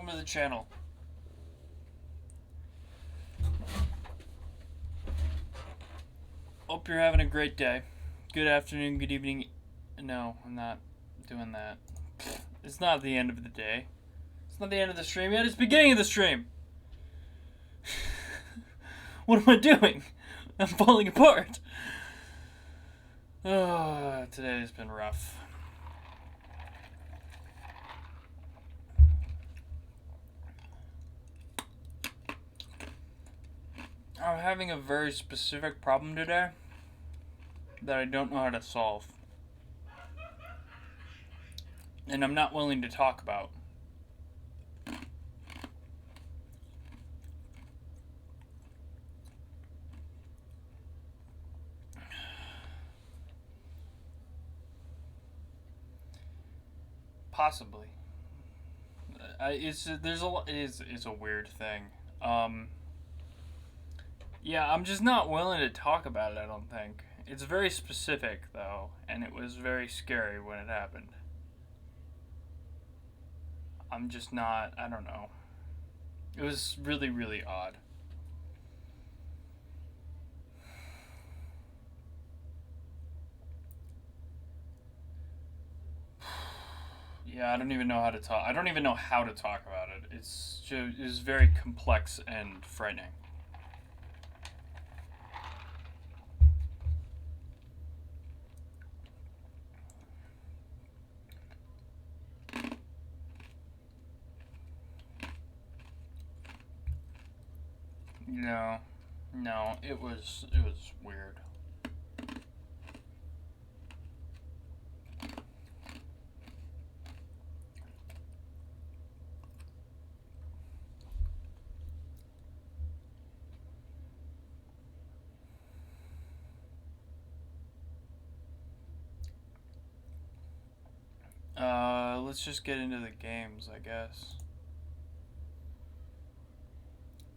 welcome to the channel. Hope you're having a great day. Good afternoon, good evening. No, I'm not doing that. It's not the end of the day. It's not the end of the stream yet, it's the beginning of the stream. What am I doing? I'm falling apart. Oh, today's been rough. I'm having a very specific problem today that I don't know how to solve. And I'm not willing to talk about. Possibly. It's a weird thing. Yeah, I'm just not willing to talk about it, I don't think. It's very specific, though, and it was very scary when it happened. I'm just not, I don't know. It was really, really odd. Yeah, I don't even know how to talk. I don't even know how to talk about it. It's very complex and frightening. No, it was weird. Let's just get into the games, I guess.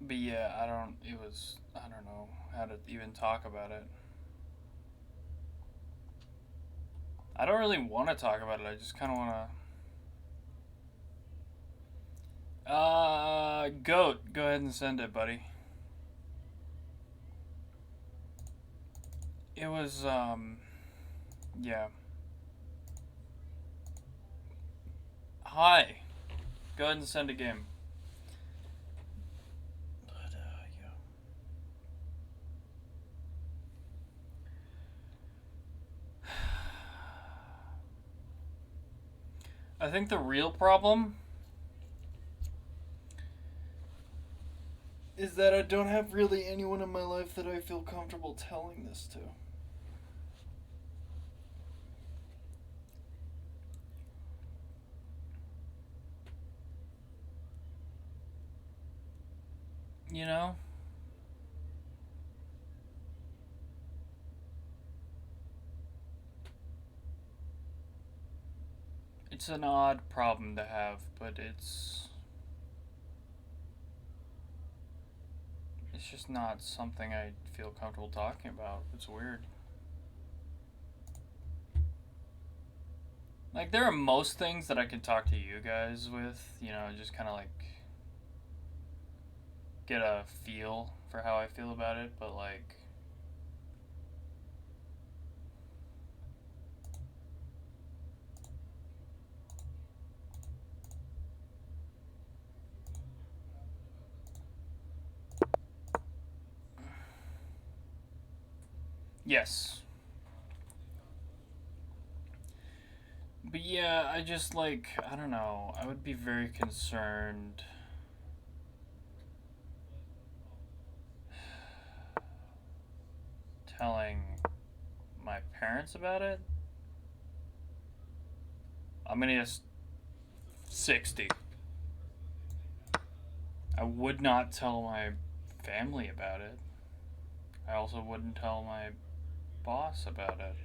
But yeah, I don't know how to even talk about it. I don't really want to talk about it, I just kind of want to... Goat, go ahead and send it, buddy. It was, yeah. Hi. Go ahead and send a game. But, yeah. I think the real problem is that I don't have really anyone in my life that I feel comfortable telling this to. You know? It's an odd problem to have, but it's just not something I feel comfortable talking about. It's weird. Like, there are most things that I can talk to you guys with, you know, just kind of like get a feel for how I feel about it, but like, yes. But yeah, I just like, I don't know, I would be very concerned telling my parents about it. I'm gonna guess 60. I would not tell my family about it. I also wouldn't tell my boss about it.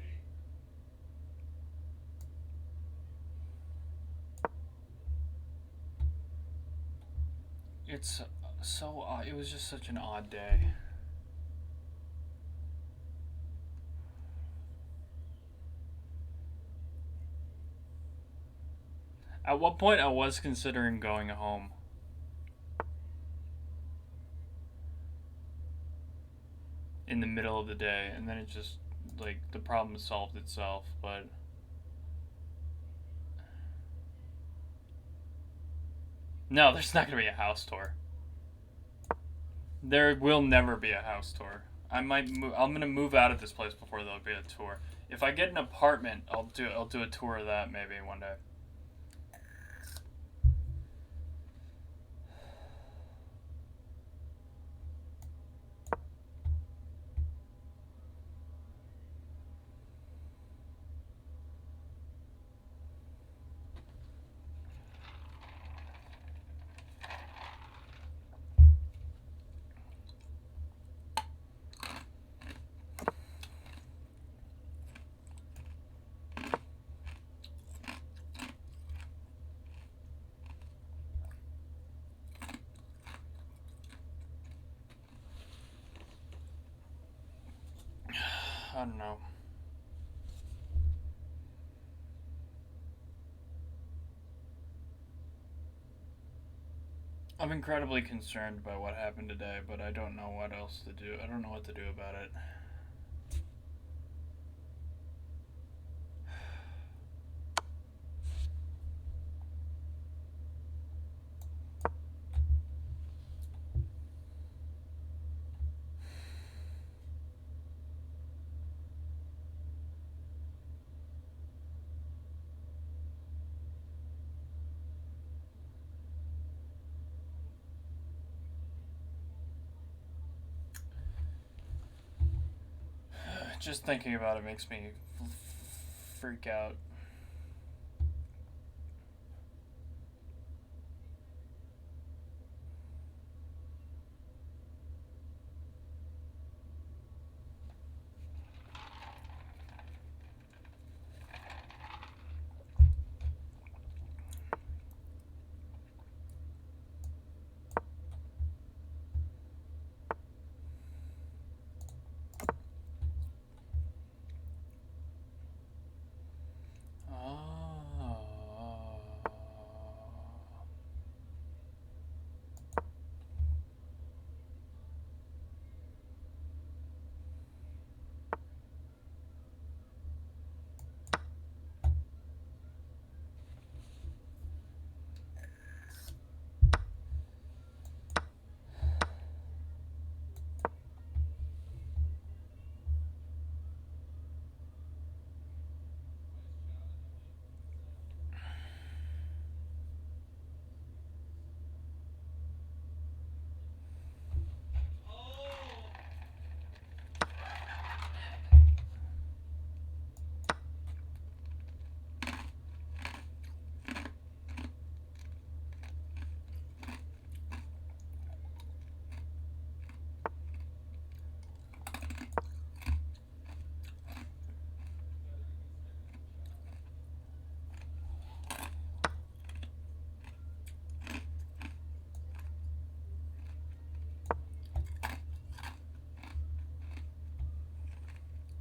It's so odd. It was just such an odd day. At one point, I was considering going home. in the middle of the day, and then it just, like, the problem solved itself. But no, there's not gonna be a house tour. There will never be a house tour. I'm gonna move out of this place before there'll be a tour. If I get an apartment, I'll do a tour of that maybe one day. I don't know. I'm incredibly concerned by what happened today, but I don't know what else to do. I don't know what to do about it. Just thinking about it makes me freak out.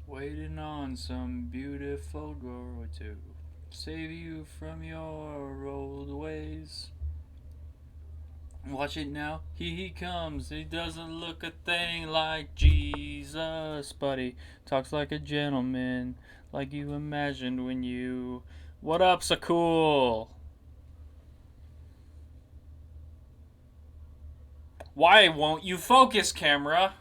Waiting on some beautiful girl to save you from your old ways. Watch it now, he comes. He doesn't look a thing like Jesus, but he talks like a gentleman, like you imagined when you. What up, so cool? Why won't you focus, camera?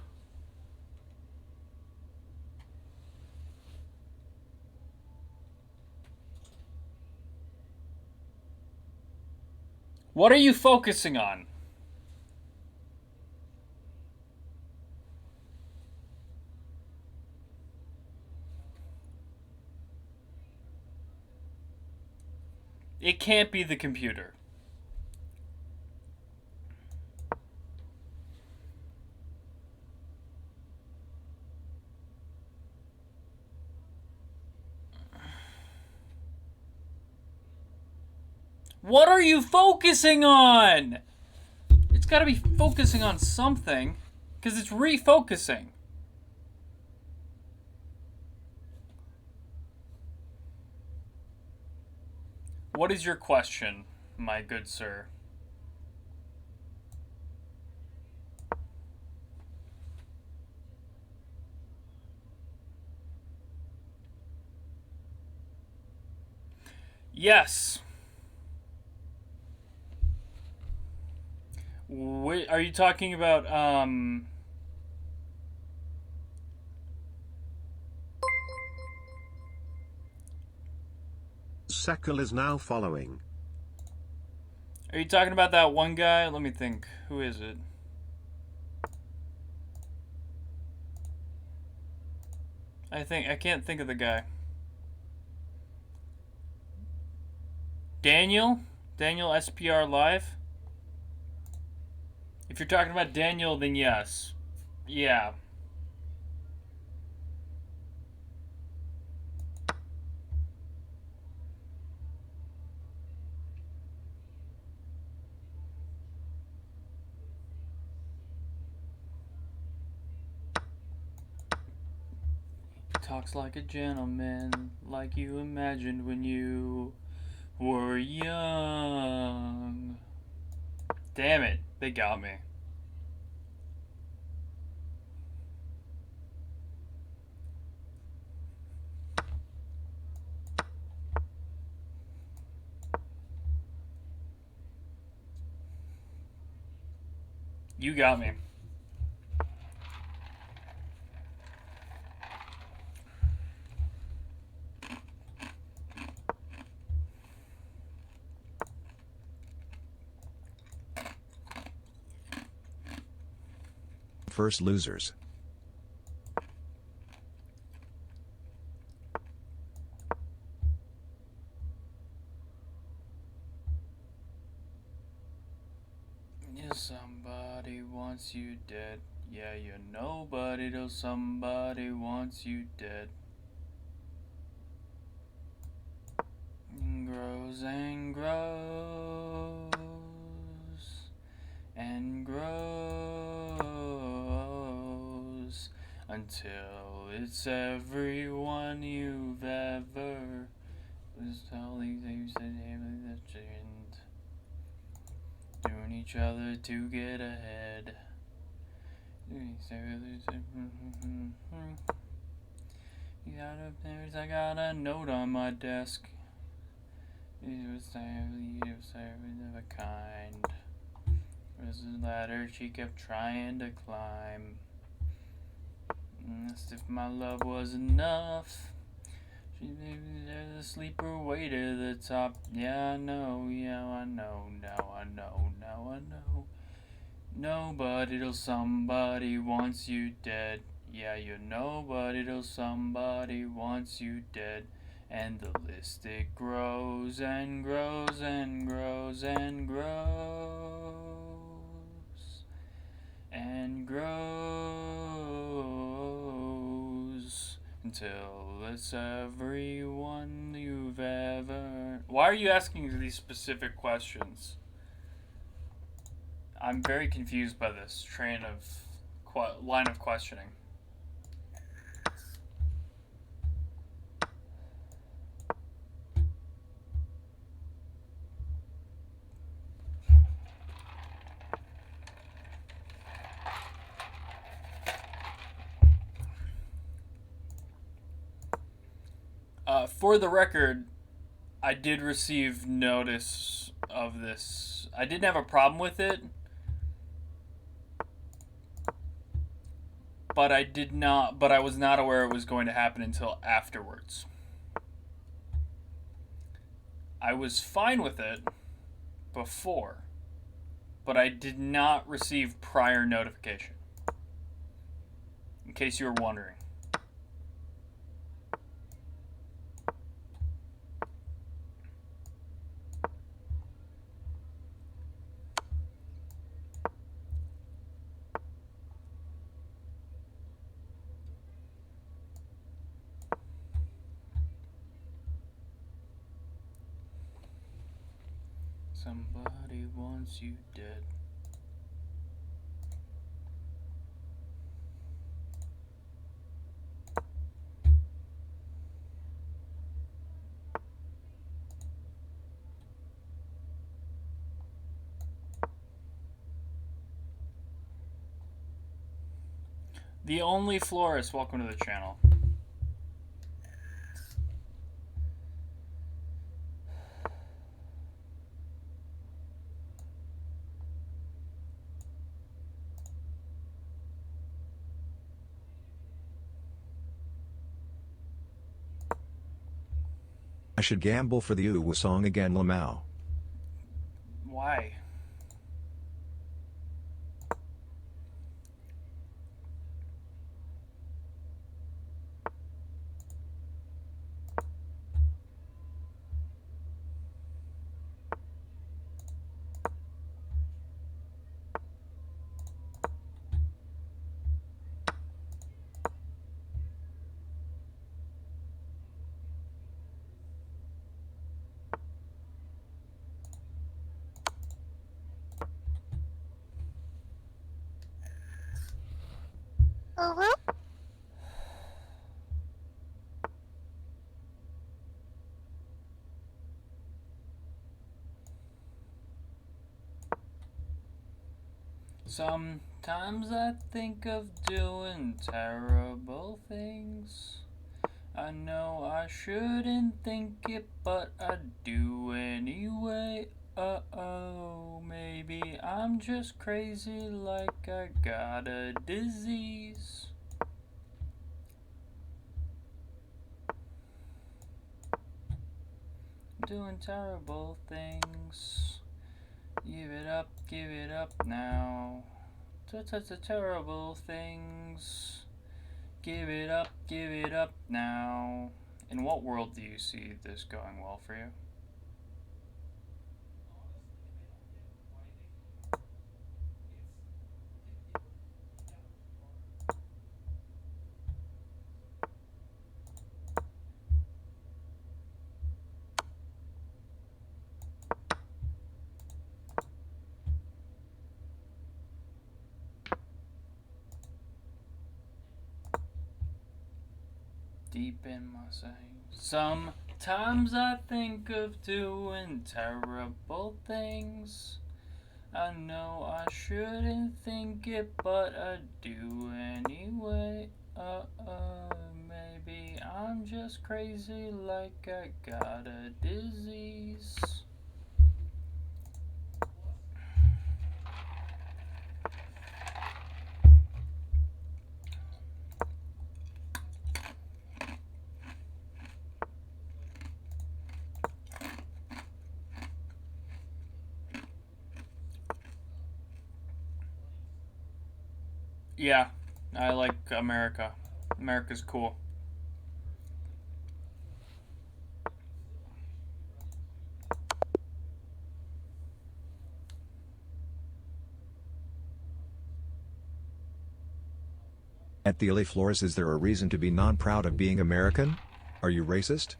What are you focusing on? It can't be the computer. What are you focusing on? It's gotta be focusing on something, because it's refocusing. What is your question, my good sir? Yes. Wait, are you talking about Sekal is now following. Are you talking about that one guy? Let me think. Who is it? I can't think of the guy. Daniel? Daniel SPR Live? If you're talking about Daniel, then yes. Yeah. Talks like a gentleman, like you imagined when you were young. Damn it, they got me. You got me. First losers. Yeah, somebody wants you dead. Yeah, you're nobody till somebody wants you dead. And grows and grows and grows until it's everyone you've ever was telling things that doing each other to get ahead. I got a note on my desk. It was of a kind. It was a ladder she kept trying to climb. Asked if my love was enough. She maybe there's a sleeper way to the top. Yeah, I know, yeah, I know, now I know, now I know. Nobody till somebody wants you dead. Yeah, you're nobody till somebody wants you dead. And the list it grows and grows and grows and grows and grows until it's everyone you've ever. Why are you asking these specific questions? I'm very confused by this train of line of questioning. For the record, I did receive notice of this. I didn't have a problem with it, but I did not. But I was not aware it was going to happen until afterwards. I was fine with it before, but I did not receive prior notification. In case you were wondering. Somebody wants you dead. The Only Florist, welcome to the channel. I should gamble for the Uwu song again, Lamau. Why? Sometimes I think of doing terrible things. I know I shouldn't think it, but I do anyway. Oh, maybe I'm just crazy like I got a disease. Doing terrible things. Give it up now. Terrible things. Give it up now. In what world do you see this going well for you? Deep in my saying. Sometimes I think of doing terrible things. I know I shouldn't think it, but I do anyway. Maybe I'm just crazy like I got a disease. Yeah, I like America. America's cool. At the LA Flores, is there a reason to be non-proud of being American? Are you racist?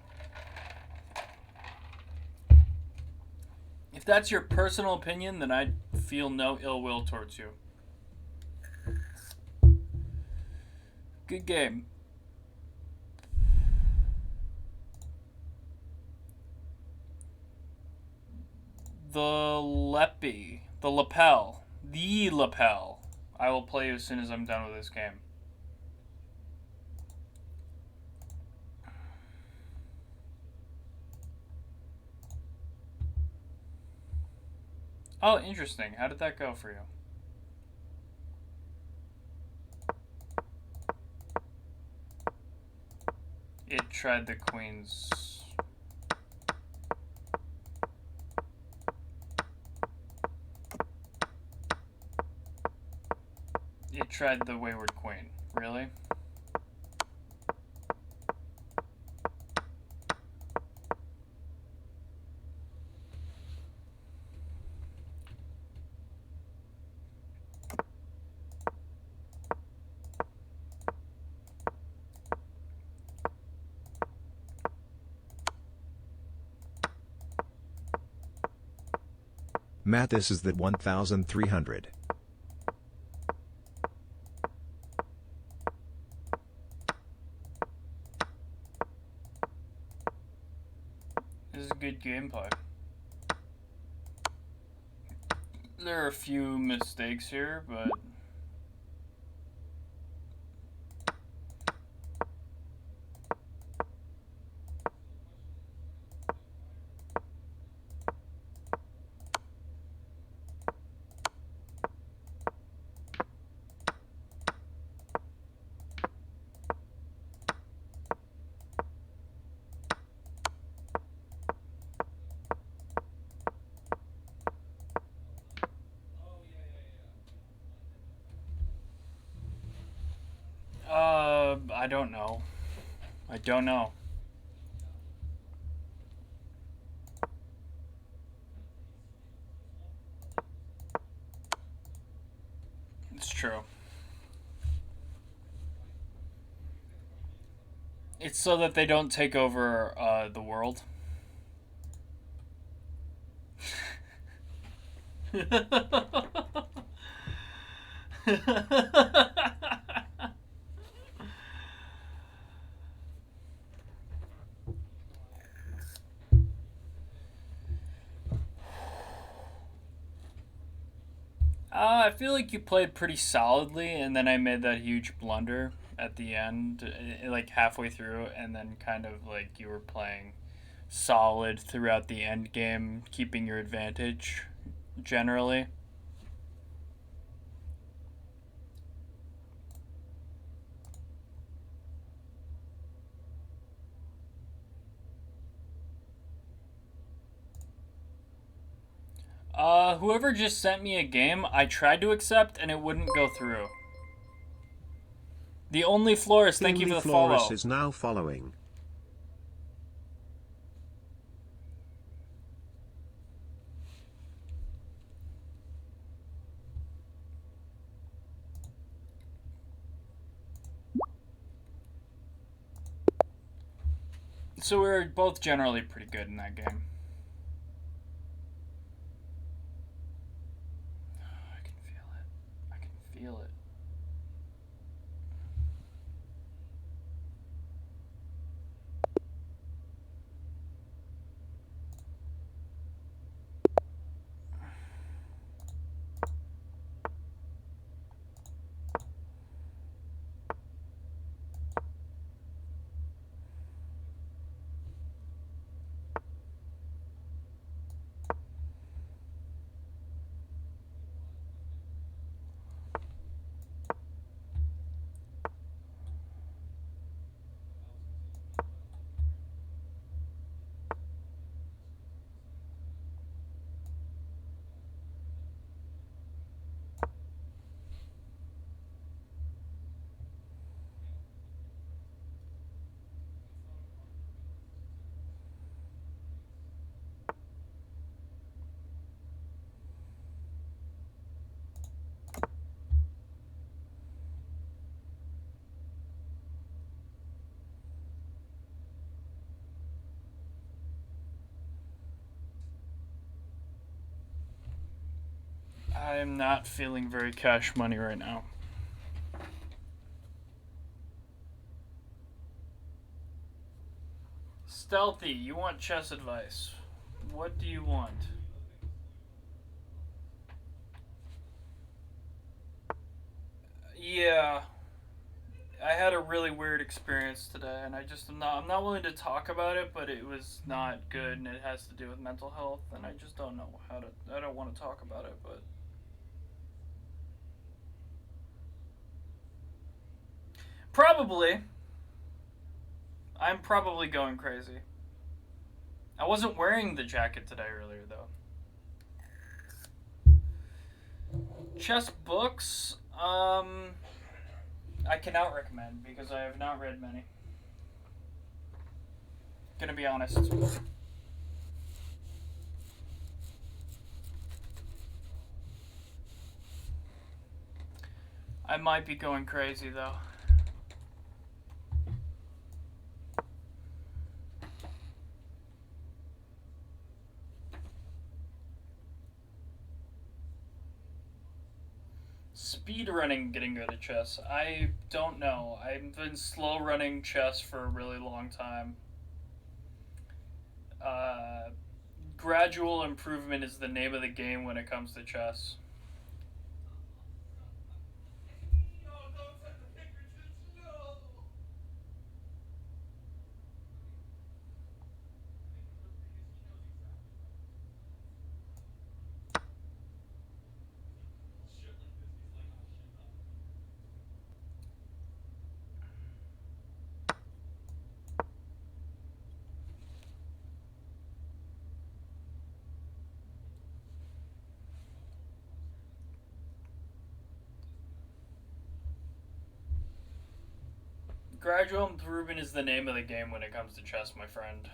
If that's your personal opinion, then I feel no ill will towards you. Good game. The Leppy. The lapel. The lapel. I will play you as soon as I'm done with this game. Oh, interesting. How did that go for you? It tried the queen's. It tried the wayward queen. Really? Matt, this is the 1300. This is good gameplay. There are a few mistakes here, but I don't know. I don't know. It's true. It's so that they don't take over the world. I feel like you played pretty solidly, and then I made that huge blunder at the end, like halfway through, and then kind of like you were playing solid throughout the end game, keeping your advantage generally. Whoever just sent me a game, I tried to accept and it wouldn't go through. The Only Florist, thank you for the Florist follow. is now following. So we were both generally pretty good in that game. I can feel it. I can feel it. I'm not feeling very cash money right now. Stealthy, you want chess advice. What do you want? Yeah, I had a really weird experience today, and I'm not willing to talk about it, but it was not good, and it has to do with mental health, and I just don't know how to. I don't want to talk about it, but probably. I'm probably going crazy. I wasn't wearing the jacket today earlier though. Chess books, I cannot recommend because I have not read many. Gonna be honest. I might be going crazy though. Speed running getting good at chess. I don't know. I've been slow running chess for a really long time. Uh, Gradual improvement is the name of the game when it comes to chess. Gradual improvement is the name of the game when it comes to chess, my friend.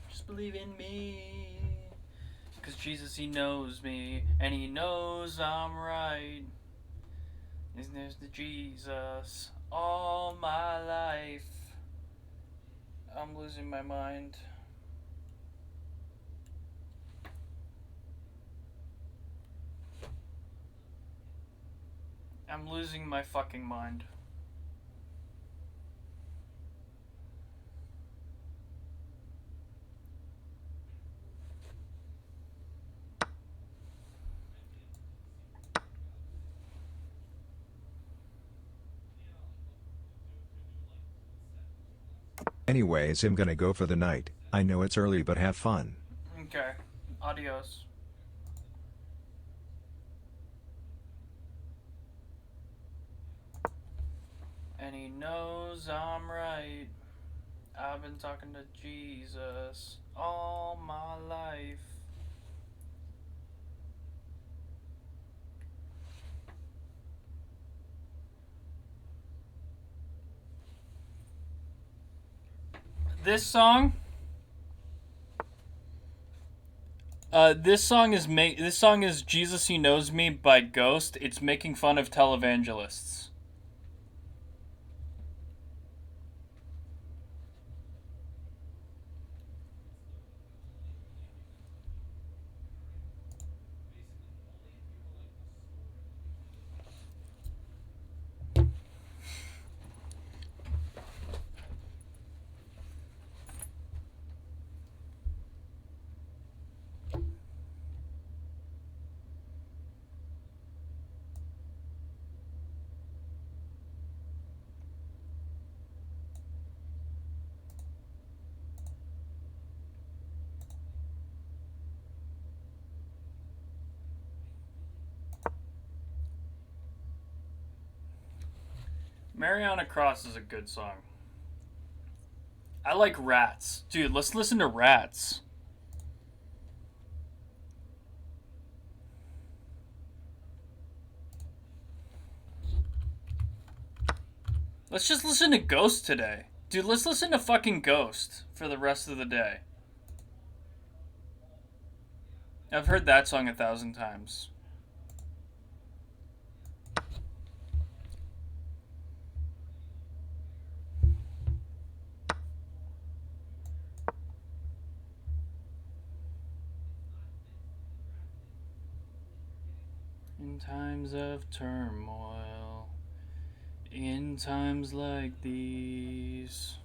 Just believe in me. Cause Jesus, he knows me, and he knows I'm right. And there's the Jesus all my life. I'm losing my mind. I'm losing my fucking mind. Anyways, I'm gonna go for the night. I know it's early, but have fun. Okay. Adios. And he knows I'm right. I've been talking to Jesus all my life. This song this song is Jesus He Knows Me by Ghost. It's making fun of televangelists. Mariana Cross is a good song. I like Rats. Dude, let's listen to Rats. Let's just listen to Ghost today. Dude, let's listen to fucking Ghost for the rest of the day. I've heard that song 1,000 times. In times of turmoil, in times like these.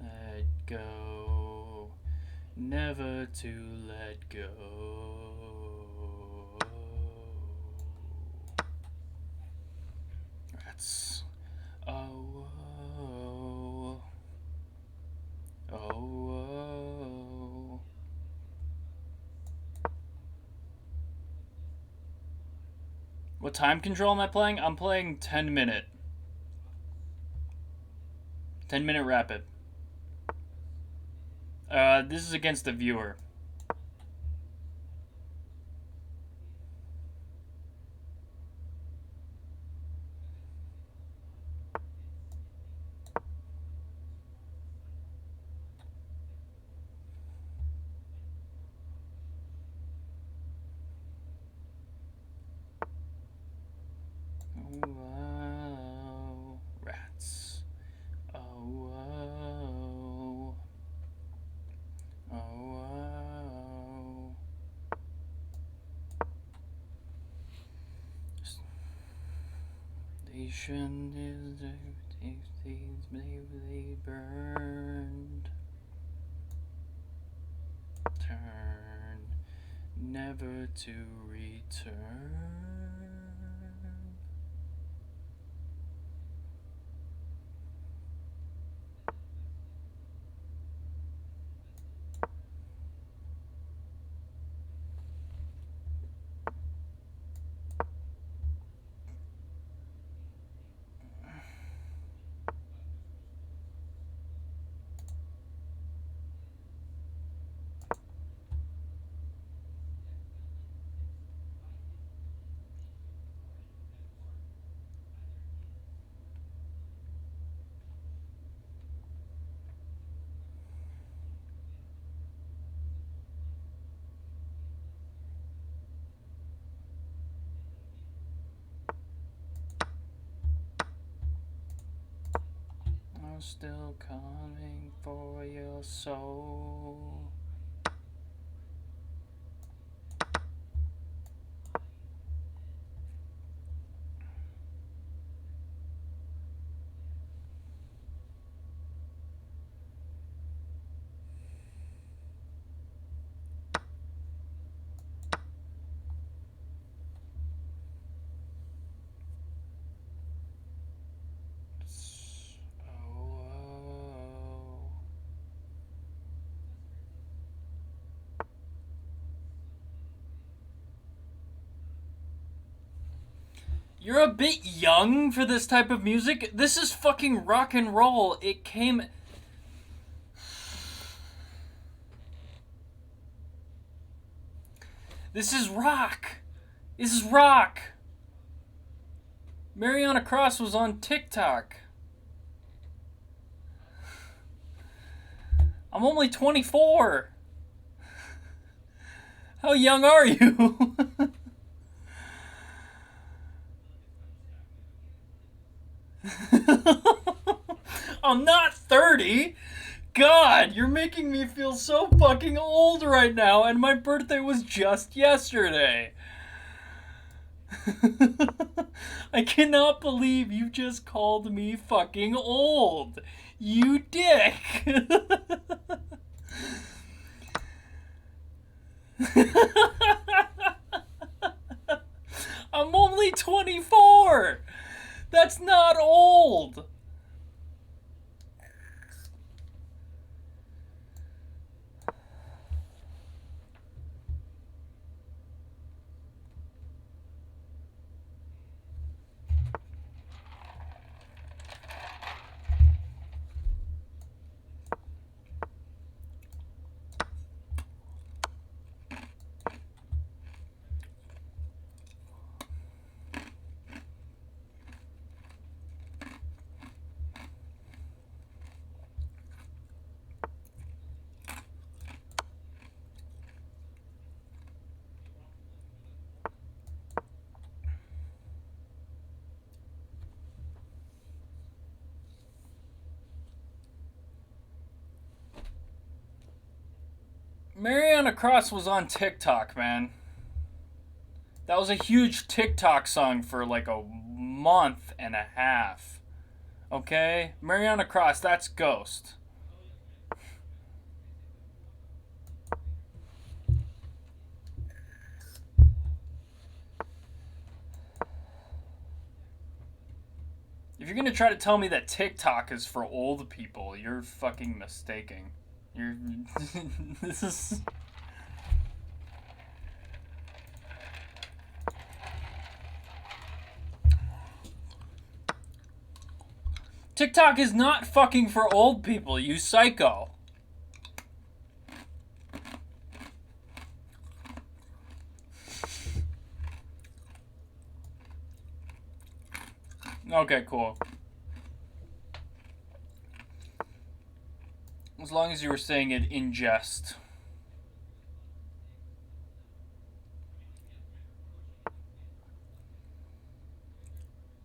Let go, never to let go. That's oh, oh, oh, oh. What time control am I playing? I'm playing 10-minute. 10-minute rapid. This is against the viewer. Oh, rats. Oh, oh, oh. Station is These maybe burned. Turn, never to return. I'm still coming for your soul. You're a bit young for this type of music. This is fucking rock and roll. It came... This is rock. This is rock. Mariana Cross was on TikTok. I'm only 24. How young are you? I'm not 30. God, you're making me feel so fucking old right now, and my birthday was just yesterday. I cannot believe you just called me fucking old. You dick. I'm only 24. That's not old. Mariana Cross was on TikTok, man. That was a huge TikTok song for like a month and a half. Okay? Mariana Cross, that's Ghost. If you're gonna try to tell me that TikTok is for old people, you're fucking mistaken. You're... this is... TikTok is not fucking for old people, you psycho. Okay, cool. As long as you were saying it in jest.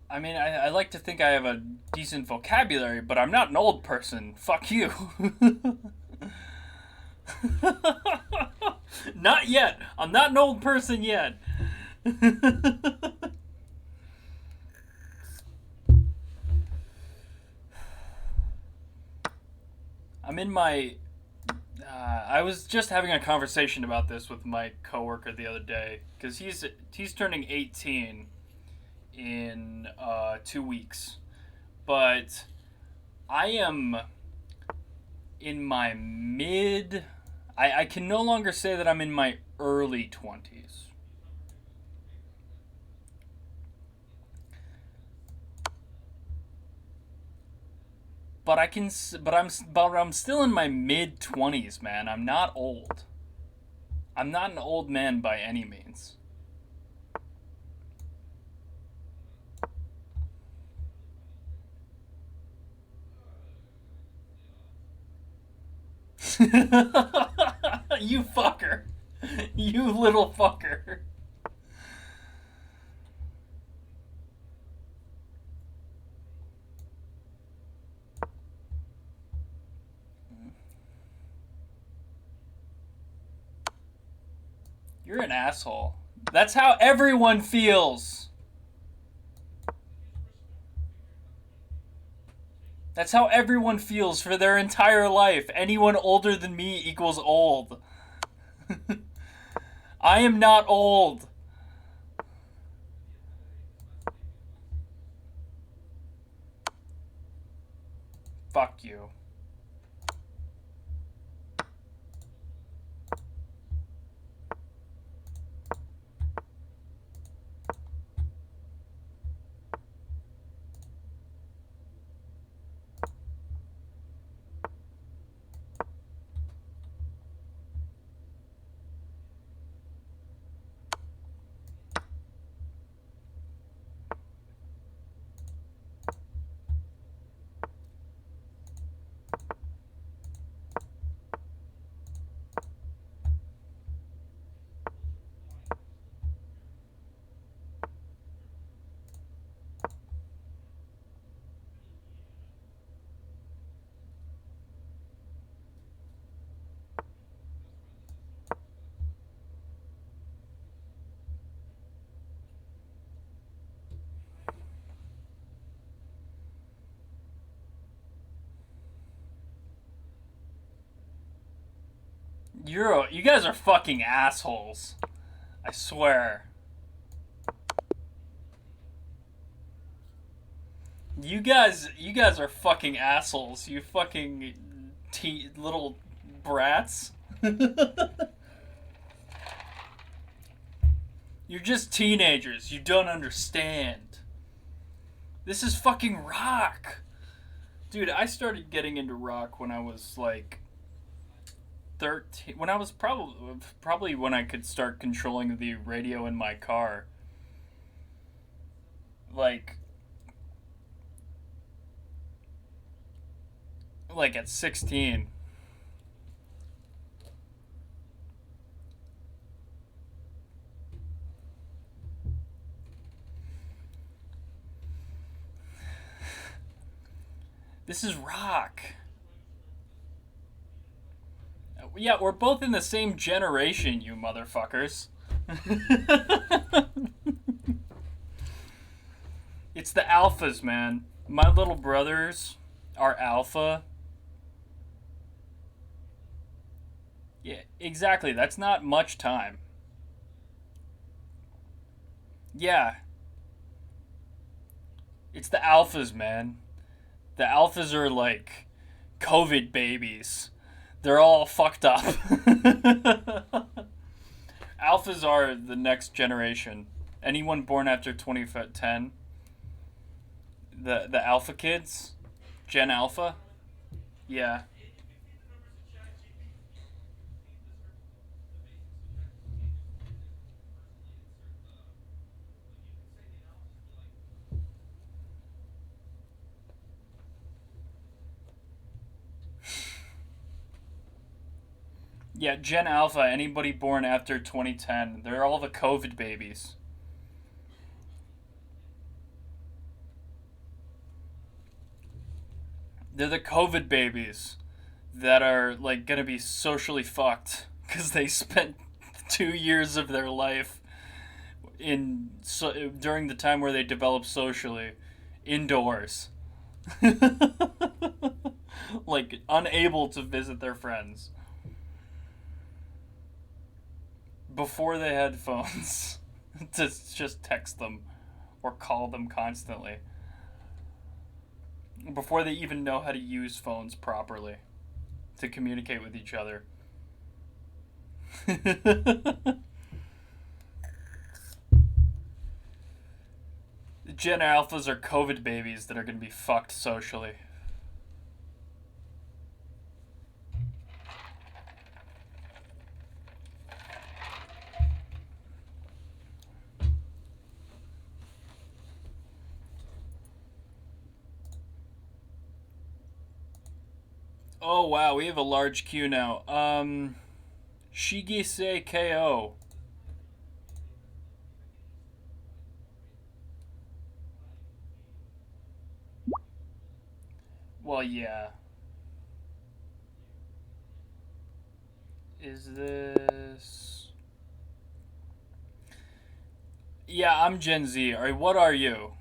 I mean, I like to think I have a decent vocabulary, but I'm not an old person. Fuck you. Not yet. I'm not an old person yet. I'm in my. I was just having a conversation about this with my coworker the other day because he's turning 18 in 2 weeks, but I am in my mid. I can no longer say that I'm in my early 20s. But I can, but I'm still in my mid 20s, man. I'm not old. I'm not an old man by any means. You fucker. You little fucker. You're an asshole. That's how everyone feels. That's how everyone feels for their entire life. Anyone older than me equals old. I am not old. Fuck you. You guys are fucking assholes. I swear. You guys are fucking assholes. You fucking little brats. You're just teenagers. You don't understand. This is fucking rock. Dude, I started getting into rock when I was like 13, when I was probably when I could start controlling the radio in my car. Like at 16. This is rock. Yeah, we're both in the same generation, you motherfuckers. It's the alphas, man. My little brothers are alpha. Yeah, exactly. That's not much time. Yeah, it's the alphas, man. The alphas are like COVID babies. They're all fucked up. Alphas are the next generation. Anyone born after 2010, the alpha kids, Gen Alpha. Yeah. Yeah, Gen Alpha, anybody born after 2010, they're all the COVID babies. They're the COVID babies that are like gonna be socially fucked because they spent 2 years of their life during the time where they develop socially indoors. Like, unable to visit their friends. Before they had phones. To just text them. Or call them constantly. Before they even know how to use phones properly. To communicate with each other. Gen Alphas are COVID babies that are going to be fucked socially. Oh wow, we have a large queue now. Shigise KO. Well, yeah. Is this... Yeah, I'm Gen Z. What are you?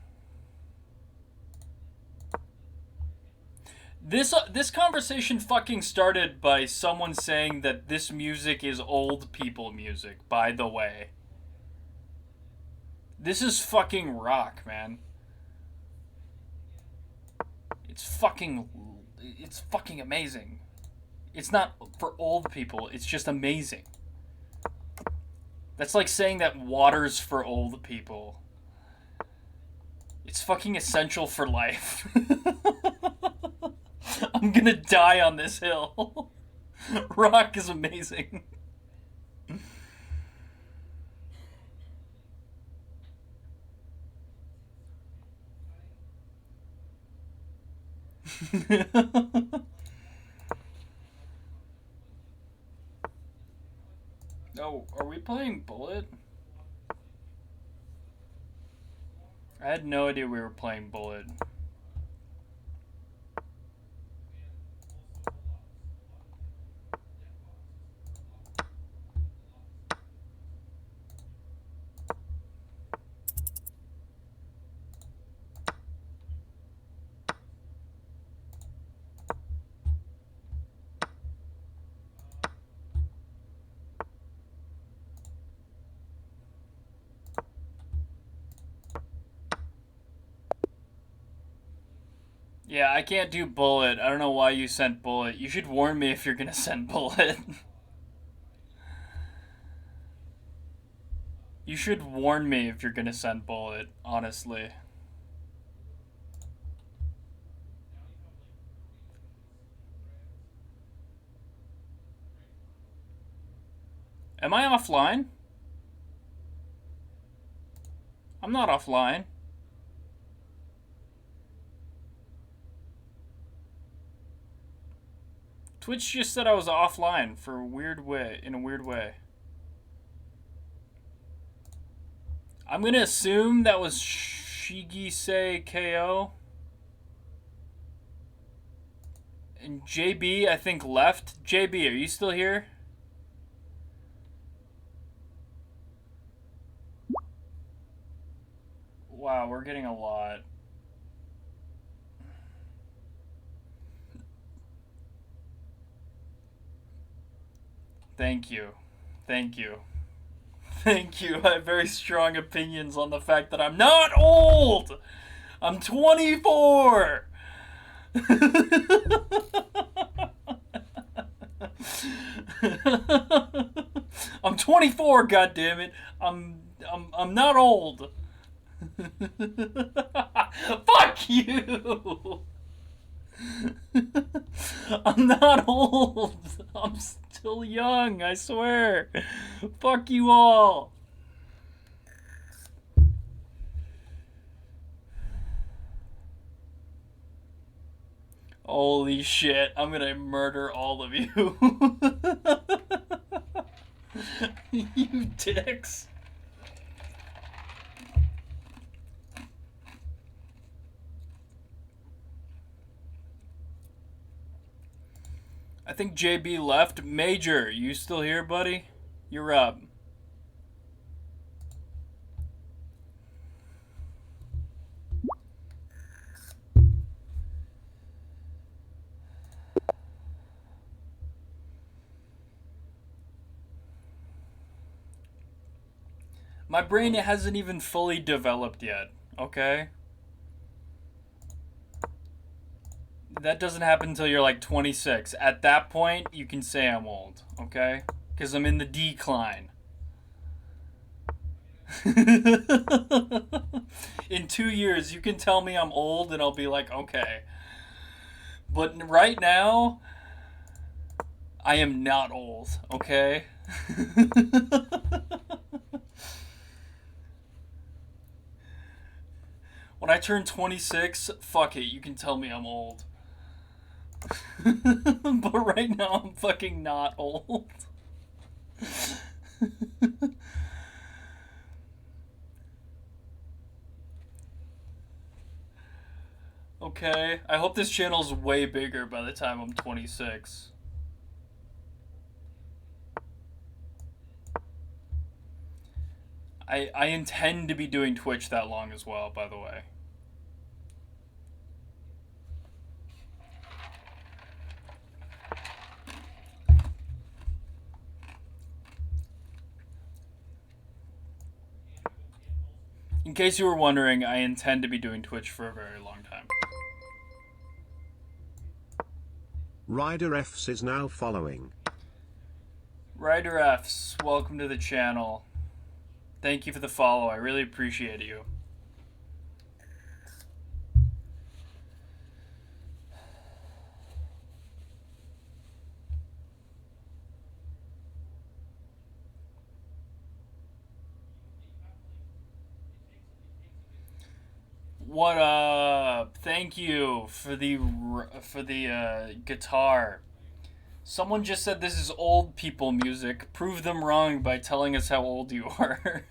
This conversation fucking started by someone saying that this music is old people music, by the way. This is fucking rock, man. It's fucking amazing. It's not for old people, it's just amazing. That's like saying that water's for old people. It's fucking essential for life. I'm gonna die on this hill. Rock is amazing. Oh, are we playing Bullet? I had no idea we were playing Bullet. Yeah, I can't do Bullet. I don't know why you sent Bullet. You should warn me if you're gonna send Bullet. You should warn me if you're gonna send Bullet, honestly. Am I offline? I'm not offline. Twitch just said I was offline for a weird way, in a weird way. I'm gonna assume that was Shigise KO. And JB, I think, left. JB, are you still here? Wow, we're getting a lot. Thank you. Thank you. Thank you. I have very strong opinions on the fact that I'm not old! I'm 24! I'm 24, goddammit. I'm not old. Fuck you! I'm not old. I'm still young, I swear. Fuck you all. Holy shit, I'm gonna murder all of you. You dicks. I think JB left. Major, you still here, buddy? You're up. My brain hasn't even fully developed yet, okay? That doesn't happen until you're like 26. At that point, you can say I'm old, okay? Because I'm in the decline. In 2 years, you can tell me I'm old and I'll be like, okay. But right now, I am not old, okay? When I turn 26, fuck it, you can tell me I'm old. But right now, I'm fucking not old. Okay, I hope this channel's way bigger by the time I'm 26. I intend to be doing Twitch that long as well, by the way. In case you were wondering, I intend to be doing Twitch for a very long time. Ryder F's is now following. Ryder F's, welcome to the channel. Thank you for the follow, I really appreciate you. What up? Thank you for the guitar. Someone just said this is old people music. Prove them wrong by telling us how old you are.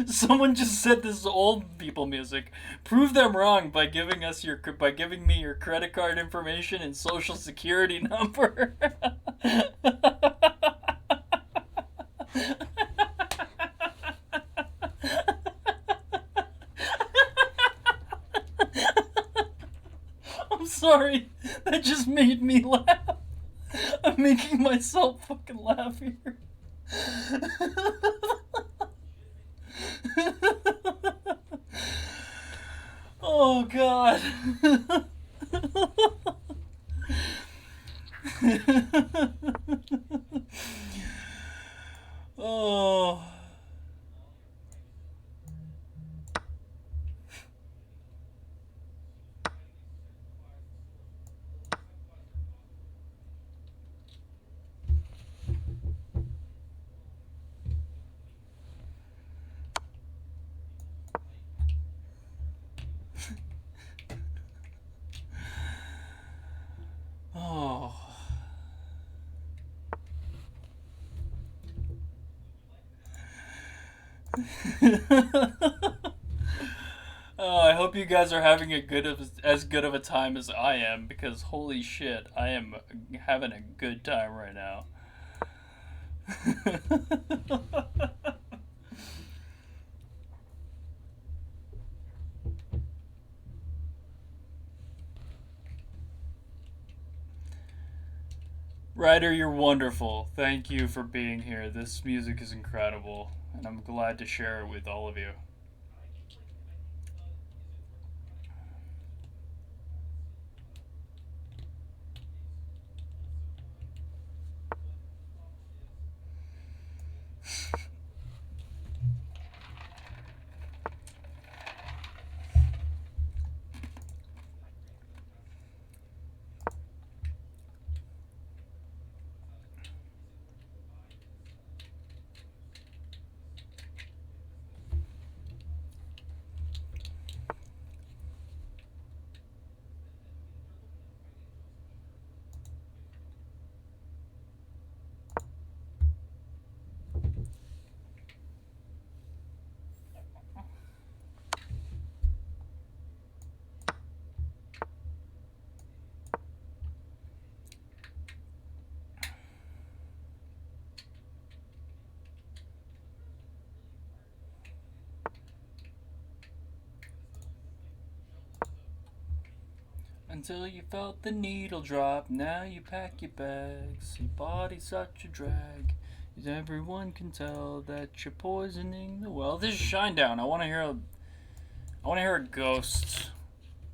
Someone just said this is old people music. Prove them wrong by giving me your credit card information and social security number. I'm sorry. That just made me laugh. I'm making myself fucking laugh here. Oh god. Oh. Oh. Oh, I hope you guys are having as good of a time as I am, because holy shit, I am having a good time right now. Ryder, you're wonderful. Thank you for being here. This music is incredible, and I'm glad to share it with all of you. Until you felt the needle drop, now you pack your bags. Your body's such a drag. Everyone can tell that you're poisoning the well. This is Shinedown. I want to hear a Ghost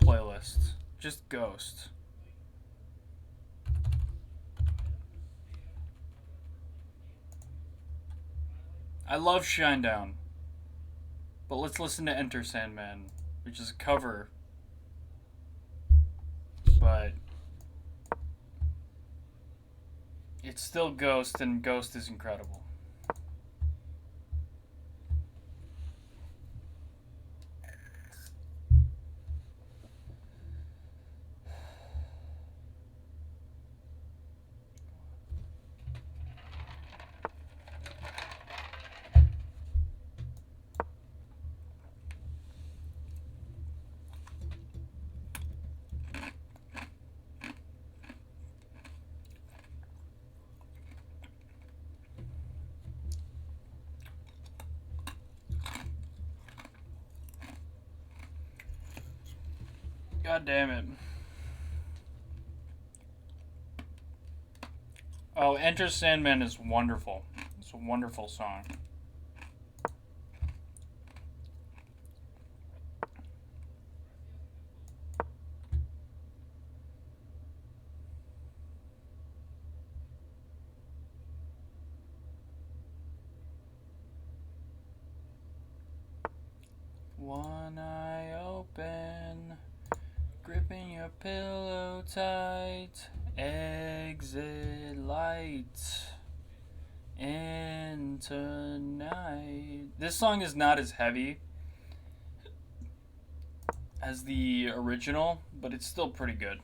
playlist. Just Ghost. I love Shinedown. But let's listen to Enter Sandman, which is a cover. But it's still Ghost, and Ghost is incredible. God damn it. Oh, Enter Sandman is wonderful. It's a wonderful song. One eye open, gripping your pillow tight, exit light, into night. This song is not as heavy as the original, but it's still pretty good.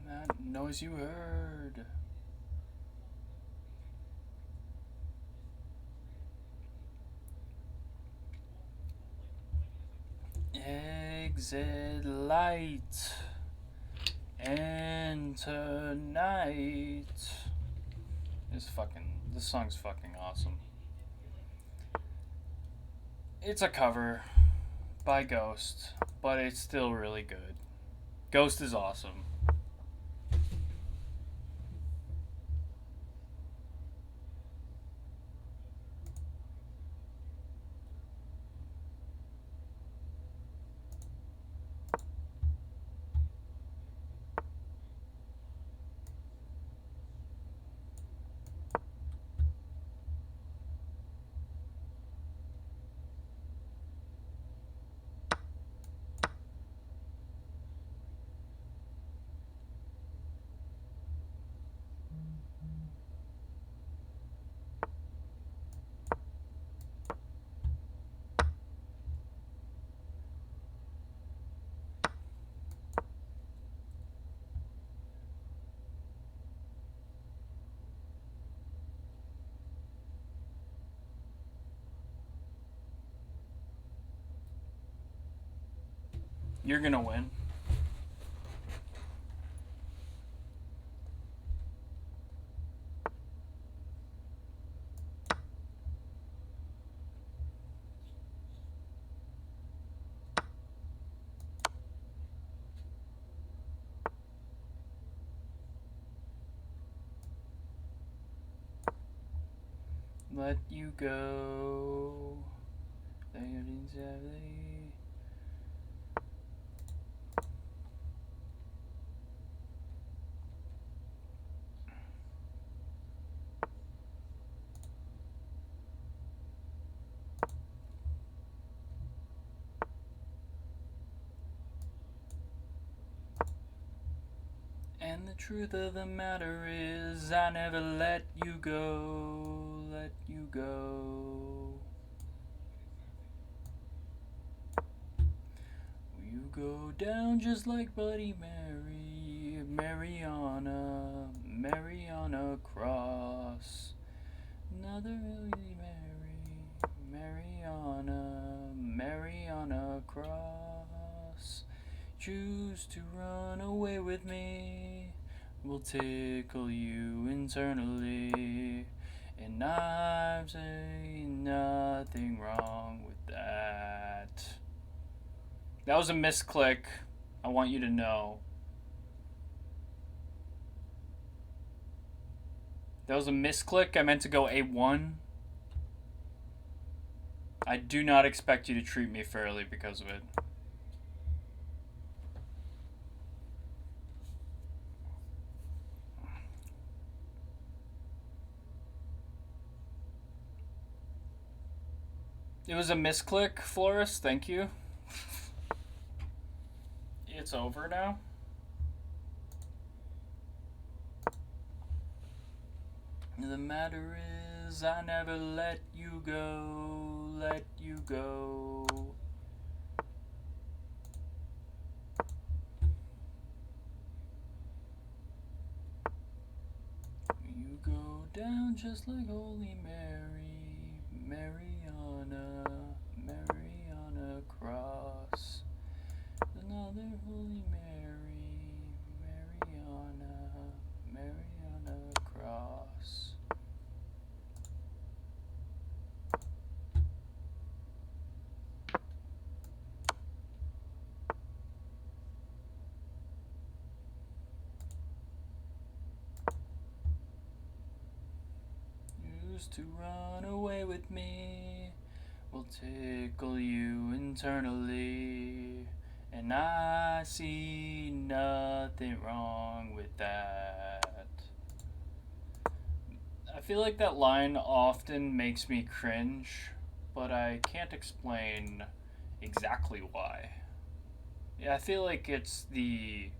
That noise you heard. Exit light, enter night. This song's fucking awesome. It's a cover by Ghost, but it's still really good. Ghost is awesome. You're gonna win. Let you go. And the truth of the matter is, I never let you go, let you go. You go down just like Bloody Mary, Mariana, Mariana Cross. Another Bloody Mary, Mariana, Mariana Cross. Choose to run away with me, will tickle you internally. And I'm saying nothing wrong with that. That was a misclick. I want you to know. That was a misclick. I meant to go A1. I do not expect you to treat me fairly because of it. It was a misclick, Florist. Thank you. It's over now. The matter is, I never let you go, let you go. You go down just like Holy Mary, Mariana, Mariana Cross. Another Holy Mary, Mariana, Mariana Cross. Used to run away with me, will tickle you internally. And I see nothing wrong with that. I feel like that line often makes me cringe, but I can't explain exactly why. Yeah, I feel like it's the...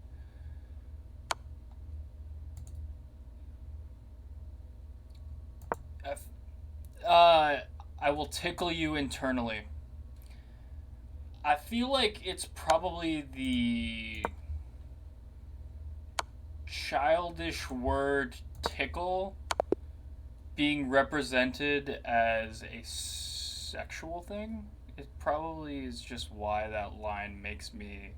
I will tickle you internally. I feel like it's probably the childish word tickle being represented as a sexual thing. It probably is just why that line makes me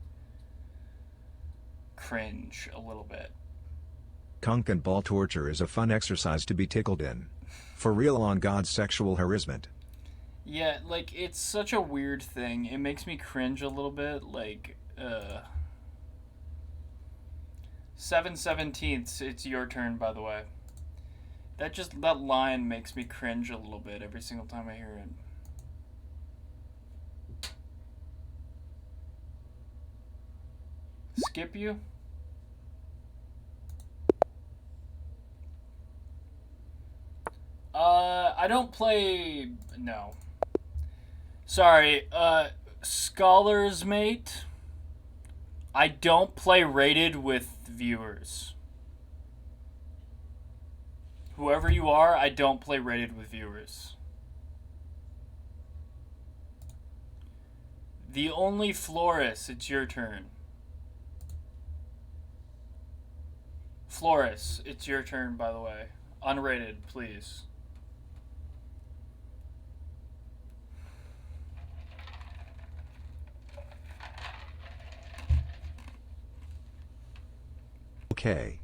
cringe a little bit. Conch and ball torture is a fun exercise to be tickled in. For real on God's sexual harassment. Yeah, like, it's such a weird thing. It makes me cringe a little bit, like, 7/17, it's your turn, by the way. That line makes me cringe a little bit every single time I hear it. Skip you? I don't play... No. Sorry, Scholars Mate. I don't play rated with viewers. Whoever you are, I don't play rated with viewers. The only Floris, it's your turn. Floris, it's your turn, by the way. Unrated, please. Okay.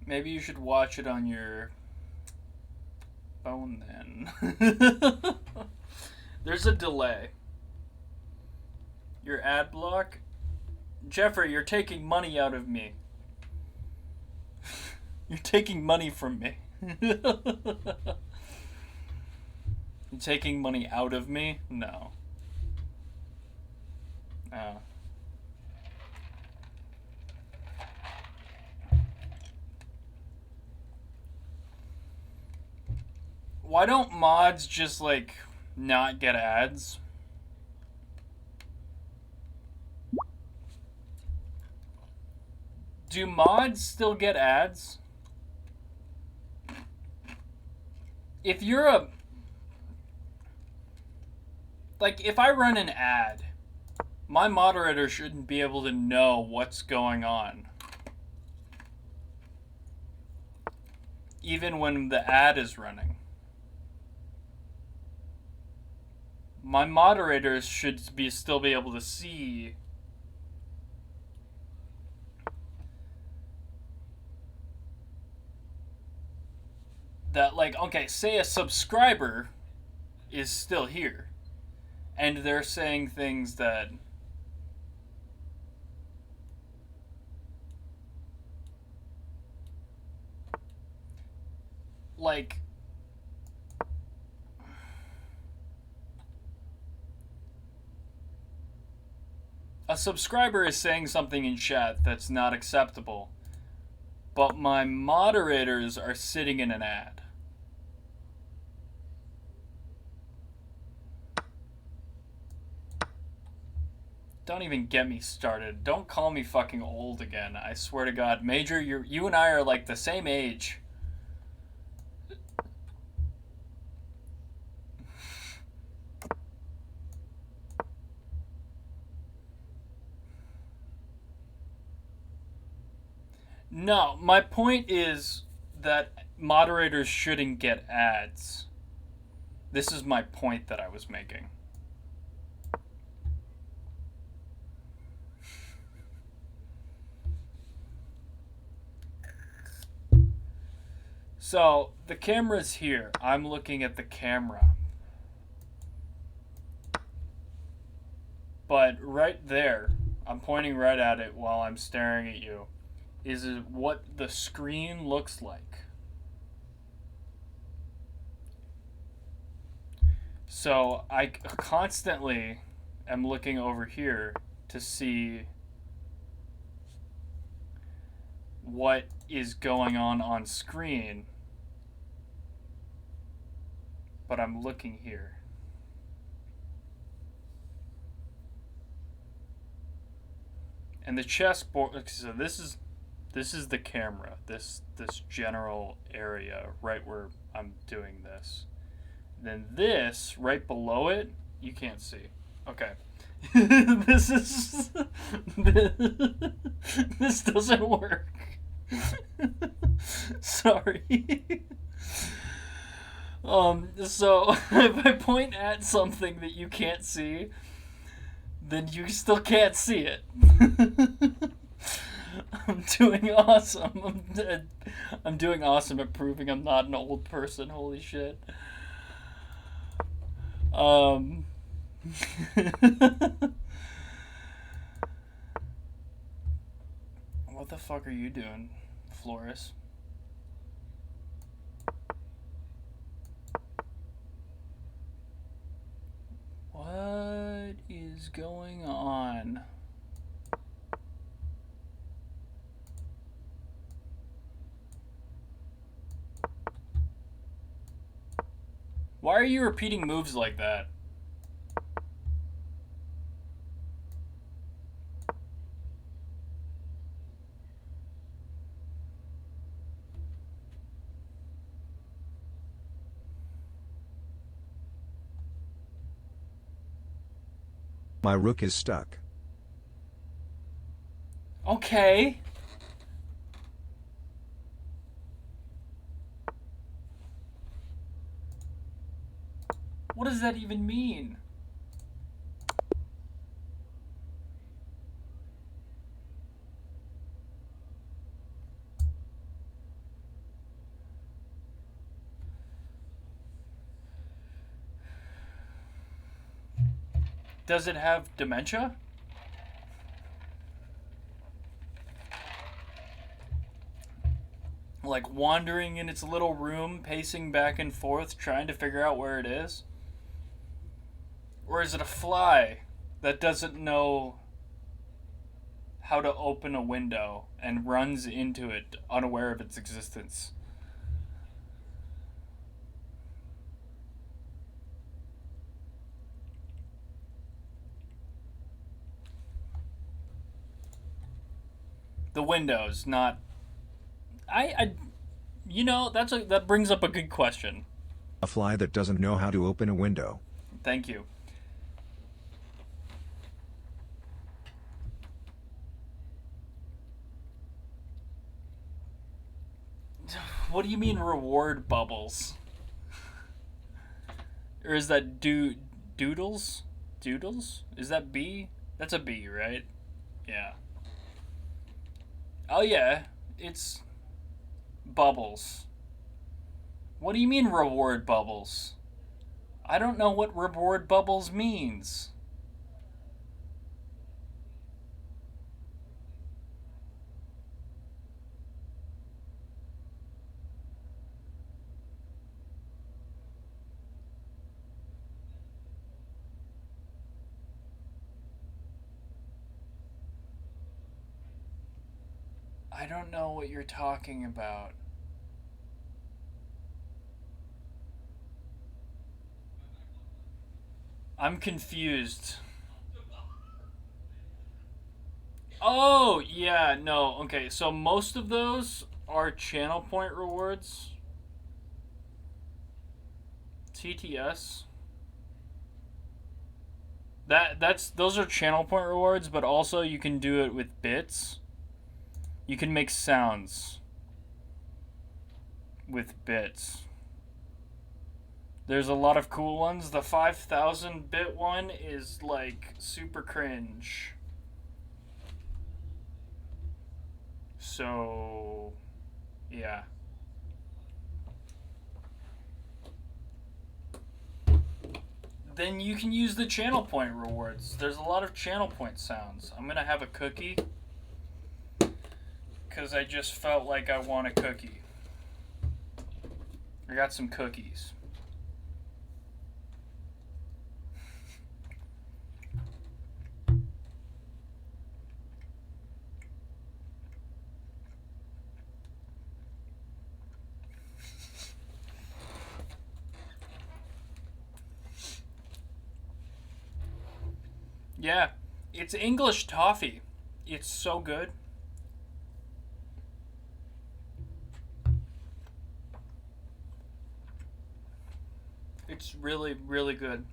Maybe you should watch it on your phone then. There's a delay. Your ad block? Jeffrey, you're taking money out of me. You're taking money from me. You're taking money out of me? No. Oh. Why don't mods just, like, not get ads? Do mods still get ads? If you're a... Like, if I run an ad, my moderator shouldn't be able to know what's going on. Even when the ad is running. My moderators should still be able to see that, like, okay, say a subscriber is still here and they're saying things that like a subscriber is saying something in chat that's not acceptable, but my moderators are sitting in an ad. Don't even get me started. Don't call me fucking old again. I swear to God. Major, you and I are like the same age. No, my point is that moderators shouldn't get ads. This is my point that I was making. So, the camera's here. I'm looking at the camera. But right there, I'm pointing right at it while I'm staring at you, is what the screen looks like. So, I constantly am looking over here to see what is going on screen. But I'm looking here. And the chessboard, so this is the camera, this general area right where I'm doing this. Then this right below it, you can't see. Okay. This is this doesn't work. Sorry. So if I point at something that you can't see, then you still can't see it. I'm doing awesome. I'm doing awesome at proving I'm not an old person. Holy shit. What the fuck are you doing, Floris? What is going on? Why are you repeating moves like that? My rook is stuck. Okay. What does that even mean? Does it have dementia? Like wandering in its little room, pacing back and forth, trying to figure out where it is? Or is it a fly that doesn't know how to open a window and runs into it unaware of its existence? The windows, not. I that brings up a good question. A fly that doesn't know how to open a window. Thank you. What do you mean reward bubbles? Or is that doodles? Doodles? Is that B? That's a B, right? Yeah. Oh yeah, it's bubbles. What do you mean reward bubbles? I don't know what reward bubbles means. I don't know what you're talking about. I'm confused. Oh, yeah, no. Okay, so most of those are channel point rewards. TTS. Those are channel point rewards, but also you can do it with bits. You can make sounds with bits. There's a lot of cool ones. The 5,000 bit one is like super cringe. So, yeah. Then you can use the channel point rewards. There's a lot of channel point sounds. I'm gonna have a cookie because I just felt like I want a cookie. I got some cookies. Yeah, it's English toffee. It's so good. It's really, really good.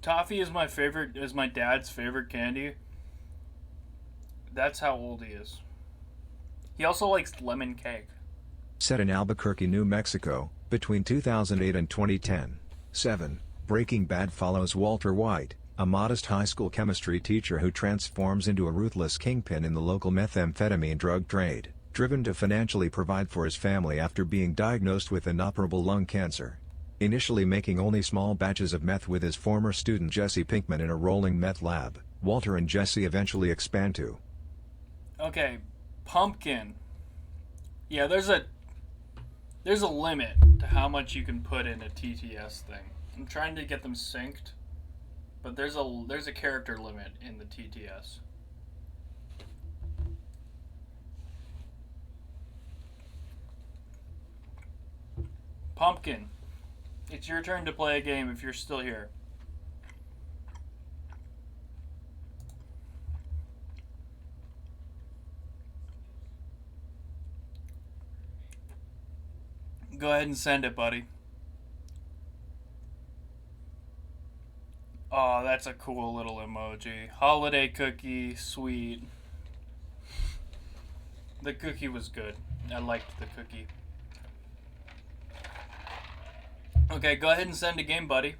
Toffee is my dad's favorite candy. That's how old he is. He also likes lemon cake. Set in Albuquerque, New Mexico, between 2008 and 2010. 7. Breaking Bad follows Walter White, a modest high school chemistry teacher who transforms into a ruthless kingpin in the local methamphetamine drug trade, driven to financially provide for his family after being diagnosed with inoperable lung cancer. Initially making only small batches of meth with his former student Jesse Pinkman in a rolling meth lab, Walter and Jesse eventually expand to. Okay, pumpkin. Yeah, there's a limit to how much you can put in a TTS thing. I'm trying to get them synced, but there's a character limit in the TTS. Pumpkin, it's your turn to play a game if you're still here. Go ahead and send it, buddy. Oh, that's a cool little emoji. Holiday cookie, sweet. The cookie was good. I liked the cookie. Okay, go ahead and send a game, buddy.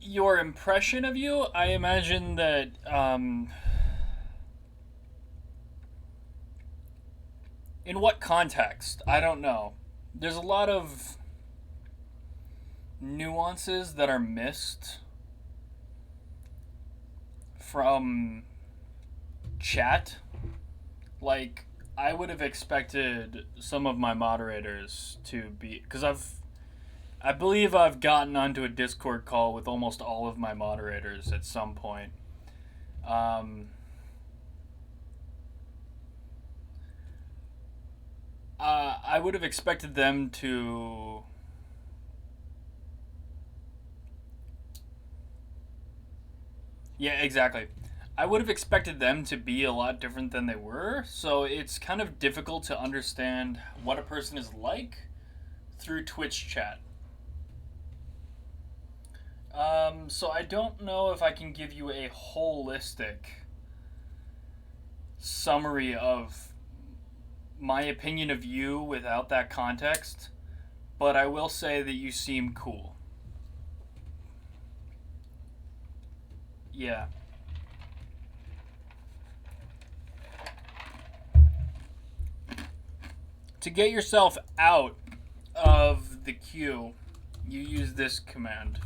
Your impression of you, I imagine that in what context? I don't know. There's a lot of nuances that are missed from chat. Like, I would have expected some of my moderators to be, because I believe I've gotten onto a Discord call with almost all of my moderators at some point. Um, I would have expected them to. Yeah, exactly. I would have expected them to be a lot different than they were, so it's kind of difficult to understand what a person is like through Twitch chat. So I don't know if I can give you a holistic summary of my opinion of you without that context, but I will say that you seem cool. Yeah. To get yourself out of the queue, you use this command.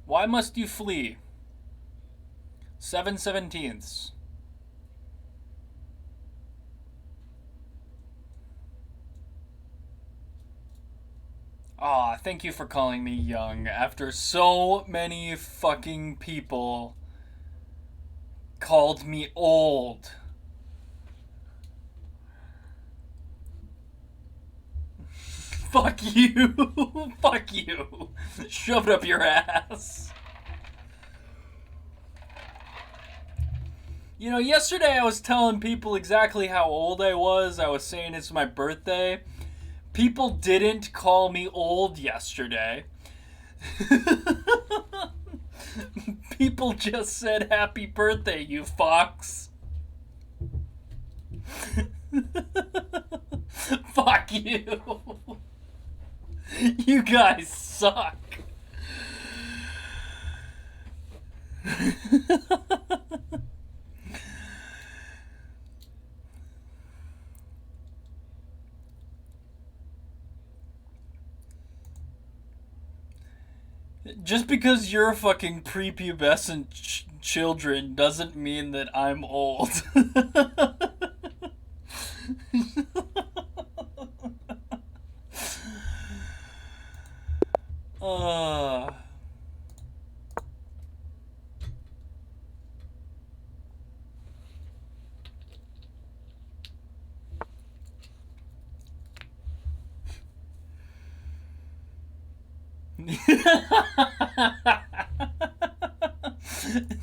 Why must you flee? 7/17. Aw, thank you for calling me young after so many fucking people called me old. Fuck you. Fuck you. Shove it up your ass. You know, yesterday I was telling people exactly how old I was. I was saying it's my birthday. People didn't call me old yesterday. People just said happy birthday, you fox. Fuck you. You guys suck. Just because you're fucking prepubescent children doesn't mean that I'm old. uh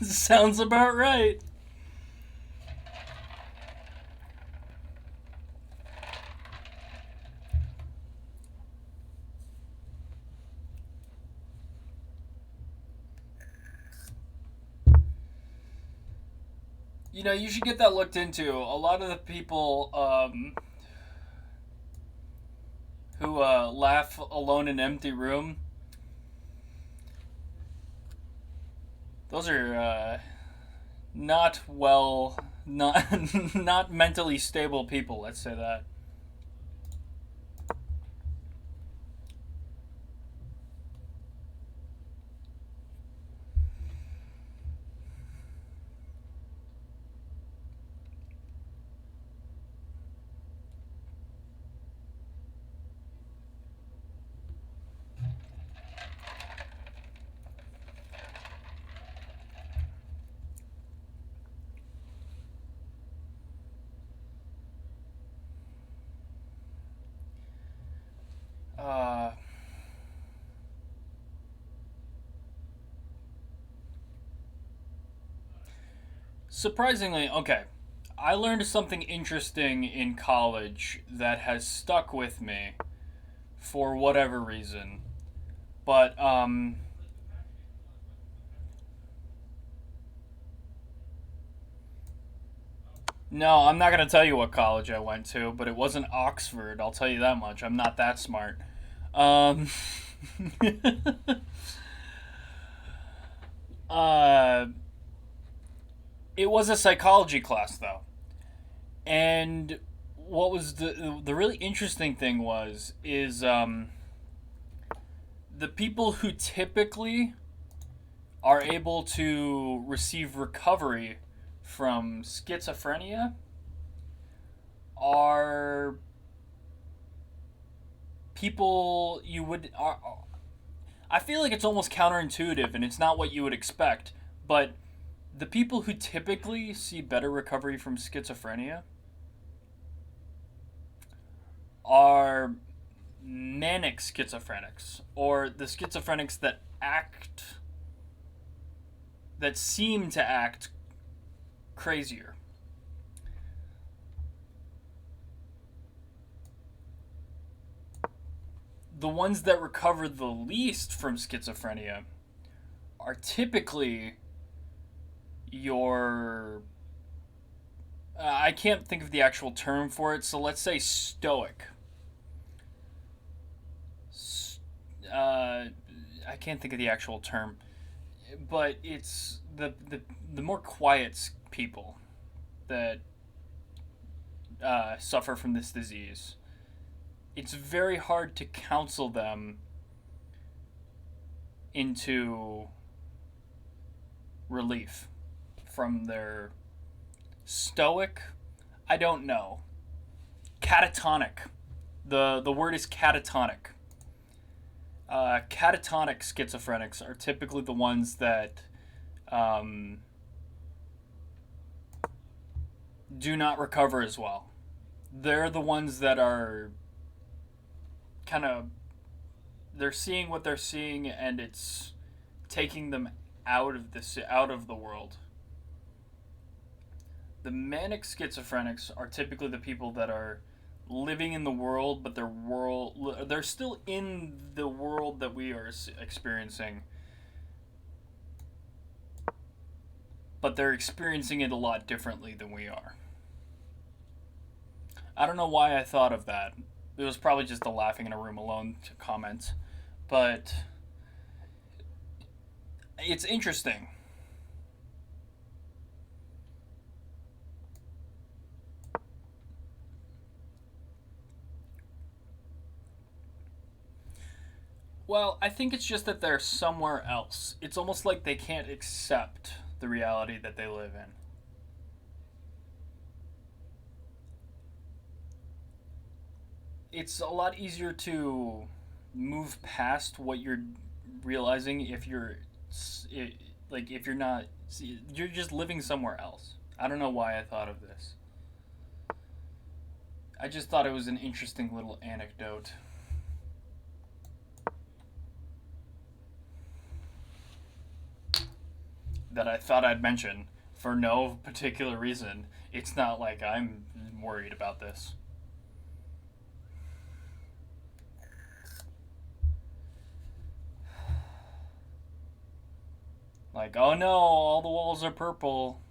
Sounds about right. You know, you should get that looked into. A lot of the people who laugh alone in an empty room, those are not well, not not mentally stable people. Let's say that. Uh, Surprisingly, okay. I learned something interesting in college that has stuck with me for whatever reason. But no, I'm not going to tell you what college I went to, but it wasn't Oxford. I'll tell you that much. I'm not that smart. Um uh it was a psychology class though. And what was the really interesting thing was is the people who typically are able to receive recovery from schizophrenia are people you would are, I feel like it's almost counterintuitive and it's not what you would expect, but the people who typically see better recovery from schizophrenia are manic schizophrenics, or the schizophrenics that seem to act crazier. The ones that recover the least from schizophrenia are typically your I can't think of the actual term for it, so let's say stoic. I can't think of the actual term, but it's the more quiet people that suffer from this disease. It's very hard to counsel them into relief from their stoic. I don't know. Catatonic. The word is catatonic. Catatonic schizophrenics are typically the ones that do not recover as well. They're the ones that are kind of they're seeing what they're seeing, and it's taking them out of the world. The manic schizophrenics are typically the people that are living in the world, but they're still in the world that we are experiencing, but they're experiencing it a lot differently than we are. I don't know why I thought of that. It was probably just the laughing in a room alone to comment, but it's interesting. Well, I think it's just that they're somewhere else. It's almost like they can't accept the reality that they live in. It's a lot easier to move past what you're realizing if if you're not you're just living somewhere else. I don't know why I thought of this. I just thought it was an interesting little anecdote that I thought I'd mention for no particular reason. It's not like I'm worried about this. Like, oh no, all the walls are purple.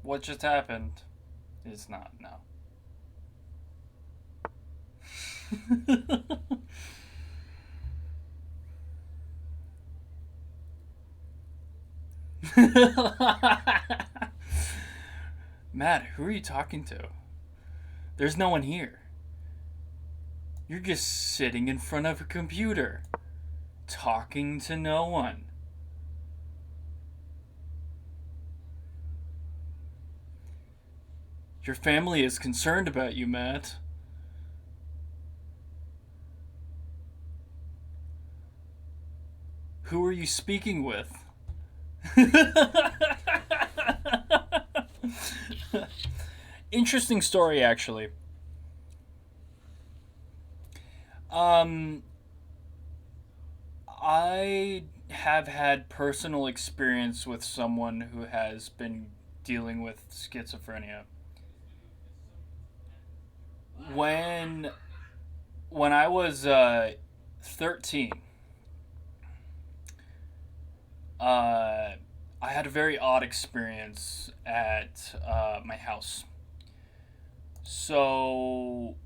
What just happened? It's not, no. Matt, who are you talking to? There's no one here. You're just sitting in front of a computer, talking to no one. Your family is concerned about you, Matt. Who are you speaking with? Interesting story, actually. Um, I have had personal experience with someone who has been dealing with schizophrenia. When I was 13, uh, I had a very odd experience at my house. So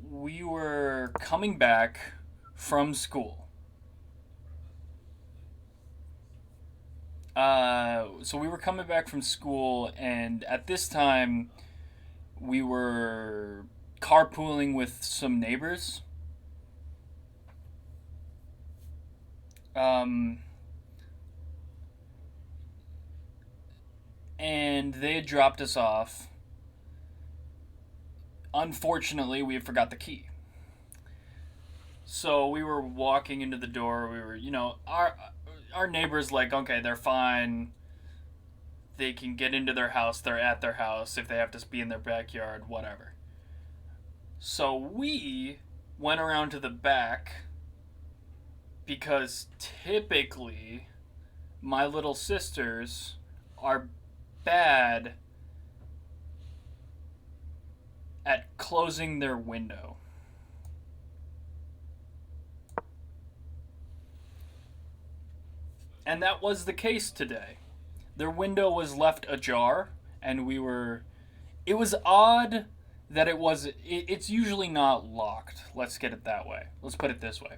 we were coming back from school. So we were coming back from school, and at this time, we were carpooling with some neighbors. Um, and they had dropped us off. Unfortunately, we forgot the key. So we were walking into the door. We were, our neighbors like, okay, they're fine. They can get into their house. They're at their house. If they have to be in their backyard, whatever. So we went around to the back because typically my little sisters are bad at closing their window. And that was the case today. Their window was left ajar, and it was odd that it's usually not locked. Let's get it that way. Let's put it this way.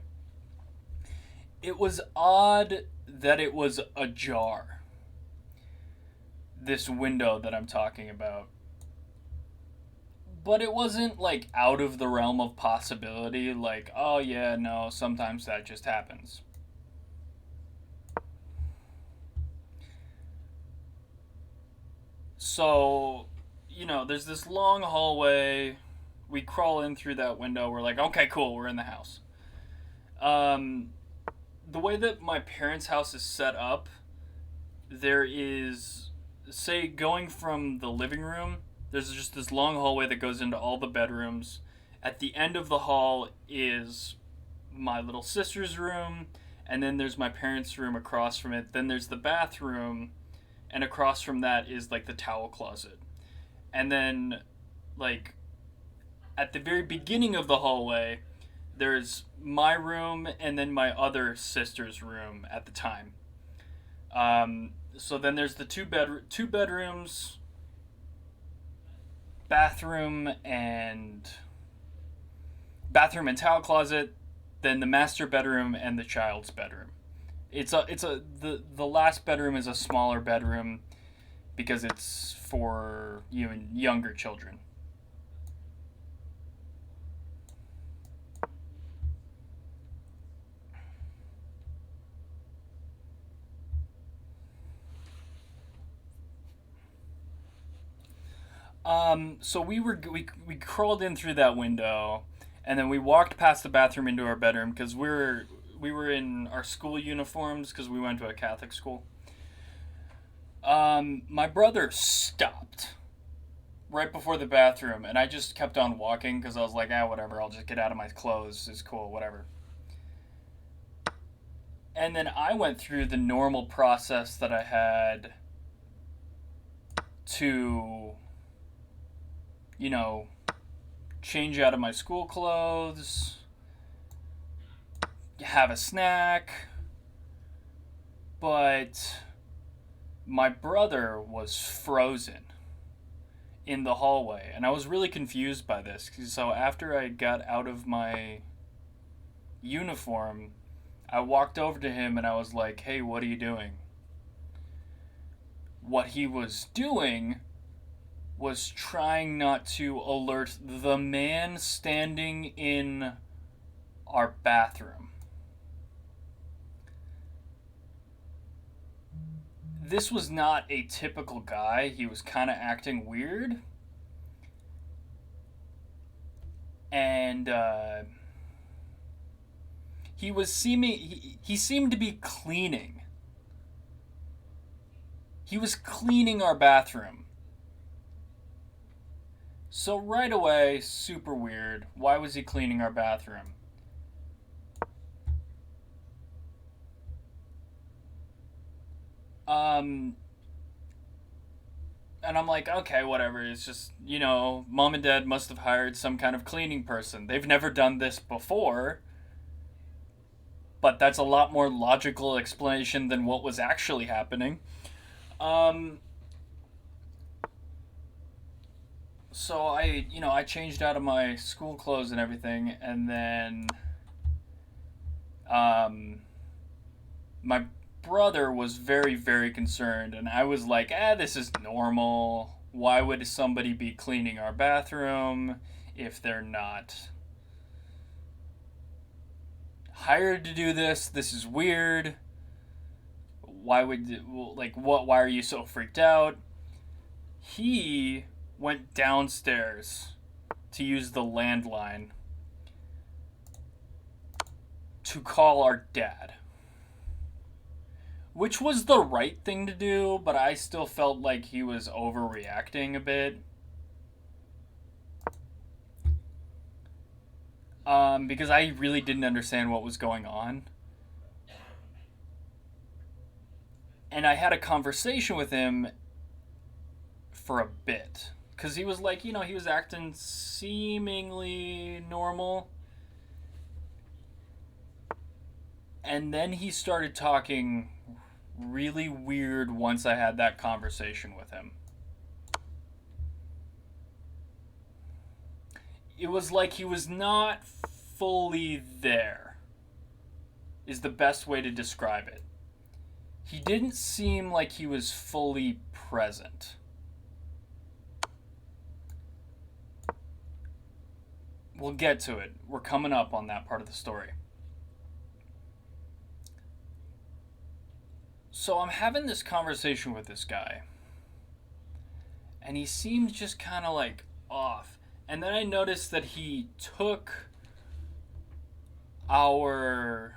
It was odd that it was ajar. This window that I'm talking about. But it wasn't like out of the realm of possibility, like, oh yeah, no, sometimes that just happens. So, there's this long hallway. We crawl in through that window. We're like, okay, cool, we're in the house. The way that my parents' house is set up, there is, say, going from the living room, there's just this long hallway that goes into all the bedrooms. At the end of the hall is my little sister's room, and then there's my parents' room across from it. Then there's the bathroom, and across from that is like the towel closet. And then, like, at the very beginning of the hallway, there's my room and then my other sister's room at the time. So then there's the two bedrooms, bathroom and towel closet, then the master bedroom and the child's bedroom. The last bedroom is a smaller bedroom because it's for younger children. So we crawled in through that window, and then we walked past the bathroom into our bedroom because we were in our school uniforms because we went to a Catholic school. My brother stopped right before the bathroom, and I just kept on walking because I was like, whatever, I'll just get out of my clothes. It's cool, whatever. And then I went through the normal process that I had to, change out of my school clothes, have a snack, but my brother was frozen in the hallway, and I was really confused by this. So after I got out of my uniform, I walked over to him and I was like, hey, what are you doing? What he was doing was trying not to alert the man standing in our bathroom. This was not a typical guy. He was kind of acting weird. And he seemed to be cleaning. He was cleaning our bathroom. So right away, super weird. Why was he cleaning our bathroom? And I'm like, okay, whatever. It's just, mom and dad must have hired some kind of cleaning person. They've never done this before. But that's a lot more logical explanation than what was actually happening. So I changed out of my school clothes and everything, and then my brother was very, very concerned, and I was like, this is normal. Why would somebody be cleaning our bathroom if they're not hired to do this? This is weird. Why are you so freaked out? he went downstairs to use the landline to call our dad, which was the right thing to do, but I still felt like he was overreacting a bit. Because I really didn't understand what was going on. And I had a conversation with him for a bit. Because he was like, he was acting seemingly normal. And then he started talking really weird once I had that conversation with him. It was like he was not fully there, is the best way to describe it. He didn't seem like he was fully present. We'll get to it. We're coming up on that part of the story. So I'm having this conversation with this guy, and he seemed just kind of like off. And then I noticed that he took our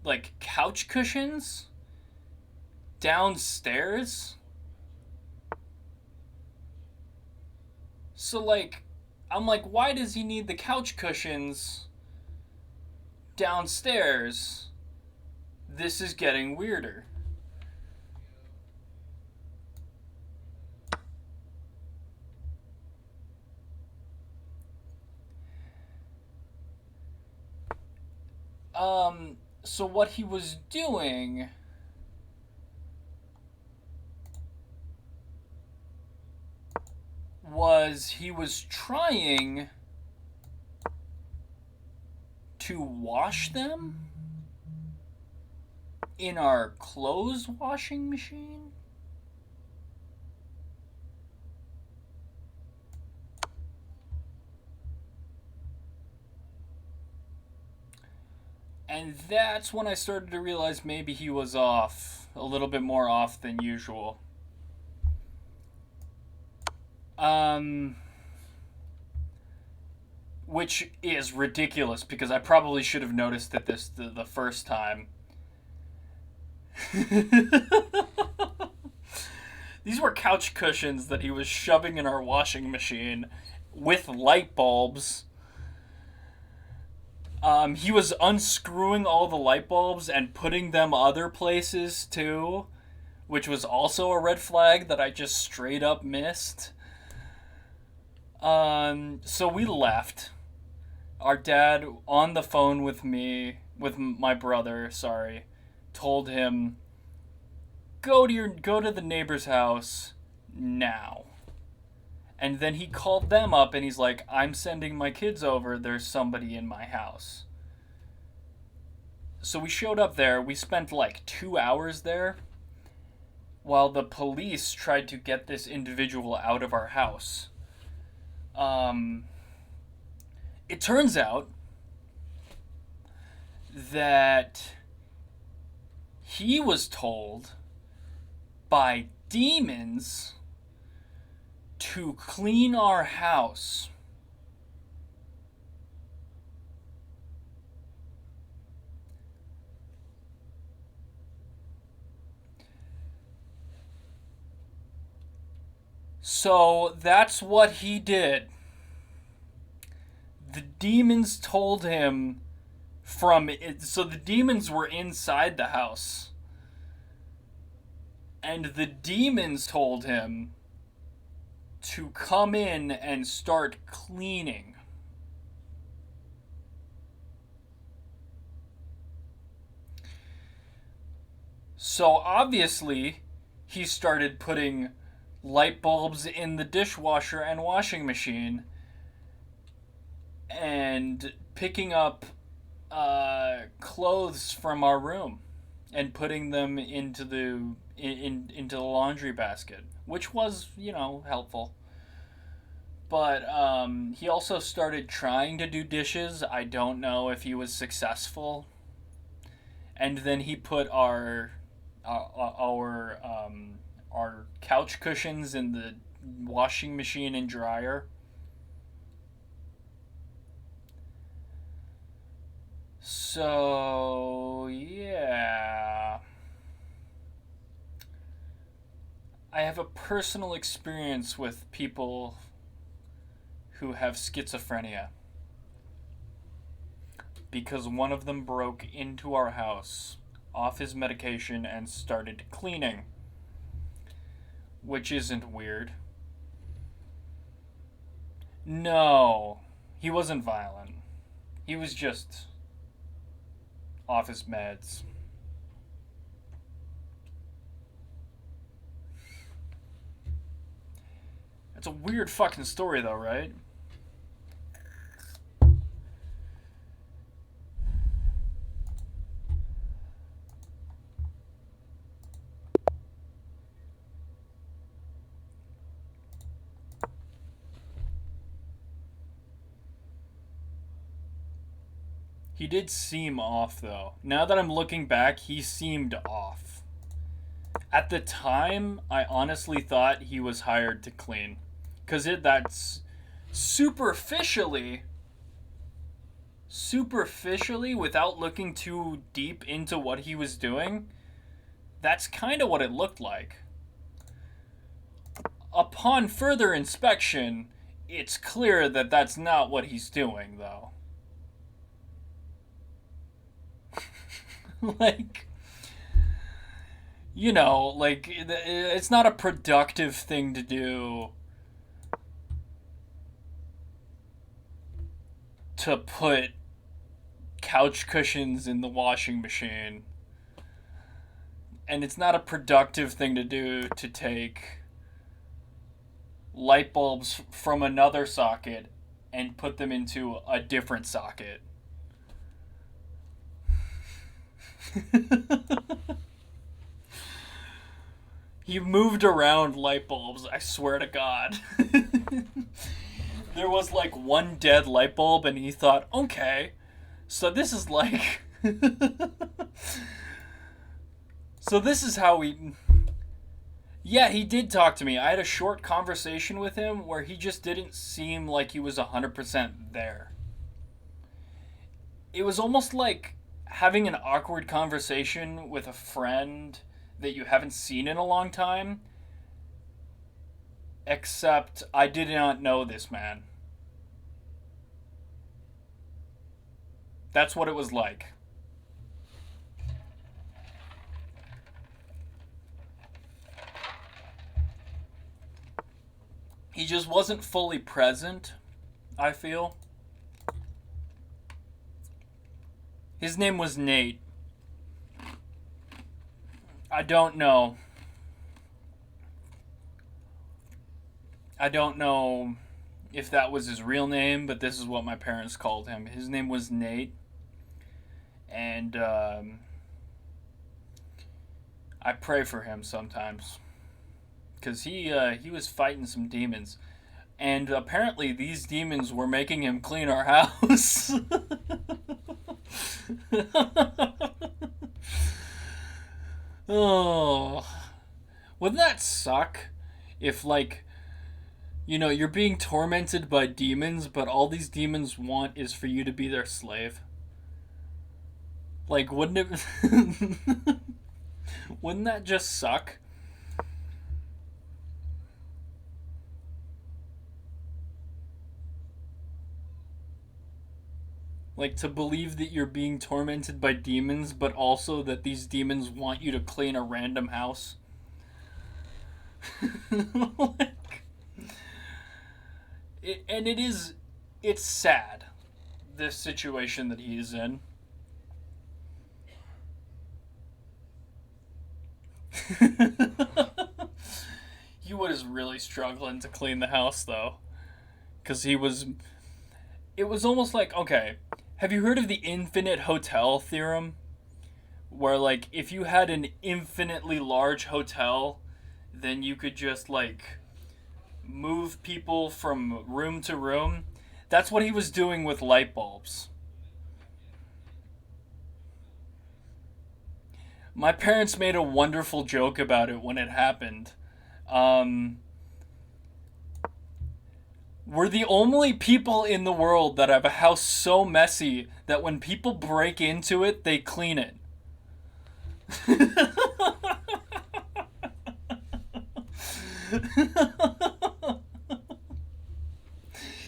like couch cushions downstairs. So like I'm like, why does he need the couch cushions downstairs? This is getting weirder. So what he was doing was he was trying to wash them in our clothes washing machine. And that's when I started to realize maybe he was off, a little bit more off than usual. Which is ridiculous because I probably should have noticed that this the first time. These were couch cushions that he was shoving in our washing machine with light bulbs. He was unscrewing all the light bulbs and putting them other places too, which was also a red flag that I just straight up missed. So we left. Our dad, on the phone with my brother, told him, go to the neighbor's house now. And then he called them up and he's like, I'm sending my kids over. There's somebody in my house. So we showed up there. We spent like 2 hours there while the police tried to get this individual out of our house. It turns out that he was told by demons to clean our house. So that's what he did. The demons told him so the demons were inside the house. And the demons told him to come in and start cleaning. So obviously, he started putting light bulbs in the dishwasher and washing machine and picking up clothes from our room and putting them into the laundry basket, which was, helpful. But he also started trying to do dishes. I don't know if he was successful. and then he put our couch cushions in the washing machine and dryer. So, yeah. I have a personal experience with people who have schizophrenia. Because one of them broke into our house off his medication and started cleaning. Which isn't weird. No, he wasn't violent. He was just off his meds. It's a weird fucking story, though, right? He did seem off, though. Now that I'm looking back, he seemed off. At the time, I honestly thought he was hired to clean. Because that's superficially, without looking too deep into what he was doing, that's kind of what it looked like. Upon further inspection, it's clear that that's not what he's doing, though. Like, you know, like, it's not a productive thing to do to put couch cushions in the washing machine. And it's not a productive thing to do to take light bulbs from another socket and put them into a different socket. He moved around light bulbs, I swear to God. There was like one dead light bulb, and he thought, okay, so this is like. So this is how we. Yeah, he did talk to me. I had a short conversation with him where he just didn't seem like he was 100% there. It was almost like having an awkward conversation with a friend that you haven't seen in a long time, except I did not know this man. That's what it was like. He just wasn't fully present, I feel. His name was Nate. I don't know. I don't know if that was his real name, but this is what my parents called him. His name was Nate. And I pray for him sometimes. Because he was fighting some demons. And apparently these demons were making him clean our house. Oh. Wouldn't that suck? If, like, you know, you're being tormented by demons, but all these demons want is for you to be their slave. Like, wouldn't it... Wouldn't that just suck? Like, to believe that you're being tormented by demons, but also that these demons want you to clean a random house. Like, it's sad, this situation that he is in. He was really struggling to clean the house, though. Because it was almost like, okay, have you heard of the infinite hotel theorem? Where, like, if you had an infinitely large hotel, then you could just, like, move people from room to room. That's what he was doing with light bulbs. My parents made a wonderful joke about it when it happened. Um, we're the only people in the world that have a house so messy that when people break into it, they clean it.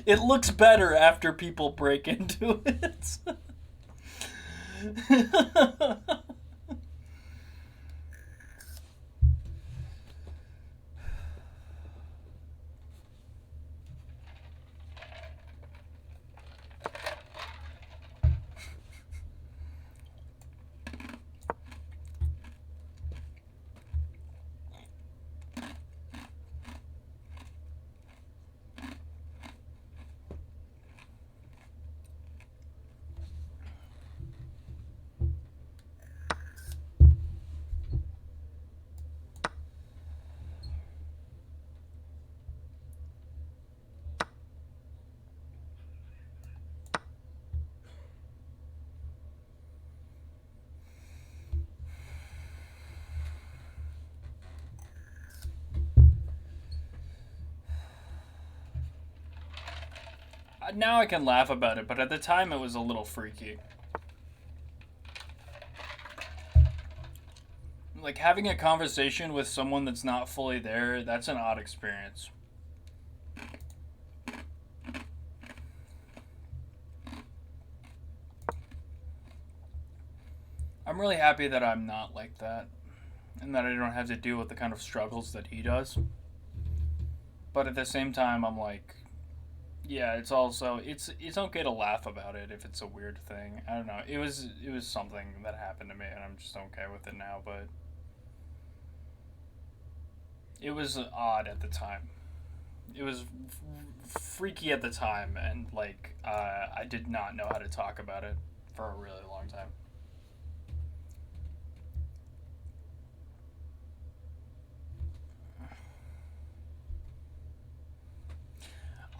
It looks better after people break into it. Now I can laugh about it, but at the time it was a little freaky. Like, having a conversation with someone that's not fully there, that's an odd experience. I'm really happy that I'm not like that, and that I don't have to deal with the kind of struggles that he does. But at the same time, I'm like, yeah, it's also it's okay to laugh about it if it's a weird thing. I don't know. It was something that happened to me, and I'm just okay with it now. But it was odd at the time. It was freaky at the time, and like I did not know how to talk about it for a really long time.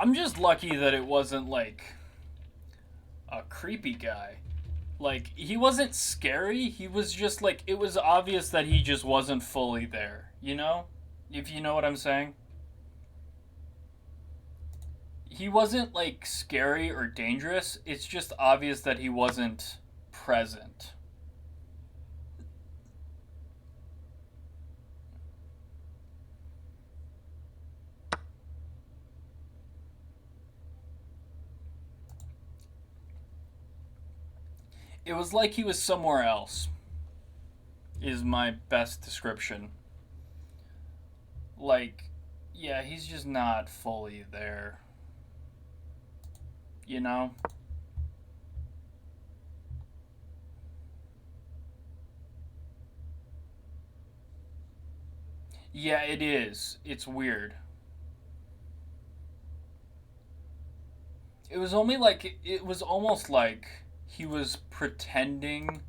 I'm just lucky that it wasn't like a creepy guy. Like, he wasn't scary. He was just like, it was obvious that he just wasn't fully there, you know? If you know what I'm saying. He wasn't like scary or dangerous. It's just obvious that he wasn't present. It was like he was somewhere else, is my best description. Like, yeah, he's just not fully there. You know? Yeah, it is. It's weird. It was only like, it was almost like he was pretending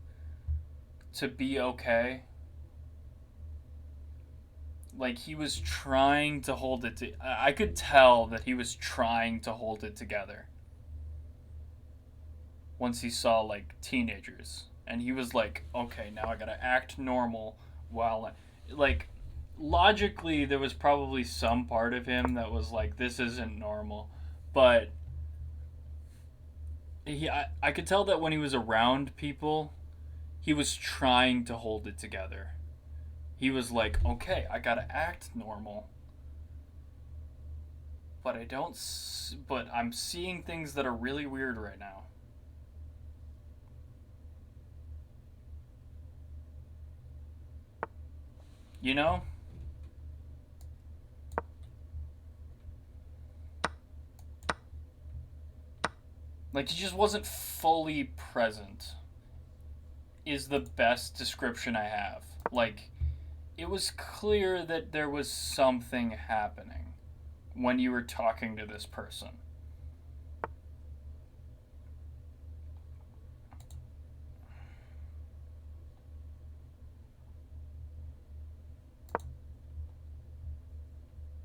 to be okay. Like, he was trying to hold it to, I could tell that he was trying to hold it together once he saw like teenagers, and he was like, okay, now I gotta act normal while like, logically there was probably some part of him that was like, this isn't normal, but I could tell that when he was around people, he was trying to hold it together. He was like, okay, I gotta act normal, but I don't. But I'm seeing things that are really weird right now. You know? Like, he just wasn't fully present, is the best description I have. Like, it was clear that there was something happening when you were talking to this person.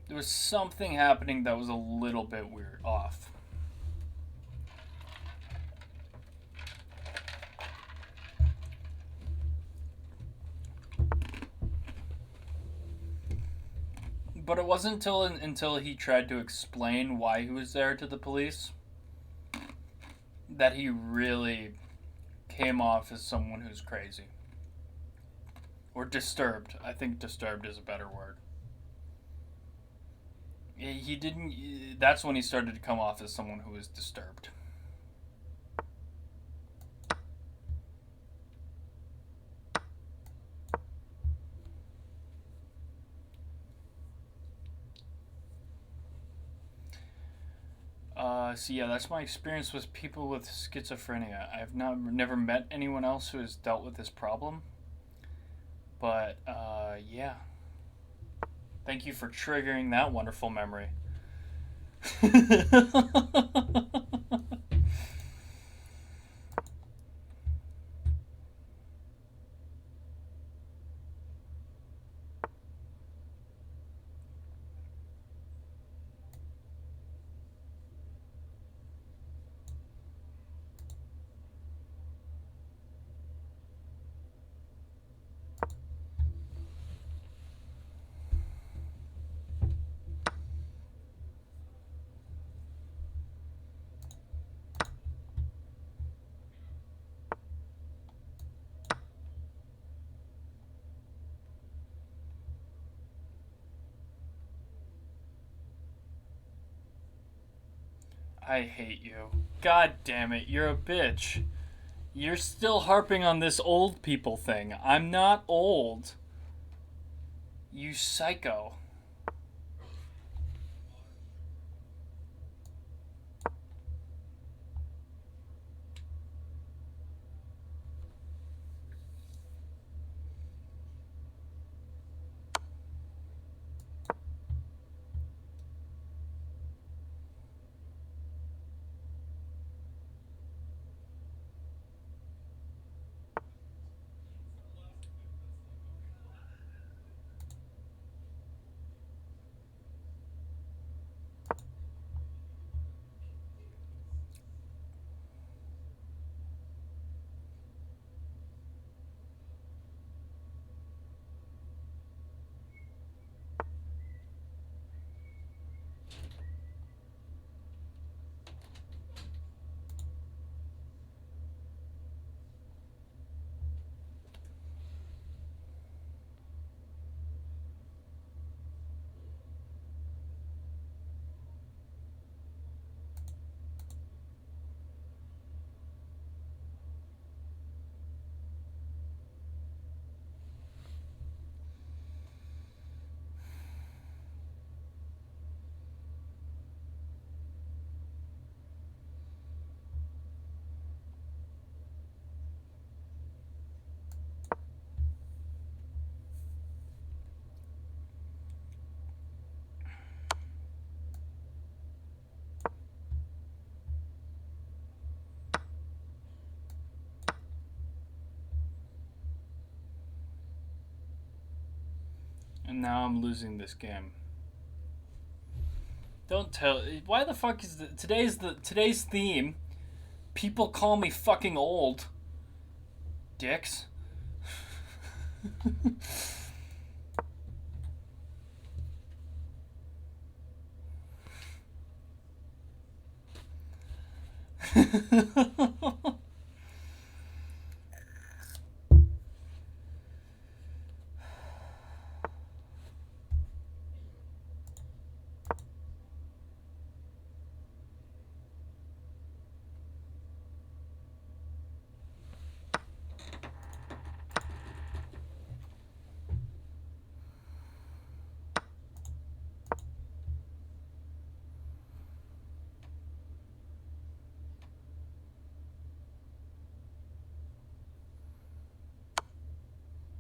There was something happening that was a little bit weird, off. But it wasn't until he tried to explain why he was there to the police that he really came off as someone who's crazy. Or disturbed. I think disturbed is a better word. He didn't. That's when he started to come off as someone who was disturbed. So yeah, that's my experience with people with schizophrenia. I've never met anyone else who has dealt with this problem. But yeah, thank you for triggering that wonderful memory. I hate you. God damn it, you're a bitch. You're still harping on this old people thing. I'm not old. You psycho. And now I'm losing this game. Don't tell. Why the fuck is today's theme? People call me fucking old. Dicks.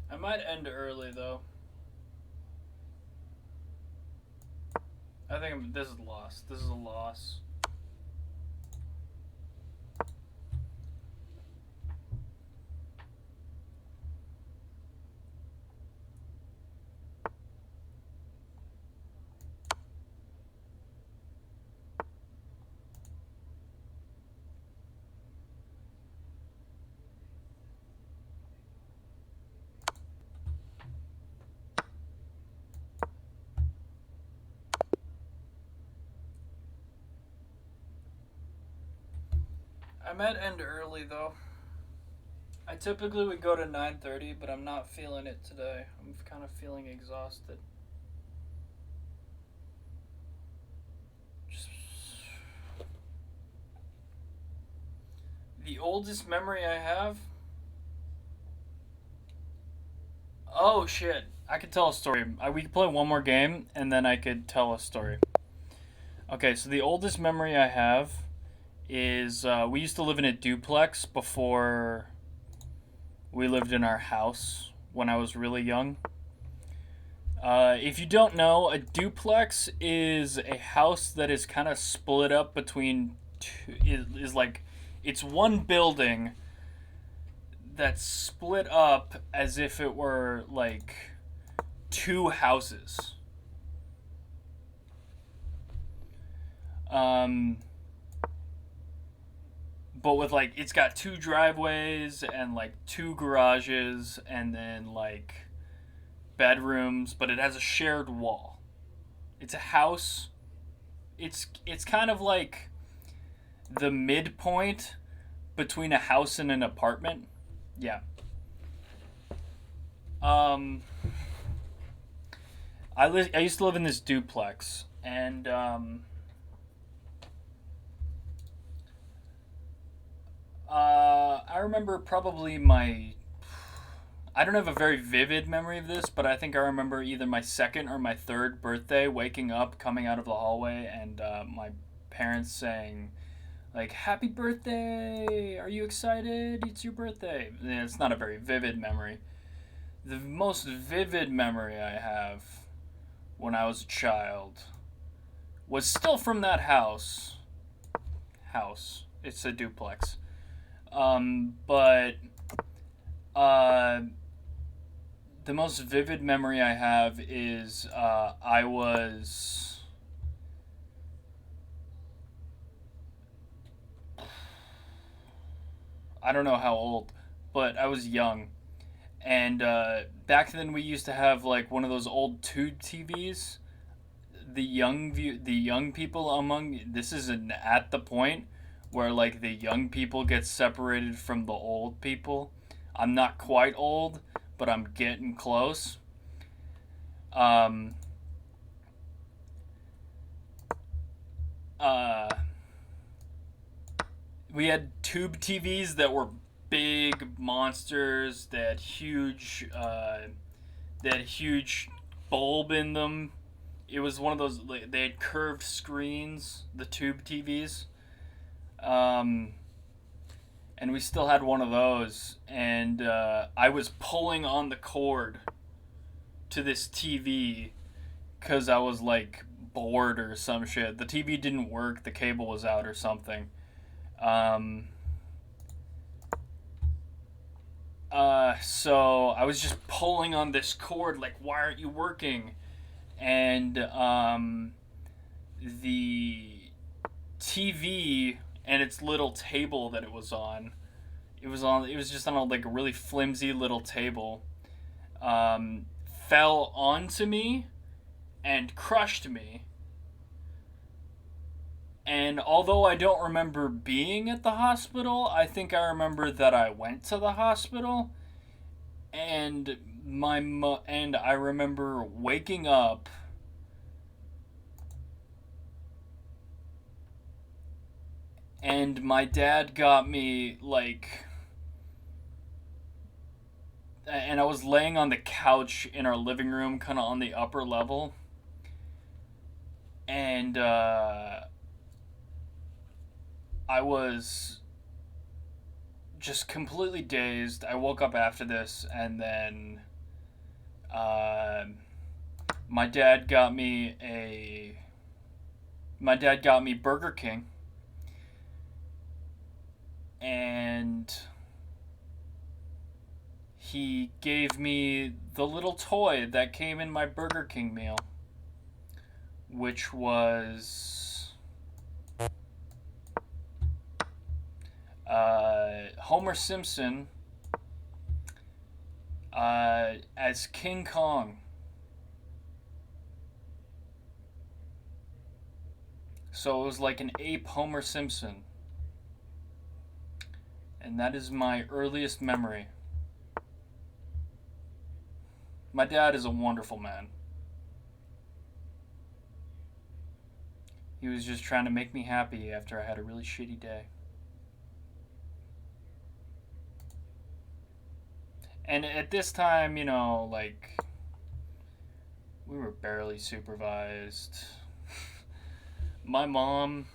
I might end early though. I think this is a loss. This is a loss. I might end early though. I typically would go to 9:30, but I'm not feeling it today. I'm kind of feeling exhausted. Just the oldest memory I have. Oh shit! I could tell a story. We could play one more game, and then I could tell a story. Okay, so the oldest memory I have is we used to live in a duplex before we lived in our house when I was really young. If you don't know, a duplex is a house that is kind of split up between two, is like it's one building that's split up as if it were like two houses. Um, but with like it's got two driveways and like two garages and then like bedrooms, but it has a shared wall. It's a house. It's kind of like the midpoint between a house and an apartment. Yeah. Um, I used to live in this duplex, and I remember probably my. I don't have a very vivid memory of this, but I think I remember either my second or my third birthday waking up, coming out of the hallway, and my parents saying, like, "Happy birthday! Are you excited? It's your birthday." Yeah, it's not a very vivid memory. The most vivid memory I have when I was a child was still from that house. House. It's a duplex. But uh, the most vivid memory I have is I was. I don't know how old, but I was young. And back then we used to have like one of those old tube TVs. The young people among this is at the point where like the young people get separated from the old people. I'm not quite old, but I'm getting close. Um, uh, we had tube TVs that were big monsters that had huge bulb in them. It was one of those like, they had curved screens, the tube TVs. Um, and we still had one of those, and I was pulling on the cord to this TV because I was like bored or some shit. The TV didn't work, the cable was out or something. Um, so I was just pulling on this cord, like, why aren't you working? And the TV and its little table that it was on, it was just on a like a really flimsy little table, um, fell onto me and crushed me. And although I don't remember being at the hospital, I think I remember that I went to the hospital, and and I remember waking up and my dad got me like and I was laying on the couch in our living room kind of on the upper level, and I was just completely dazed. I woke up after this, and then uh, my dad got me a my dad got me Burger King, and he gave me the little toy that came in my Burger King meal, which was Homer Simpson as King Kong. So it was like an ape Homer Simpson. And that is my earliest memory. My dad is a wonderful man. He was just trying to make me happy after I had a really shitty day. And at this time, like, we were barely supervised. My mom,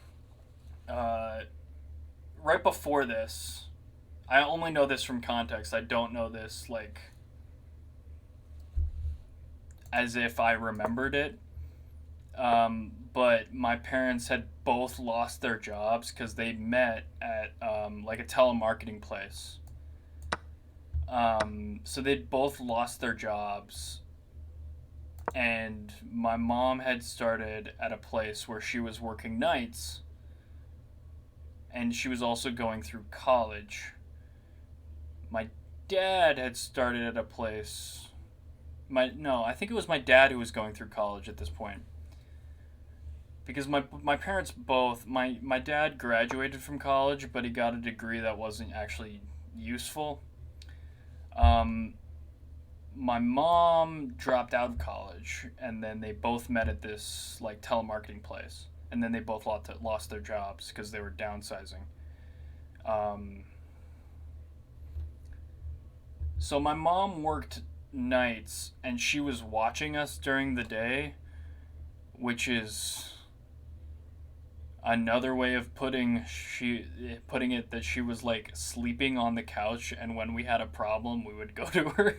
right before this, I only know this from context. I don't know this, like, as if I remembered it. But my parents had both lost their jobs because they met at, like, a telemarketing place. So they'd both lost their jobs, and my mom had started at a place where she was working nights, and she was also going through college. My dad had started at a place. I think it was my dad who was going through college at this point. Because my parents both, my dad graduated from college, but he got a degree that wasn't actually useful. My mom dropped out of college, and then they both met at this, like, telemarketing place, and then they both lost their jobs because they were downsizing. So my mom worked nights, and she was watching us during the day, which is another way of putting it, that she was, like, sleeping on the couch, and when we had a problem we would go to her.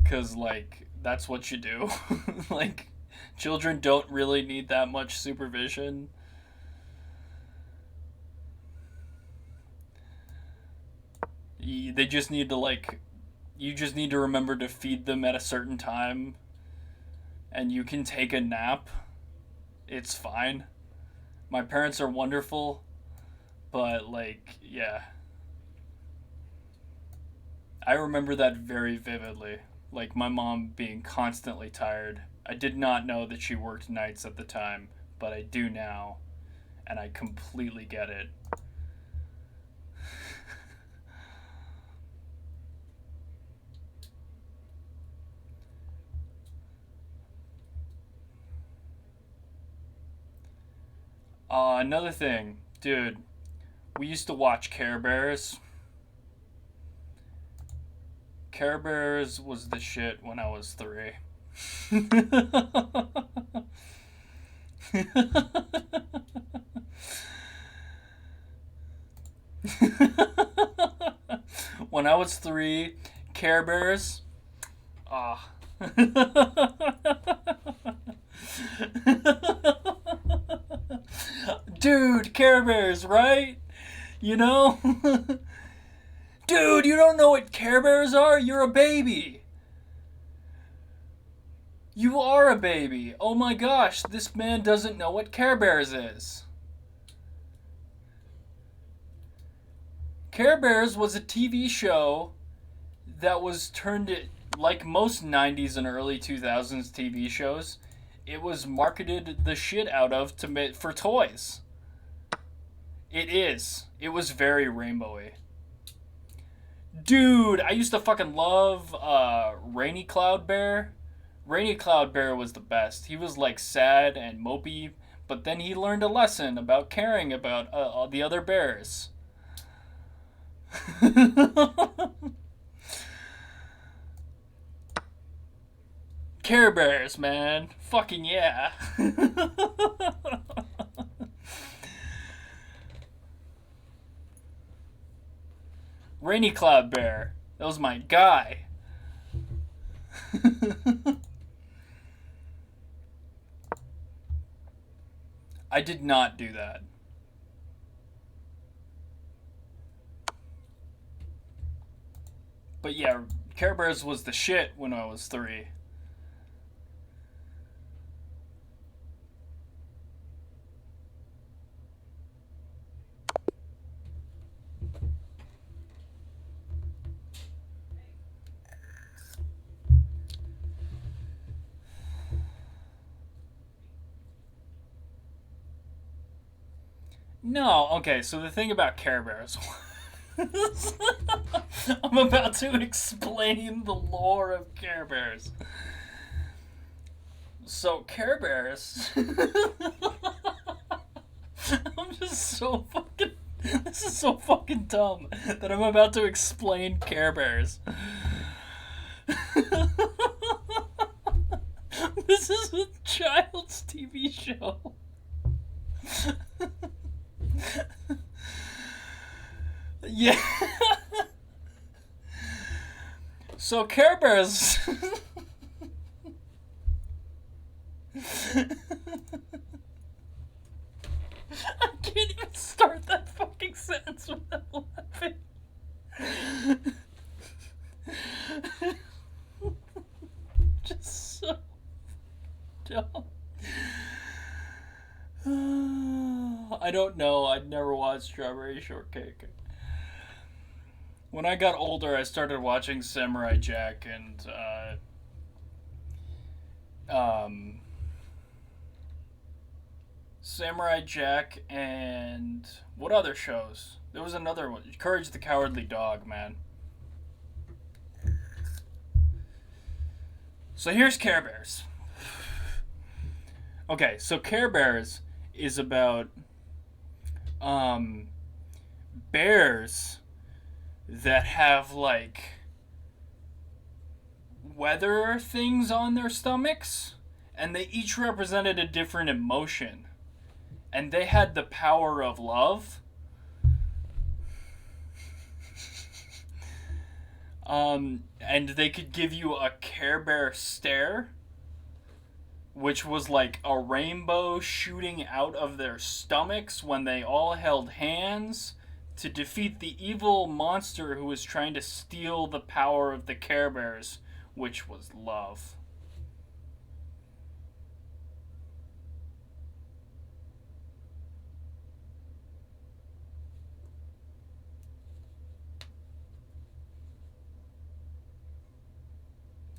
Because, like, that's what you do. Like, children don't really need that much supervision. They just need to, like, you just need to remember to feed them at a certain time, and you can take a nap. It's fine. My parents are wonderful, but, like, yeah. I remember that very vividly. Like, my mom being constantly tired. I did not know that she worked nights at the time, but I do now, and I completely get it. Another thing, dude, we used to watch Care Bears. Care Bears was the shit when I was 3. When I was 3, Care Bears. Ah. Dude, Care Bears, right? You know? Dude, you don't know what Care Bears are? You're a baby. You are a baby. Oh my gosh, this man doesn't know what Care Bears is. Care Bears was a TV show that was turned, like most 90s and early 2000s TV shows, it was marketed the shit out of for toys. It is. It was very rainbowy. Dude, I used to fucking love Rainy Cloud Bear. Rainy Cloud Bear was the best. He was, like, sad and mopey, but then he learned a lesson about caring about the other bears. Care Bears, man. Fucking yeah. Rainy Cloud Bear. That was my guy. I did not do that. But yeah, Care Bears was the shit when I was 3. No, okay, so the thing about Care Bears. I'm about to explain the lore of Care Bears. So, Care Bears. I'm just so fucking. This is so fucking dumb that I'm about to explain Care Bears. This is a child's TV show. Yeah. So Care Bears. I can't even start that fucking sentence without laughing. Just so dumb. I don't know. I'd never watched Strawberry Shortcake. When I got older, I started watching Samurai Jack and Samurai Jack and what other shows? There was another one, Courage the Cowardly Dog, man. So here's Care Bears. Okay, so Care Bears is about bears that have like weather things on their stomachs, and they each represented a different emotion, and they had the power of love. And they could give you a Care Bear stare, which was like a rainbow shooting out of their stomachs when they all held hands to defeat the evil monster who was trying to steal the power of the Care Bears, which was love.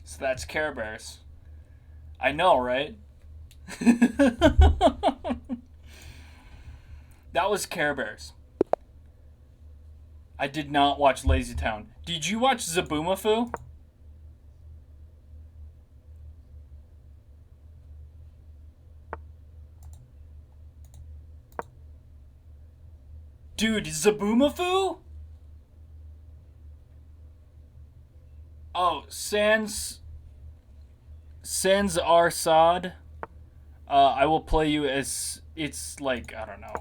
So that's Care Bears. I know, right? That was Care Bears. I did not watch Lazy Town. Did you watch Zaboomafoo? Dude, Zaboomafoo? Oh, Sans Arsad. I will play you as it's like, I don't know.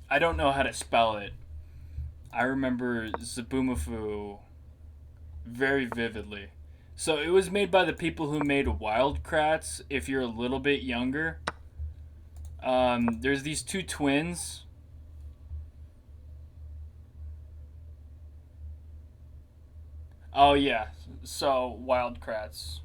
I don't know how to spell it. I remember Zaboomafoo very vividly. So it was made by the people who made Wild Kratts. If you're a little bit younger, there's these two twins. Oh yeah, so Wild Kratts.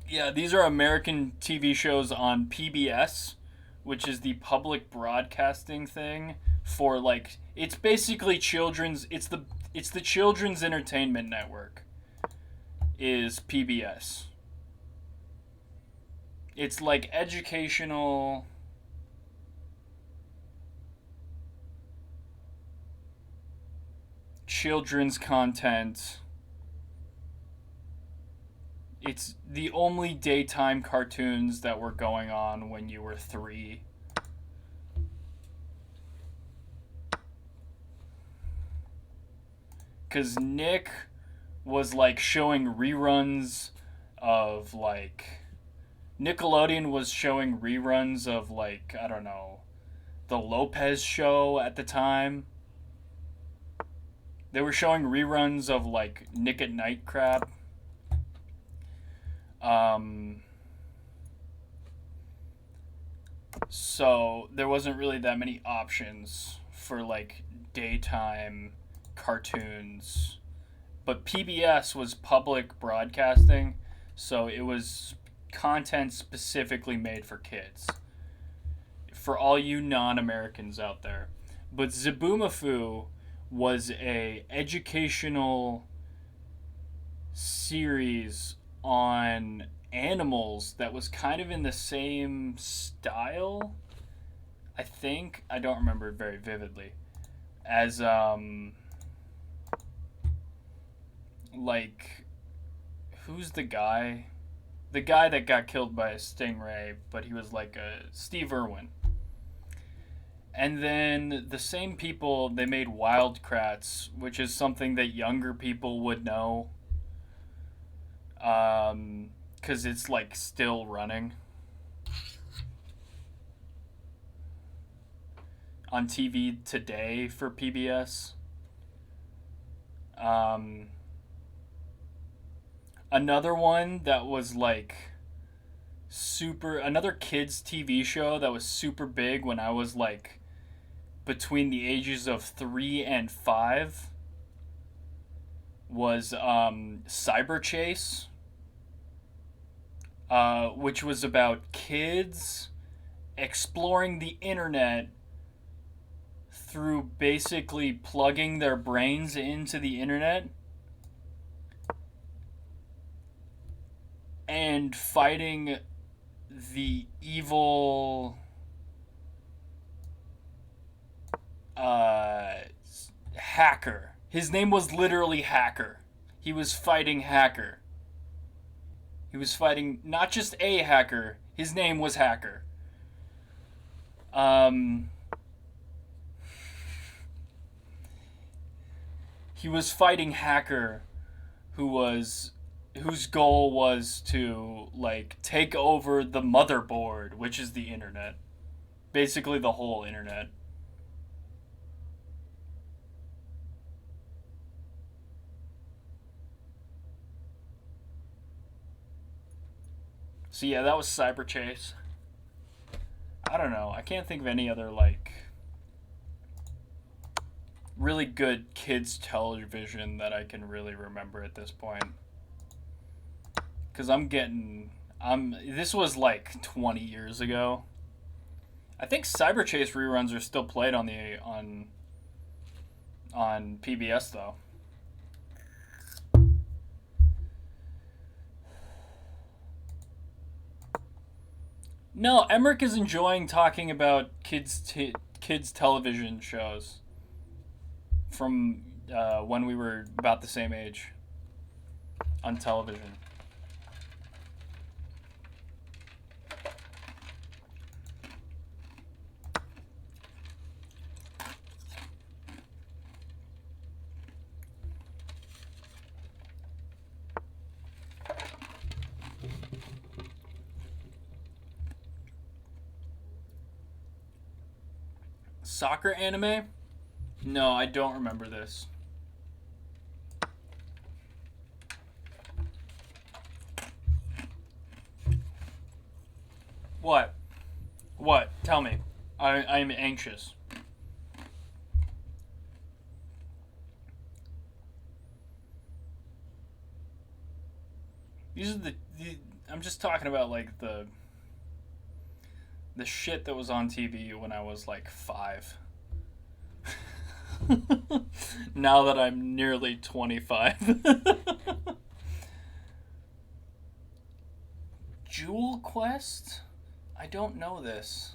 Yeah, these are American TV shows on PBS, which is the public broadcasting thing for like it's basically children's. It's the Children's Entertainment Network. Is PBS. It's like educational. Children's content. It's the only daytime cartoons that were going on when you were 3. Because Nick was like showing reruns of like. Nickelodeon was showing reruns of like, I don't know, the Lopez Show at the time. They were showing reruns of like Nick at Night crap. So there wasn't really that many options for like daytime cartoons. But PBS was public broadcasting, so it was content specifically made for kids. For all you non-Americans out there. But Zaboomafoo was a educational series on animals that was kind of in the same style. I think I don't remember it very vividly as like who's the guy? The guy that got killed by a stingray, but he was like a Steve Irwin. And then the same people, they made Wild Kratts, which is something that younger people would know. Because it's like still running on TV today for PBS. Another one that was like another kids TV show that was super big when I was like between the ages of 3 and 5 was Cyber Chase, which was about kids exploring the internet through basically plugging their brains into the internet and fighting the evil hacker. His name was literally Hacker. He was fighting Hacker. He was fighting not just a hacker, his name was Hacker. He was fighting Hacker, whose goal was to like take over the motherboard, which is the internet. Basically the whole internet. So yeah, that was Cyber Chase. I don't know. I can't think of any other like really good kids television that I can really remember at this point. Cuz this was like 20 years ago. I think Cyber Chase reruns are still played on PBS though. No, Emmerich is enjoying talking about kids television shows from when we were about the same age on television. Soccer anime? No, I don't remember this. What? What? Tell me. I'm anxious. These are I'm just talking about like the shit that was on TV when I was like 5. Now that I'm nearly 25. Jewel Quest? I don't know this.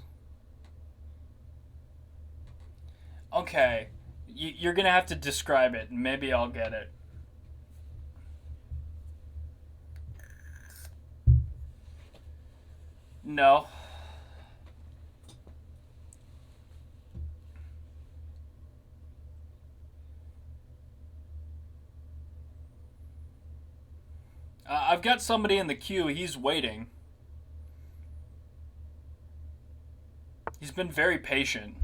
Okay. You're gonna have to describe it, and maybe I'll get it. No. I've got somebody in the queue. He's waiting. He's been very patient.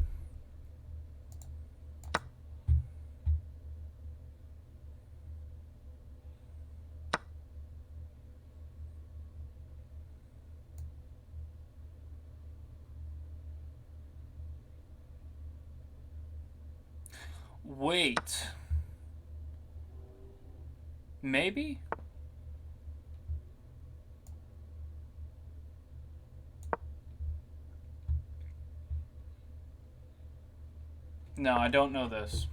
Wait. Maybe? No, I don't know this.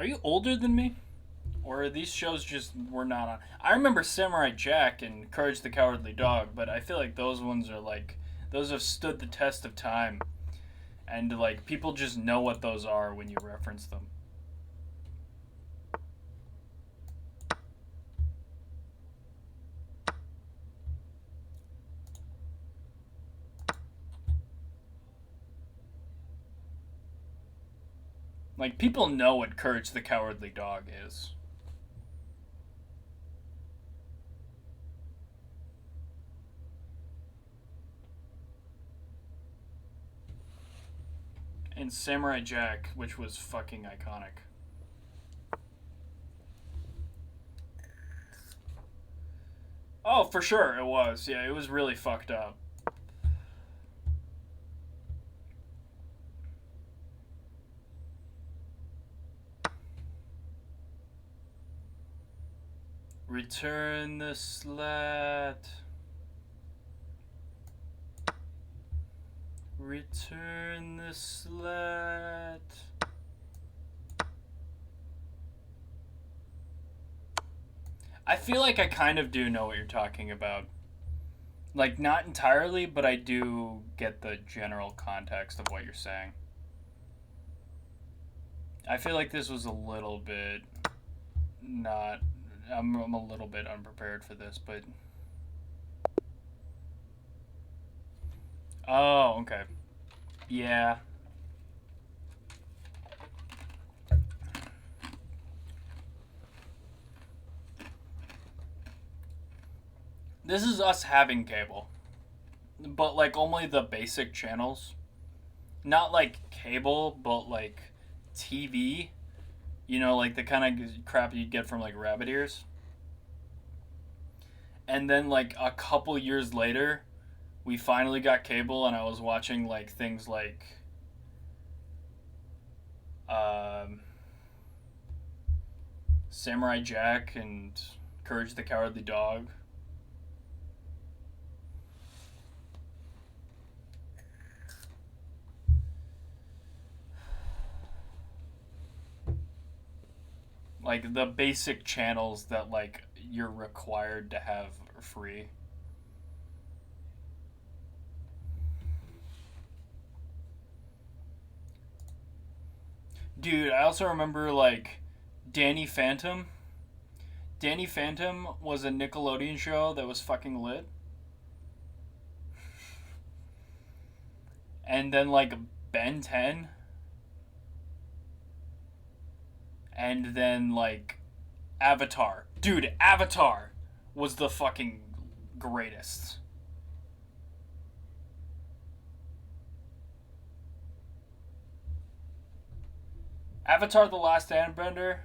Are you older than me? Or these shows just were not on? I remember Samurai Jack and Courage the Cowardly Dog, but I feel like those ones are like, those have stood the test of time. And like, people just know what those are when you reference them. Like, people know what Courage the Cowardly Dog is. And Samurai Jack, which was fucking iconic. Oh, for sure it was. Yeah, it was really fucked up. Return the slat. Return the slat. I feel like I kind of do know what you're talking about. Like, not entirely, but I do get the general context of what you're saying. I feel like this was a little bit not... I'm a little bit unprepared for this, but... Oh, okay. Yeah. This is us having cable. But, like, only the basic channels. Not, like, cable, but, like, TV. You know, like, the kind of crap you'd get from, like, Rabbit Ears. And then, like, a couple years later, we finally got cable, and I was watching, like, things like... Samurai Jack and Courage the Cowardly Dog. Like, the basic channels that, like, you're required to have free. Dude, I also remember, like, Danny Phantom. Danny Phantom was a Nickelodeon show that was fucking lit. And then, like, Ben 10. And then, like, Avatar. Dude, Avatar was the fucking greatest. Avatar The Last Airbender.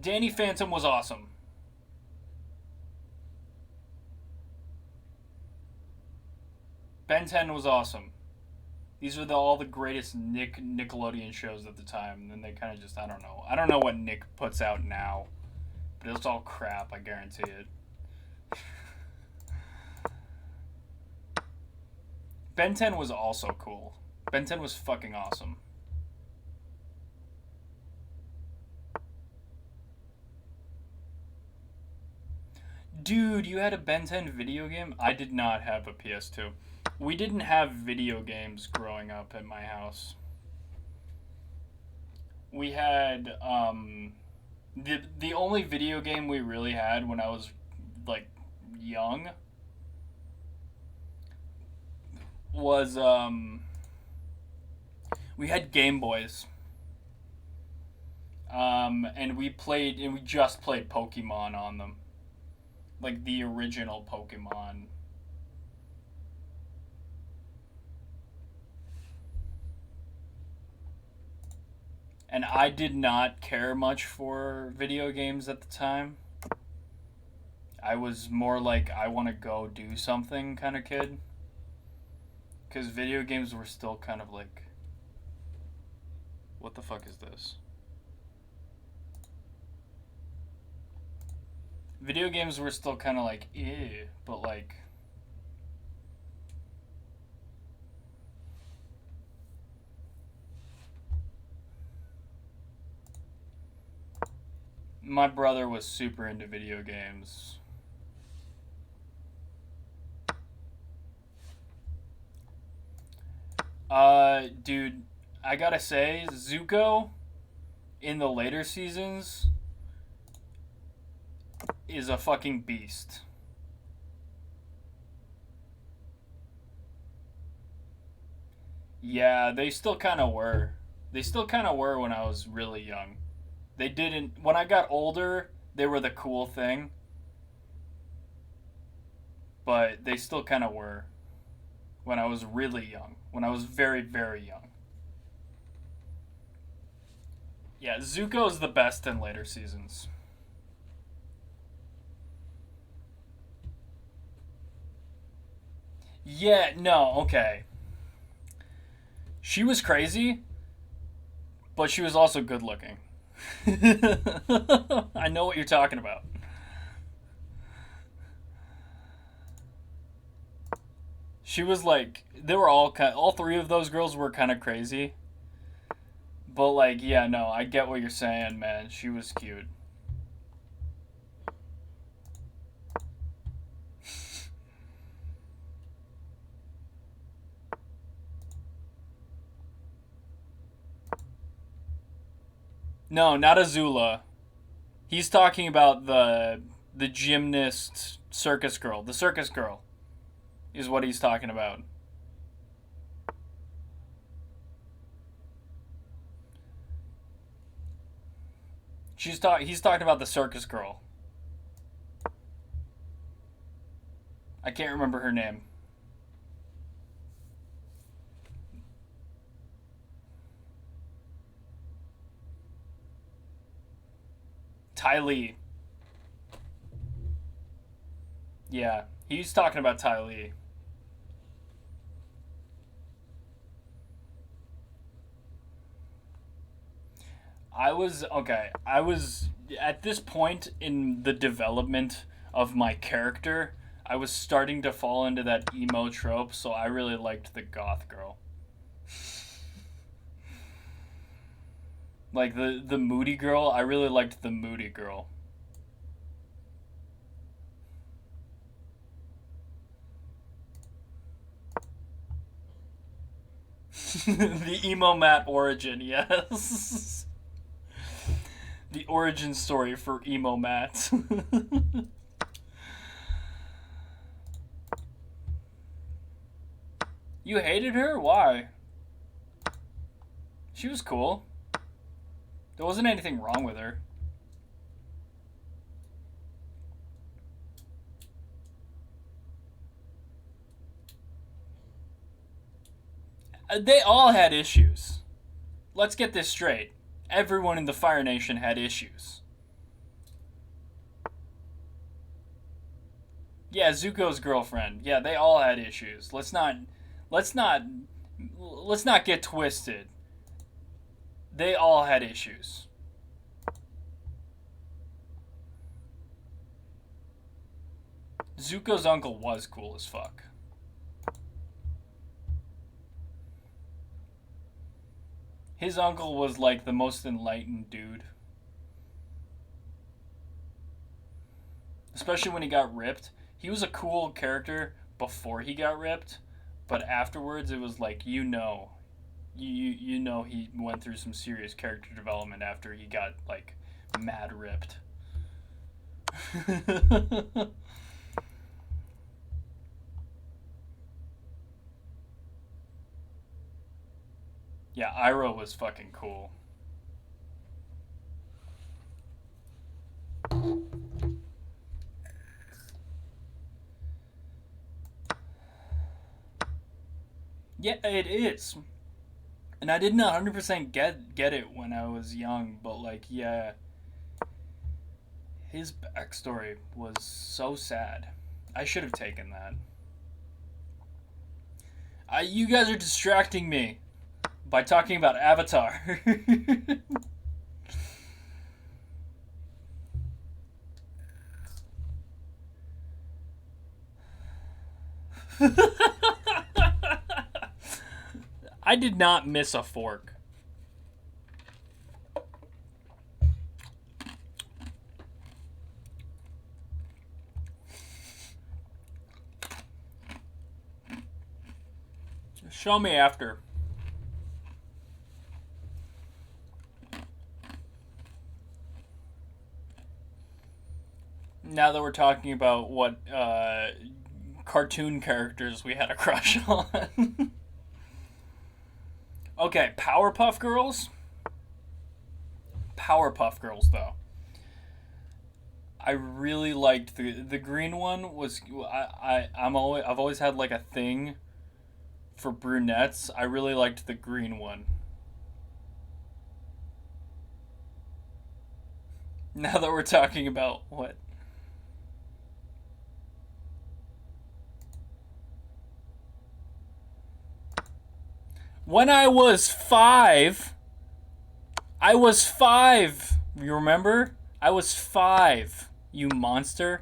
Danny Phantom was awesome. Ben 10 was awesome. These are all the greatest Nickelodeon shows at the time. And then they kind of just, I don't know. I don't know what Nick puts out now. But it's all crap, I guarantee it. Ben 10 was also cool. Ben 10 was fucking awesome. Dude, you had a Ben 10 video game? I did not have a PS2. We didn't have video games growing up at my house. We had, the only video game we really had when I was, like, young was, we had Game Boys. And we just played Pokemon on them. Like, the original Pokemon. And I did not care much for video games at the time. I was more like, I want to go do something kind of kid. Because video games were still kind of like... What the fuck is this? Video games were still kind of like, ew, but like... My brother was super into video games. Dude, I gotta say, Zuko in the later seasons is a fucking beast. Yeah, they still kind of were. They still kind of were when I was really young. They didn't. When I got older, they were the cool thing. But they still kind of were when I was really young. When I was very, very young. Yeah, Zuko is the best in later seasons. Yeah, no, okay. She was crazy, but she was also good looking. I know what you're talking about. She was like, they were all three of those girls were kind of crazy. But like, yeah, no, I get what you're saying, man. She was cute. No, not Azula. He's talking about the gymnast circus girl. The circus girl is what he's talking about. He's talking about the circus girl. I can't remember her name. Ty Lee. Yeah, he's talking about Ty Lee. I was at this point in the development of my character. I was starting to fall into that emo trope, so I really liked the goth girl. Like the moody girl, I really liked the moody girl. The emo Matt origin, yes. The origin story for emo Matt. You hated her? Why? She was cool. There wasn't anything wrong with her. They all had issues. Let's get this straight. Everyone in the Fire Nation had issues. Yeah, Zuko's girlfriend. Yeah, they all had issues. Let's not let's not get twisted. They all had issues. Zuko's uncle was cool as fuck. His uncle was like the most enlightened dude. Especially when he got ripped. He was a cool character before he got ripped, but afterwards it was like, you know he went through some serious character development after he got like mad ripped. Yeah, Iroh was fucking cool. Yeah, it is. And I didn't 100% get it when I was young, but like, yeah, his backstory was so sad. I should have taken that. You guys are distracting me by talking about Avatar. I did not miss a fork. Show me after. Now that we're talking about what cartoon characters we had a crush on. Okay, Powerpuff Girls. Powerpuff Girls, though. I really liked the green one. I've always had like a thing for brunettes. I really liked the green one. Now that we're talking about what? When I was 5, You remember? I was 5, you monster.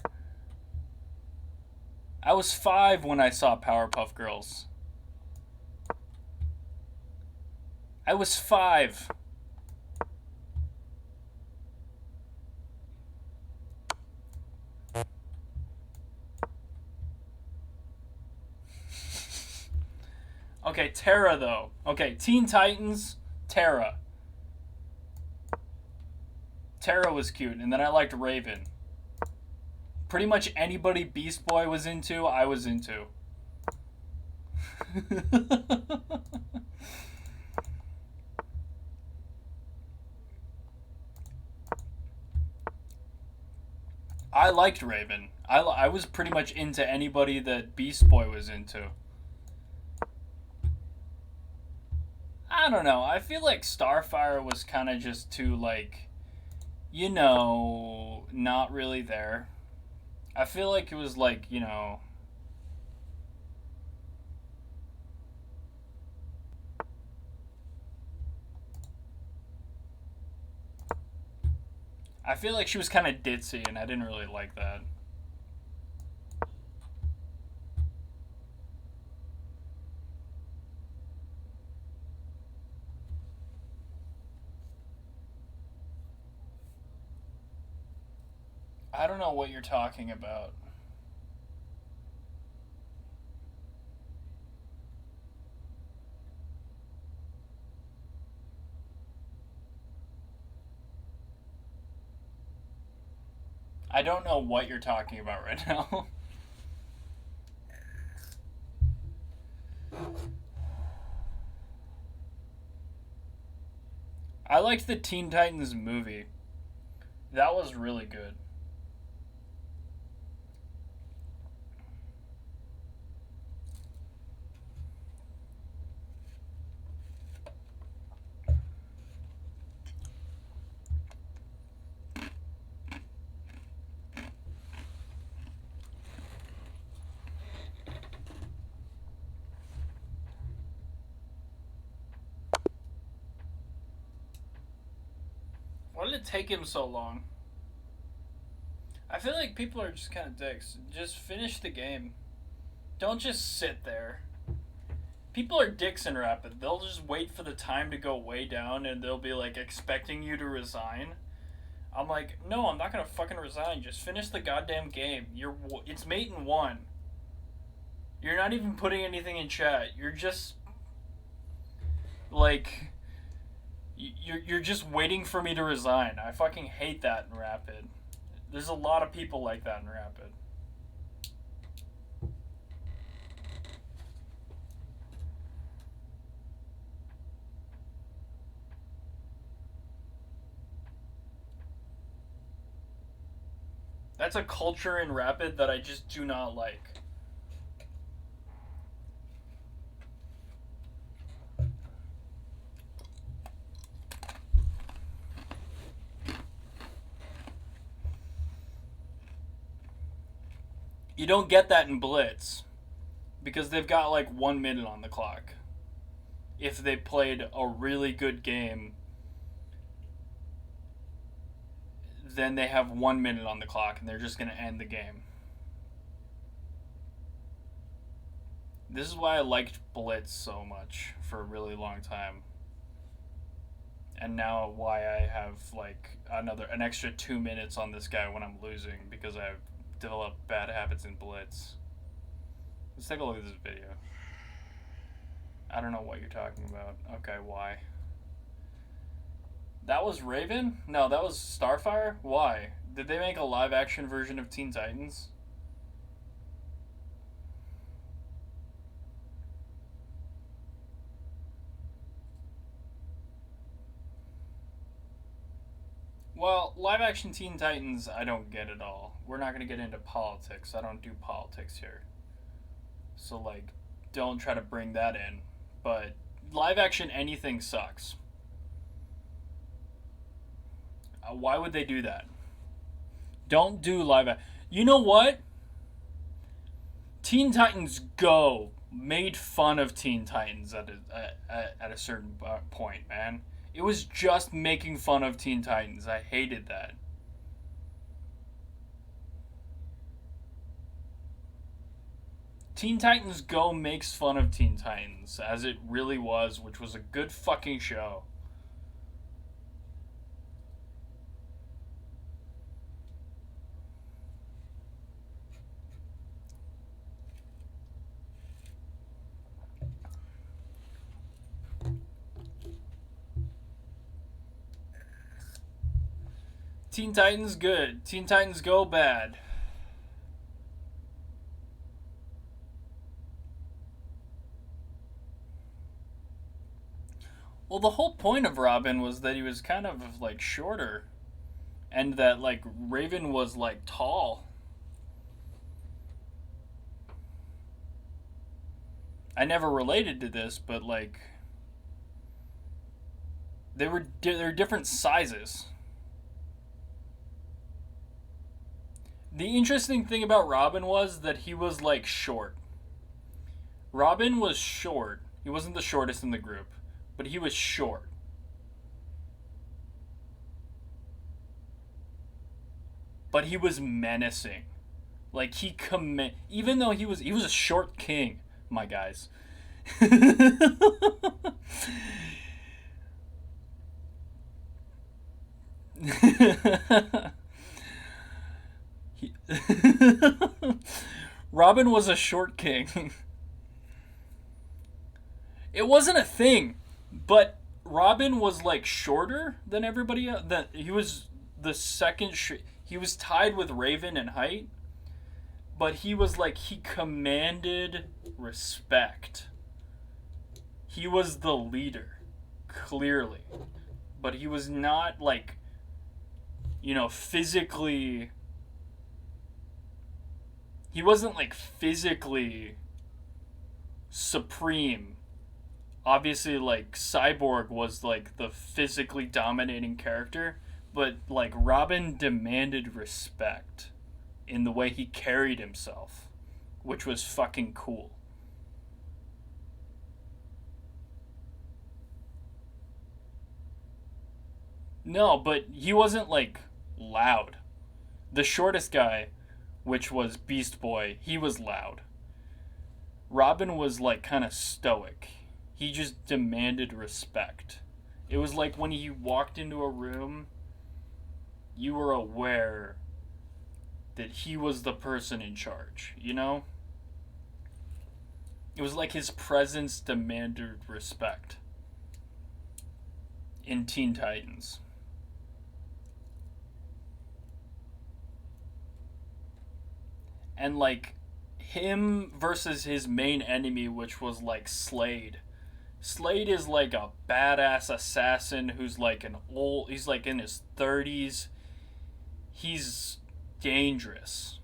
I was 5 when I saw Powerpuff Girls. I was 5. Okay, Terra, though. Okay, Teen Titans, Terra. Terra was cute, and then I liked Raven. Pretty much anybody Beast Boy was into, I was into. I liked Raven. I was pretty much into anybody that Beast Boy was into. I don't know. I feel like Starfire was kind of just too, like, you know, not really there. I feel like it was like, you know... I feel like she was kind of ditzy, and I didn't really like that. I don't know what you're talking about. I don't know what you're talking about right now. I liked the Teen Titans movie. That was really good. Why did it take him so long? I feel like people are just kind of dicks. Just finish the game. Don't just sit there. People are dicks in Rapid. They'll just wait for the time to go way down and they'll be like expecting you to resign. I'm like, no, I'm not gonna fucking resign. Just finish the goddamn game. It's mate in 1. You're not even putting anything in chat. You're just like you're just waiting for me to resign. I fucking hate that in Rapid. There's a lot of people like that in Rapid. That's a culture in Rapid that I just do not like. You don't get that in Blitz because they've got like 1 minute on the clock. If they played a really good game, then they have 1 minute on the clock and they're just going to end the game. This is why I liked Blitz so much for a really long time. And now why I have like an extra 2 minutes on this guy when I'm losing because I've developed bad habits in Blitz. Let's take a look at this video. I don't know what you're talking about. Okay, why? That was Raven? No, that was Starfire? Why? Did they make a live action version of Teen Titans? Well, live action Teen Titans, I don't get at all. We're not going to get into politics. I don't do politics here. So, like, don't try to bring that in. But live action anything sucks. Why would they do that? Don't do live action. You know what? Teen Titans Go made fun of Teen Titans at a certain point, man. It was just making fun of Teen Titans. I hated that. Teen Titans Go makes fun of Teen Titans, as it really was, which was a good fucking show. Teen Titans good. Teen Titans Go bad. Well, the whole point of Robin was that he was kind of like shorter, and that like Raven was like tall. I never related to this, but like they're different sizes. The interesting thing about Robin was that he was like short. Robin was short. He wasn't the shortest in the group, but he was short. But he was menacing. Like even though he was a short king, my guys. Robin was a short king. It wasn't a thing, but Robin was like shorter than everybody else. That he was the second. He was tied with Raven in height, but he was like he commanded respect. He was the leader, clearly, but he was not like, physically. He wasn't like physically supreme. Obviously, like Cyborg was like the physically dominating character, but like Robin demanded respect in the way he carried himself, which was fucking cool. No, but he wasn't like loud. The shortest guy, which was Beast Boy, he was loud. Robin was like kind of stoic. He just demanded respect. It was like when he walked into a room, you were aware that he was the person in charge, you know? It was like his presence demanded respect in Teen Titans. And like him versus his main enemy, which was like Slade. Slade is like a badass assassin who's like he's like in his 30s. He's dangerous.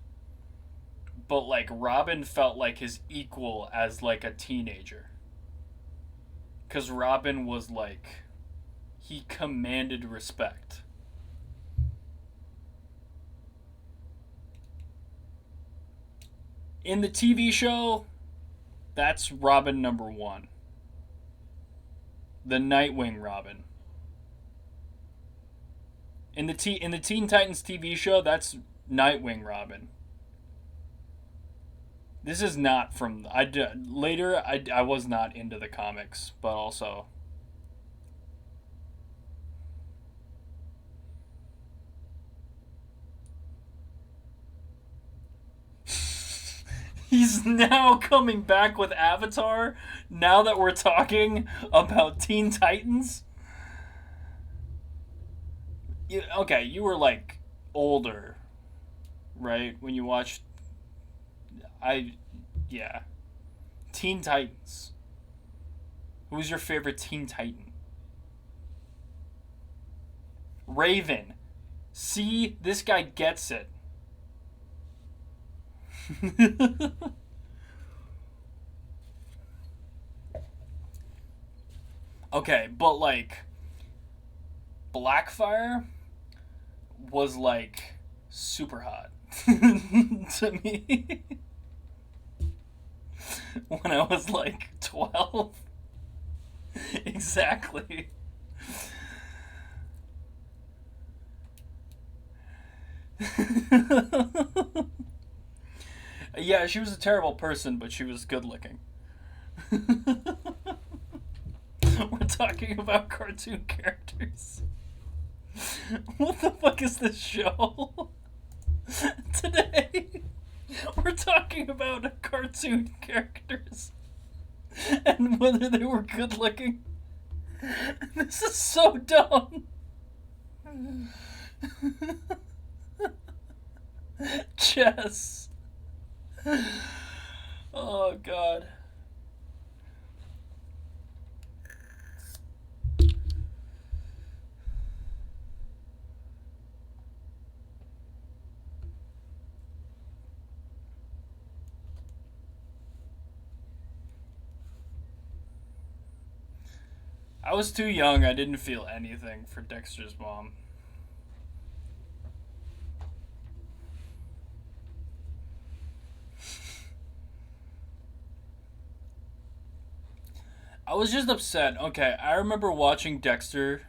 But like Robin felt like his equal as like a teenager. Cuz Robin was like he commanded respect. In the TV show, that's Robin number 1. The Nightwing Robin. In the Teen Titans TV show, that's Nightwing Robin. This is not from I was not into the comics, but also He's now coming back with Avatar. Now that we're talking about Teen Titans. Okay, you were like older, right? When you watched. Yeah. Teen Titans. Who's your favorite Teen Titan? Raven. See, this guy gets it. Okay, but like Blackfire was like super hot to me when I was like 12. Exactly. Yeah, she was a terrible person, but she was good looking. We're talking about cartoon characters. What the fuck is this show? Today, we're talking about cartoon characters and whether they were good looking. This is so dumb. Chess. Oh, God. I was too young. I didn't feel anything for Dexter's mom. I was just upset. Okay, I remember watching Dexter.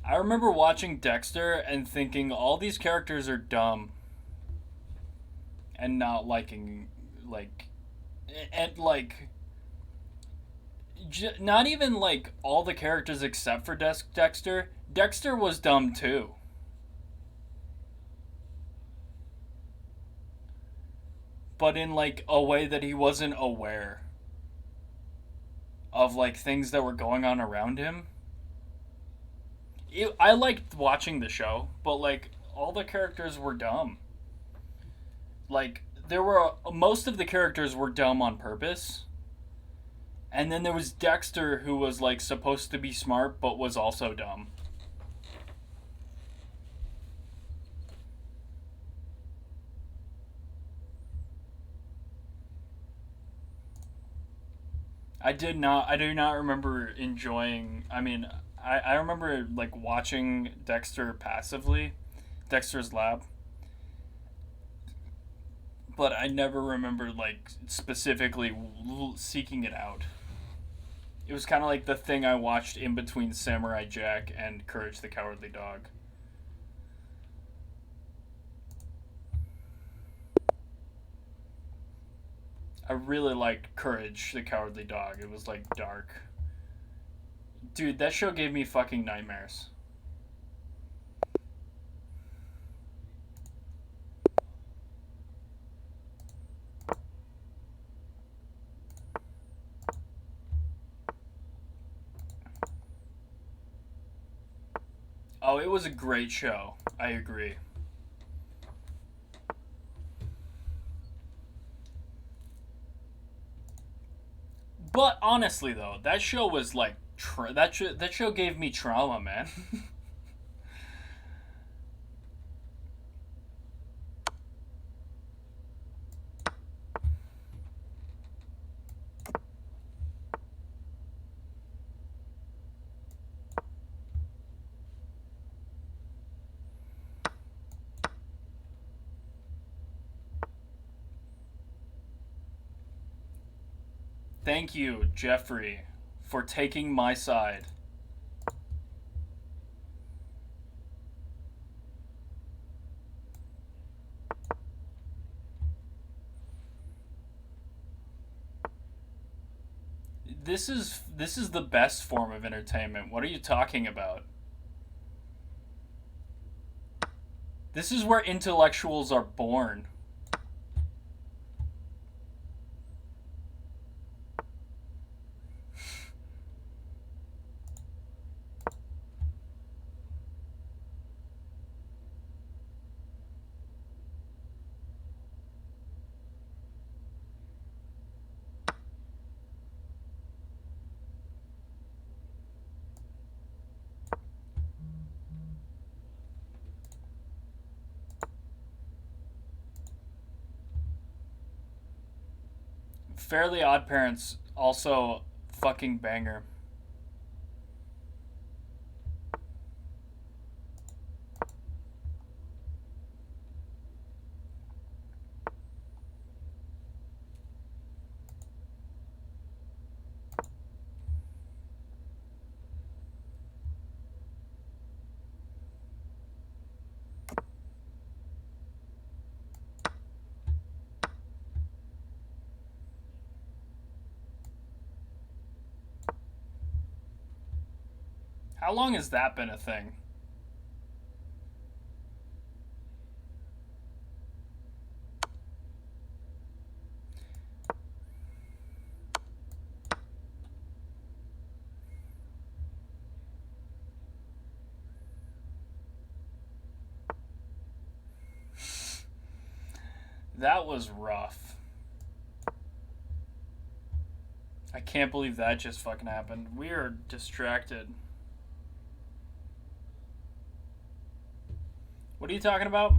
I remember watching Dexter and thinking all these characters are dumb. And not liking, like, and like, not even like all the characters except for Dexter. Dexter was dumb too. But in like a way that he wasn't aware of like things that were going on around him. I liked watching the show, but like all the characters were dumb. Like there were most of the characters were dumb on purpose. And then there was Dexter who was like supposed to be smart but was also dumb. I do not remember enjoying. I mean, I remember like watching Dexter passively, Dexter's Lab, but I never remember like specifically seeking it out. It was kind of like the thing I watched in between Samurai Jack and Courage the Cowardly Dog. I really liked Courage the Cowardly Dog. It was like dark. Dude, that show gave me fucking nightmares. Oh, it was a great show. I agree. But honestly, though, that show was like that show gave me trauma, man. Thank you, Jeffrey, for taking my side. This is the best form of entertainment. What are you talking about? This is where intellectuals are born. Fairly Odd Parents also fucking banger. How long has that been a thing? That was rough. I can't believe that just fucking happened. We are distracted. What are you talking about?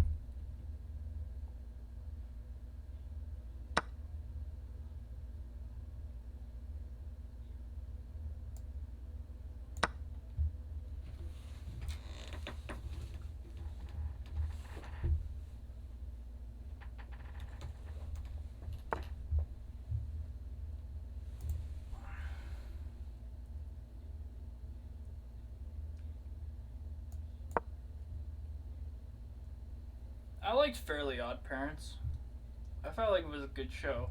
I liked Fairly Odd Parents. I felt like it was a good show.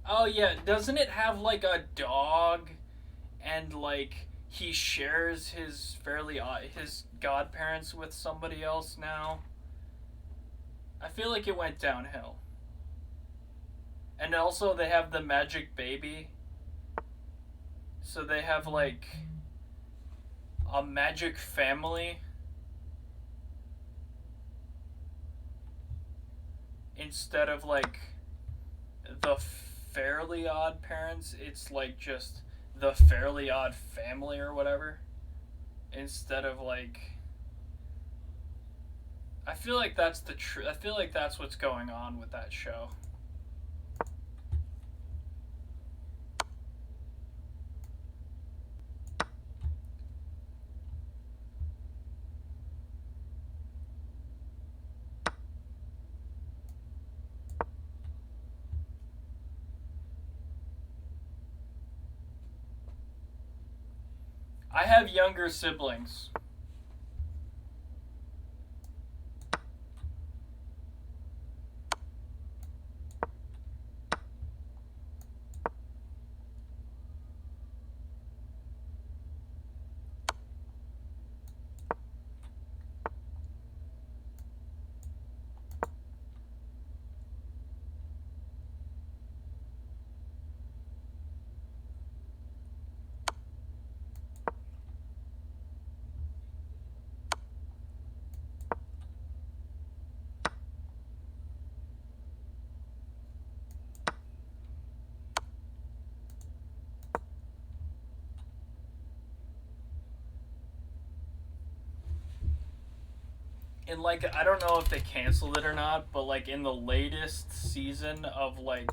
Oh yeah, doesn't it have like a dog and like he shares his godparents with somebody else now? I feel like it went downhill. And also they have the magic baby. So they have like a magic family instead of like the Fairly Odd Parents. It's like just the Fairly Odd Family or whatever instead of like I feel like that's the I feel like that's what's going on with that show. I have younger siblings. And like I don't know if they canceled it or not, but like in the latest season of like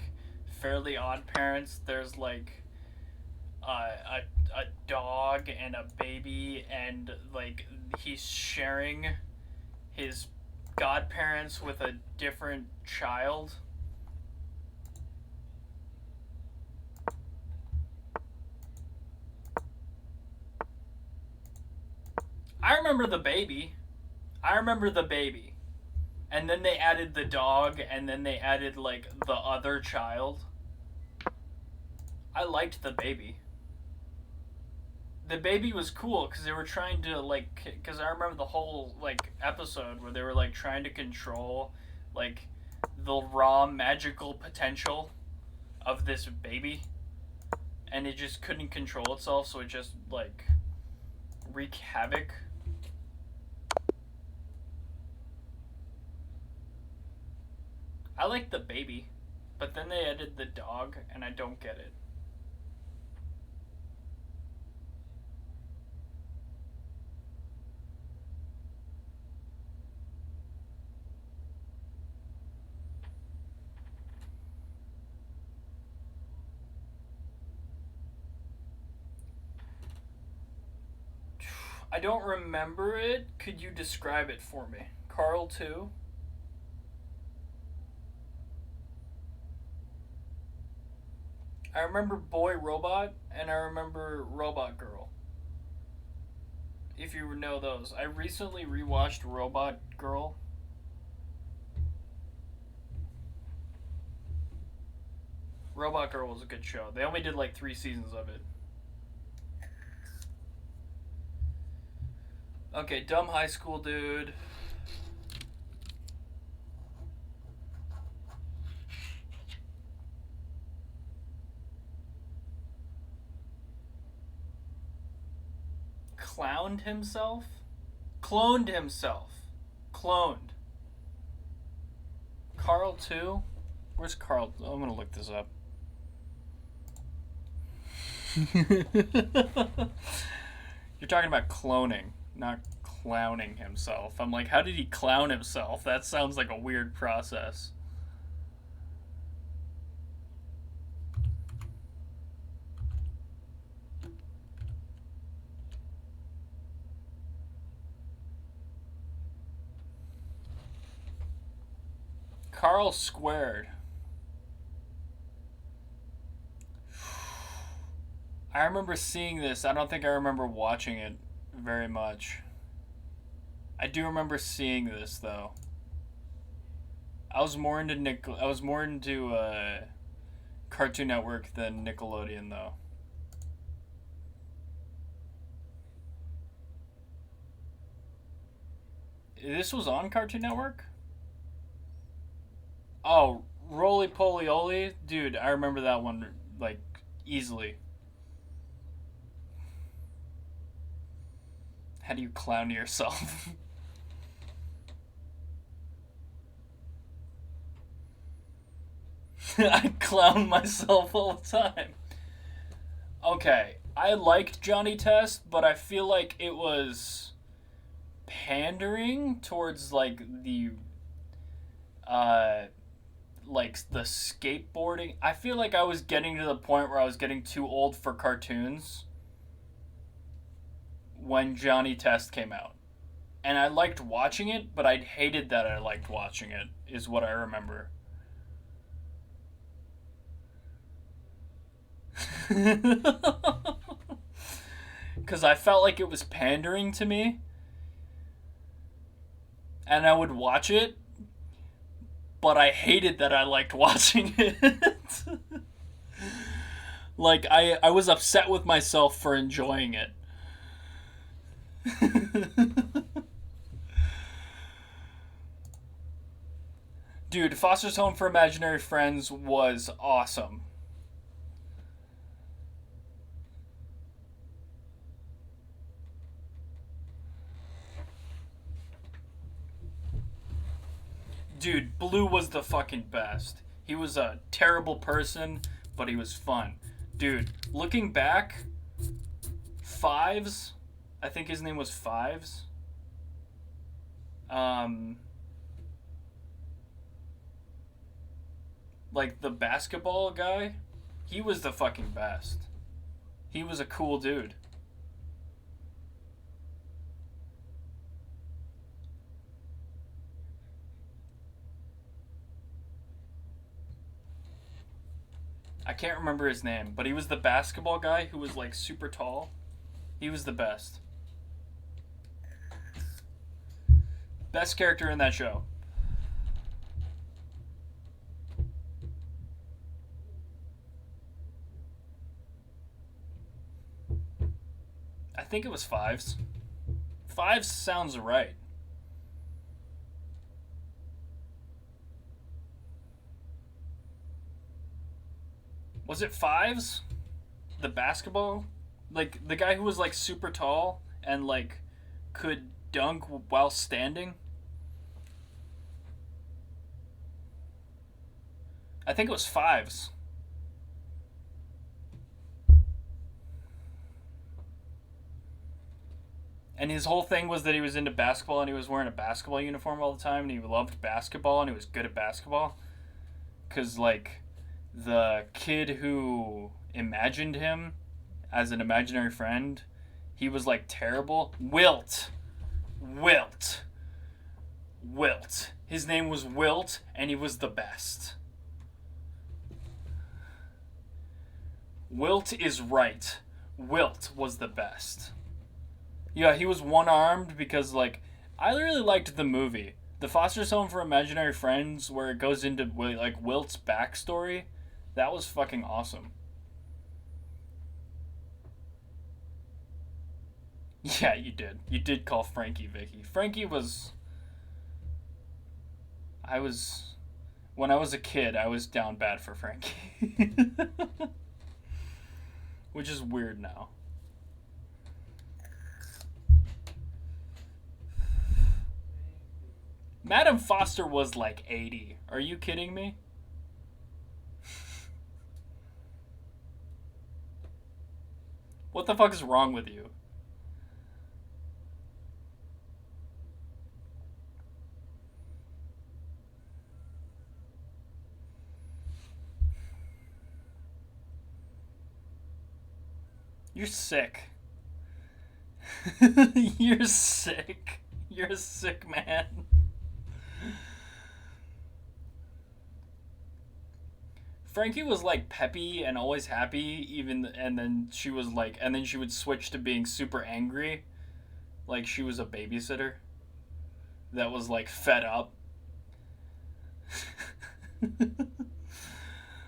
Fairly Odd Parents, there's like a dog and a baby, and like he's sharing his godparents with a different child. I remember the baby. I remember the baby. And then they added the dog, and then they added like the other child. I liked the baby. The baby was cool because they were trying to like because I remember the whole like episode where they were like trying to control like the raw magical potential of this baby, and it just couldn't control itself, so it just like wreak havoc. I like the baby, but then they added the dog, and I don't get it. I don't remember it. Could you describe it for me? Carl 2? I remember Boy Robot and I remember Robot Girl. If you know those. I recently rewatched Robot Girl. Robot Girl was a good show. They only did like 3 seasons of it. Okay, dumb high school dude. Clowned himself? Cloned himself. Cloned. Carl 2? Where's Carl? I'm gonna look this up. You're talking about cloning, not clowning himself. I'm like, how did he clown himself? That sounds like a weird process. Carl Squared. I remember seeing this. I don't think I remember watching it very much. I do remember seeing this though. I was more into Cartoon Network than Nickelodeon though. This was on Cartoon Network? Oh, Roly Poly Oly? Dude, I remember that one like easily. How do you clown yourself? I clown myself all the time. Okay, I liked Johnny Test, but I feel like it was pandering towards uh the skateboarding. I feel like I was getting to the point where I was getting too old for cartoons when Johnny Test came out. And I liked watching it, but I hated that I liked watching it, is what I remember. Because I felt like it was pandering to me. And I would watch it, but I hated that I liked watching it. Like, I was upset with myself for enjoying it. Dude, Foster's Home for Imaginary Friends was awesome. Dude, Blue was the fucking best. He was a terrible person, but he was fun. Dude, looking back, Fives, I think his name was Fives. Like the basketball guy, he was the fucking best. He was a cool dude. I can't remember his name, but he was the basketball guy who was like super tall. He was the best. Best character in that show. I think it was Fives. Fives sounds right. Was it Fives? The basketball? Like the guy who was like super tall and like could dunk while standing? I think it was Fives. And his whole thing was that he was into basketball and he was wearing a basketball uniform all the time and he loved basketball and he was good at basketball. Because, like, the kid who imagined him as an imaginary friend He was like terrible. Wilt. Wilt. Wilt. His name was Wilt, and he was the best. Wilt is right. Wilt was the best. Yeah, he was one-armed because, like, I really liked the movie. The Foster's Home for Imaginary Friends, where it goes into, like, Wilt's backstory, that was fucking awesome. Yeah, you did. You did call Frankie Vicky. Frankie was... When I was a kid, I was down bad for Frankie. Which is weird now. Madam Foster was like 80. Are you kidding me? What the fuck is wrong with you? You're sick. You're sick. You're a sick man. Frankie was like peppy and always happy, and then she was like, and then she would switch to being super angry, like she was a babysitter that was like fed up.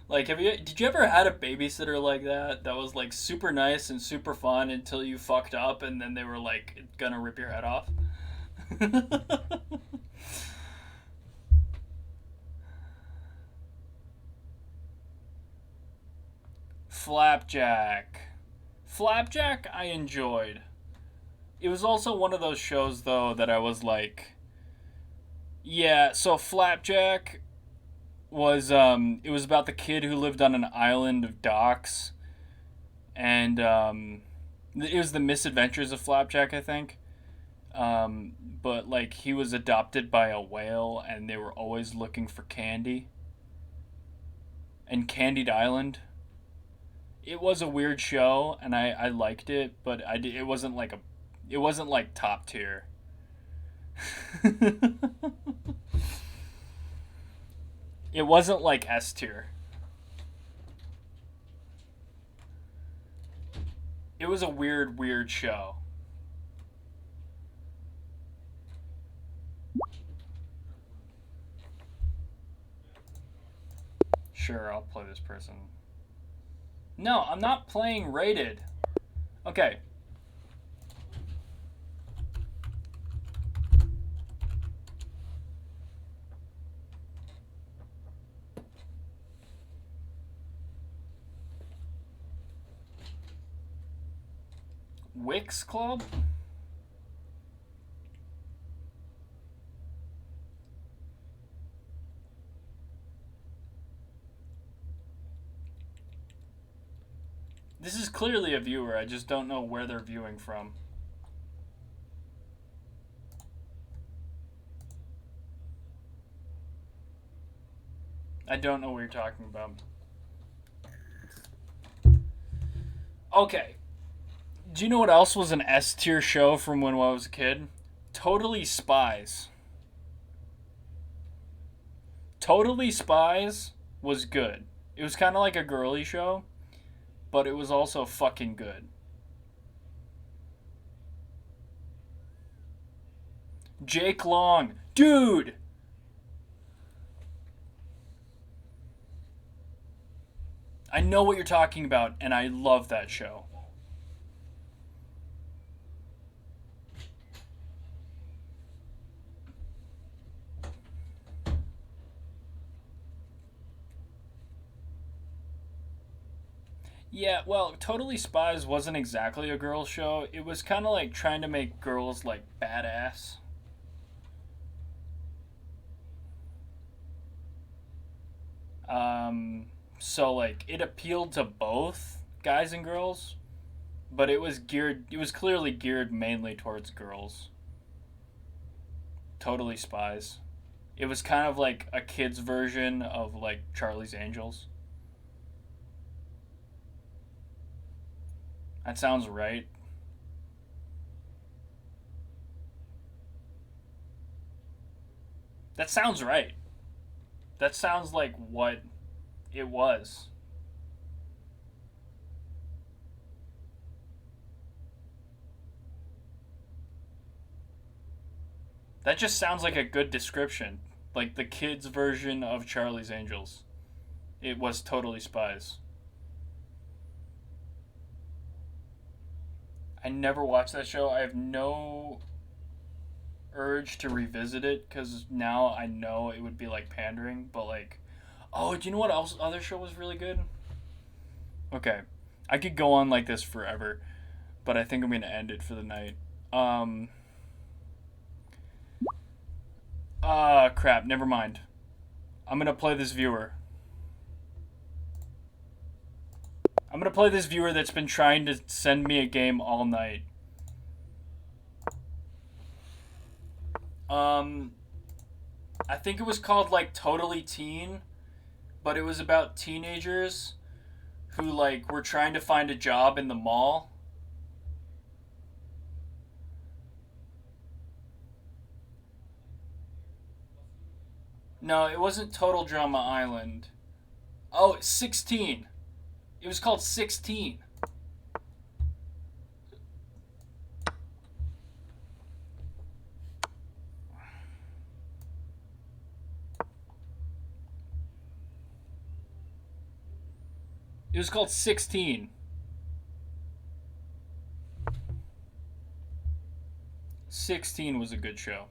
Like, did you ever had a babysitter like that was like super nice and super fun until you fucked up and then they were like gonna rip your head off? Flapjack. Flapjack I enjoyed. It was also one of those shows though that I was like, yeah, so Flapjack was it was about the kid who lived on an island of docks, and it was the misadventures of Flapjack, I think. But like he was adopted by a whale and they were always looking for candy. And Candied Island. It was a weird show and I liked it, but it wasn't like top tier. It wasn't like S tier. It was a weird show. Sure, I'll play this person. No, I'm not playing rated. Okay. Wix Club? This is clearly a viewer, I just don't know where they're viewing from. I don't know what you're talking about. Okay. Do you know what else was an S tier show from when I was a kid? Totally Spies. Totally Spies was good. It was kind of like a girly show, but it was also fucking good. Jake Long. Dude! I know what you're talking about, and I love that show. Yeah, well, Totally Spies wasn't exactly a girls' show. It was kind of like trying to make girls, like, badass. So, like, it appealed to both guys and girls, but it was clearly geared mainly towards girls. Totally Spies. It was kind of like a kid's version of, like, Charlie's Angels. That sounds right. That sounds right. That sounds like what it was. That just sounds like a good description. Like the kids' version of Charlie's Angels. It was totally spies. I never watched that show. I have no urge to revisit it because now I know it would be like pandering. But like, oh, do you know what else? Other show was really good. Okay, I could go on like this forever, but I think I'm gonna end it for the night. Crap. Never mind. I'm gonna play this viewer. I'm gonna play this viewer that's been trying to send me a game all night. I think it was called like Totally Teen, but it was about teenagers who like were trying to find a job in the mall. No, it wasn't Total Drama Island. Oh, 16. It was called 16. It was called 16. 16 was a good show.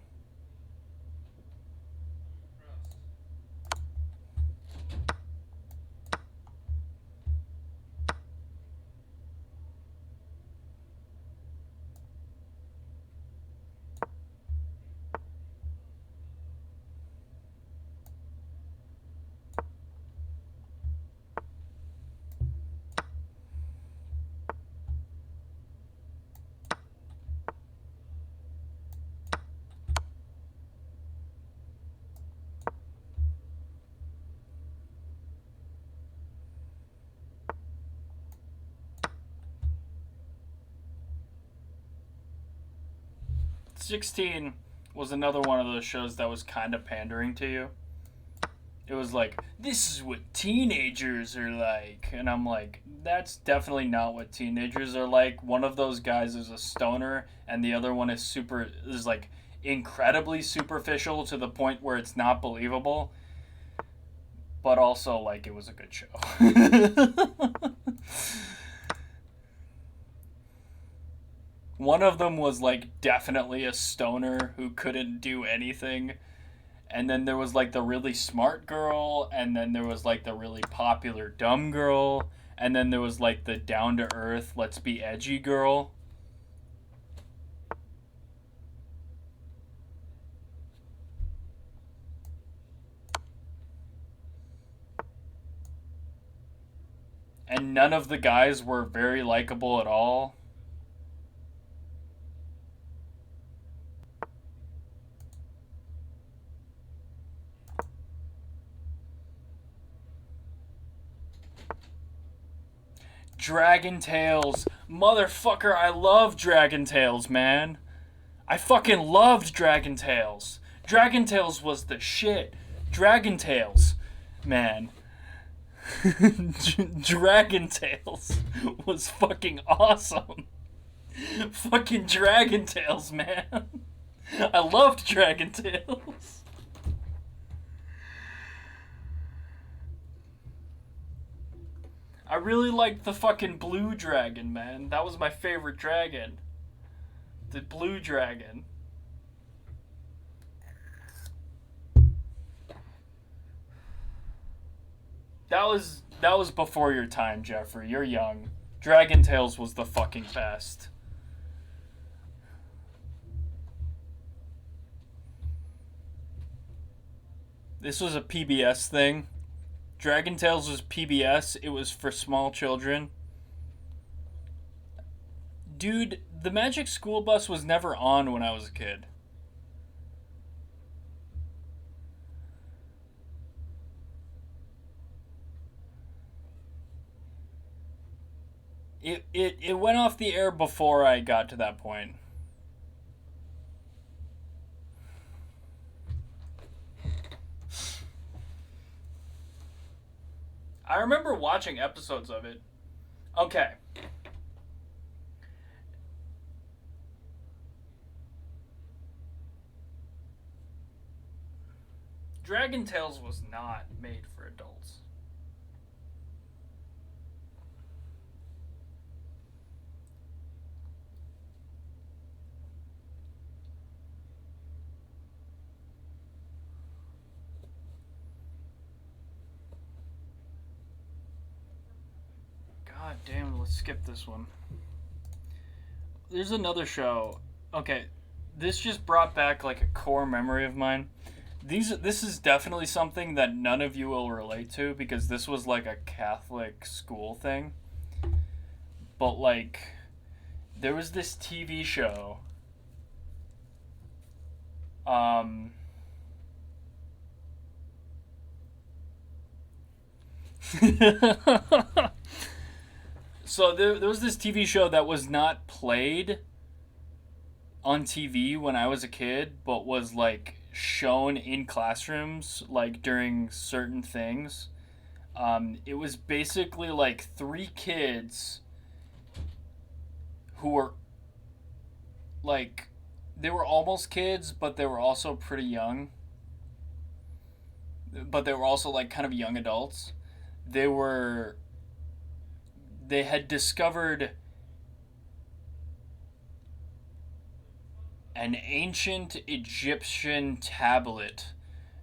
'16 was another one of those shows that was kind of pandering to you. It was like, this is what teenagers are like. And I'm like, that's definitely not what teenagers are like. One of those guys is a stoner, and the other one is like incredibly superficial to the point where it's not believable. But also, like, it was a good show. One of them was like definitely a stoner who couldn't do anything. And then there was like the really smart girl, and then there was like the really popular dumb girl, and then there was like the down to earth, let's be edgy girl. And none of the guys were very likable at all. Dragon Tales. Motherfucker, I love Dragon Tales, man. I fucking loved Dragon Tales. Dragon Tales was the shit. Dragon Tales, man. Dragon Tales was fucking awesome. Fucking Dragon Tales, man. I loved Dragon Tales. I really liked the fucking blue dragon, man. That was my favorite dragon. The blue dragon. That was before your time, Jeffrey. You're young. Dragon Tales was the fucking best. This was a PBS thing. Dragon Tales was PBS. It was for small children. Dude, the Magic School Bus was never on when I was a kid. It went off the air before I got to that point. I remember watching episodes of it. Okay. Dragon Tales was not made for adults. God damn, let's skip this one. There's another show. Okay, this just brought back like a core memory of mine. This is definitely something that none of you will relate to because this was like a Catholic school thing. But like there was this TV show um so there was this TV show that was not played on TV when I was a kid, but was like shown in classrooms like during certain things. It was basically like three kids who were like they were almost kids, but they were also pretty young. But they were also like kind of young adults. They were they had discovered an ancient Egyptian tablet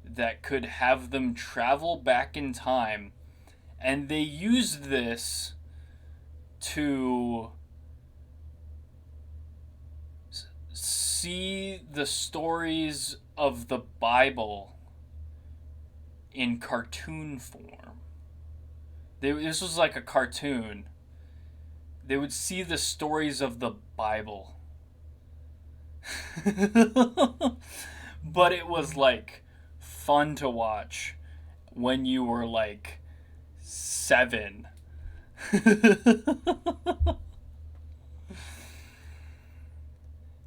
that could have them travel back in time, and they used this to see the stories of the Bible in cartoon form. This was like a cartoon. They would see the stories of the Bible. But it was like fun to watch when you were like 7.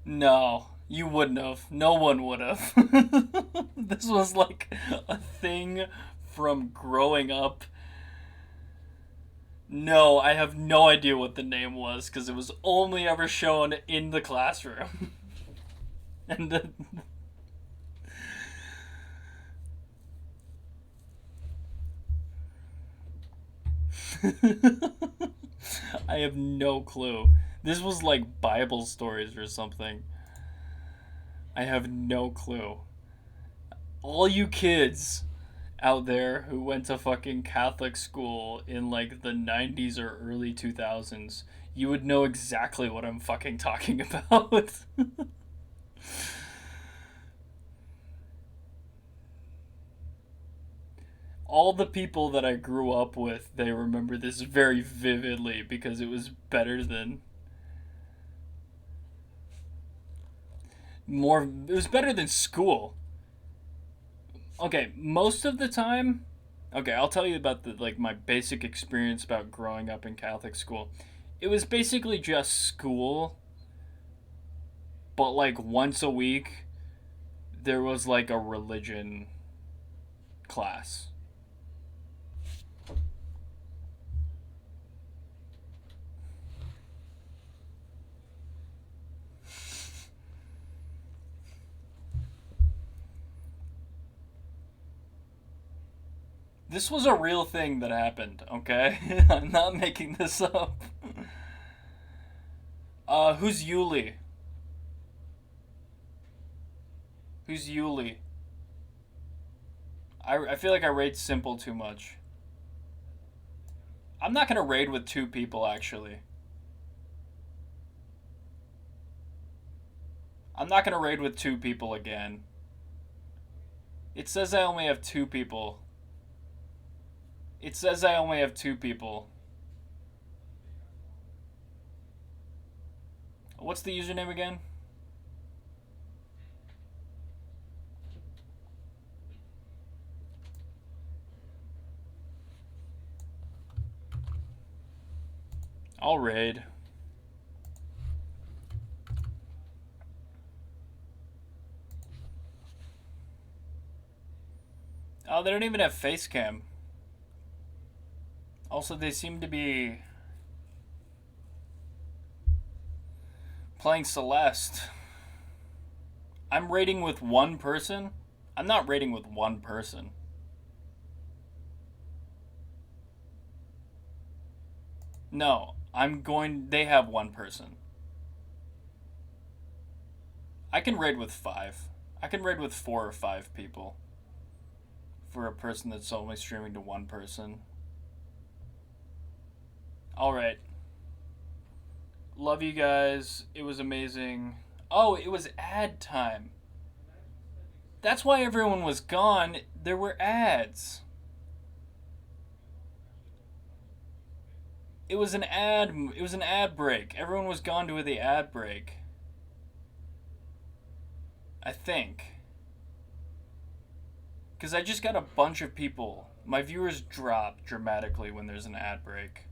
No, you wouldn't have. No one would have. This was like a thing from growing up. No, I have no idea what the name was because it was only ever shown in the classroom. And then I have no clue. This was like Bible stories or something. I have no clue. All you kids out there who went to fucking Catholic school in like the 90s or early 2000s, you would know exactly what I'm fucking talking about. All the people that I grew up with, they remember this very vividly because it was better than it was better than school. Okay, most of the time, okay, I'll tell you about the like my basic experience about growing up in Catholic school. It was basically just school, but like once a week there was like a religion class. This was a real thing that happened, okay? I'm not making this up. Who's Yuli? Who's Yuli? I feel like I rate simple too much. I'm not gonna raid with two people, actually. I'm not gonna raid with two people again. It says I only have two people. It says I only have two people. What's the username again? I'll raid. Oh, they don't even have face cam. Also, they seem to be playing Celeste. I'm raiding with one person? I'm not raiding with one person. No, they have one person. I can raid with 5. I can raid with 4 or 5 people. For a person that's only streaming to one person. Alright. Love you guys. It was amazing. Oh, it was ad time. That's why everyone was gone. There were ads. It was an ad break. Everyone was gone to the ad break. I think. Because I just got a bunch of people. My viewers drop dramatically when there's an ad break.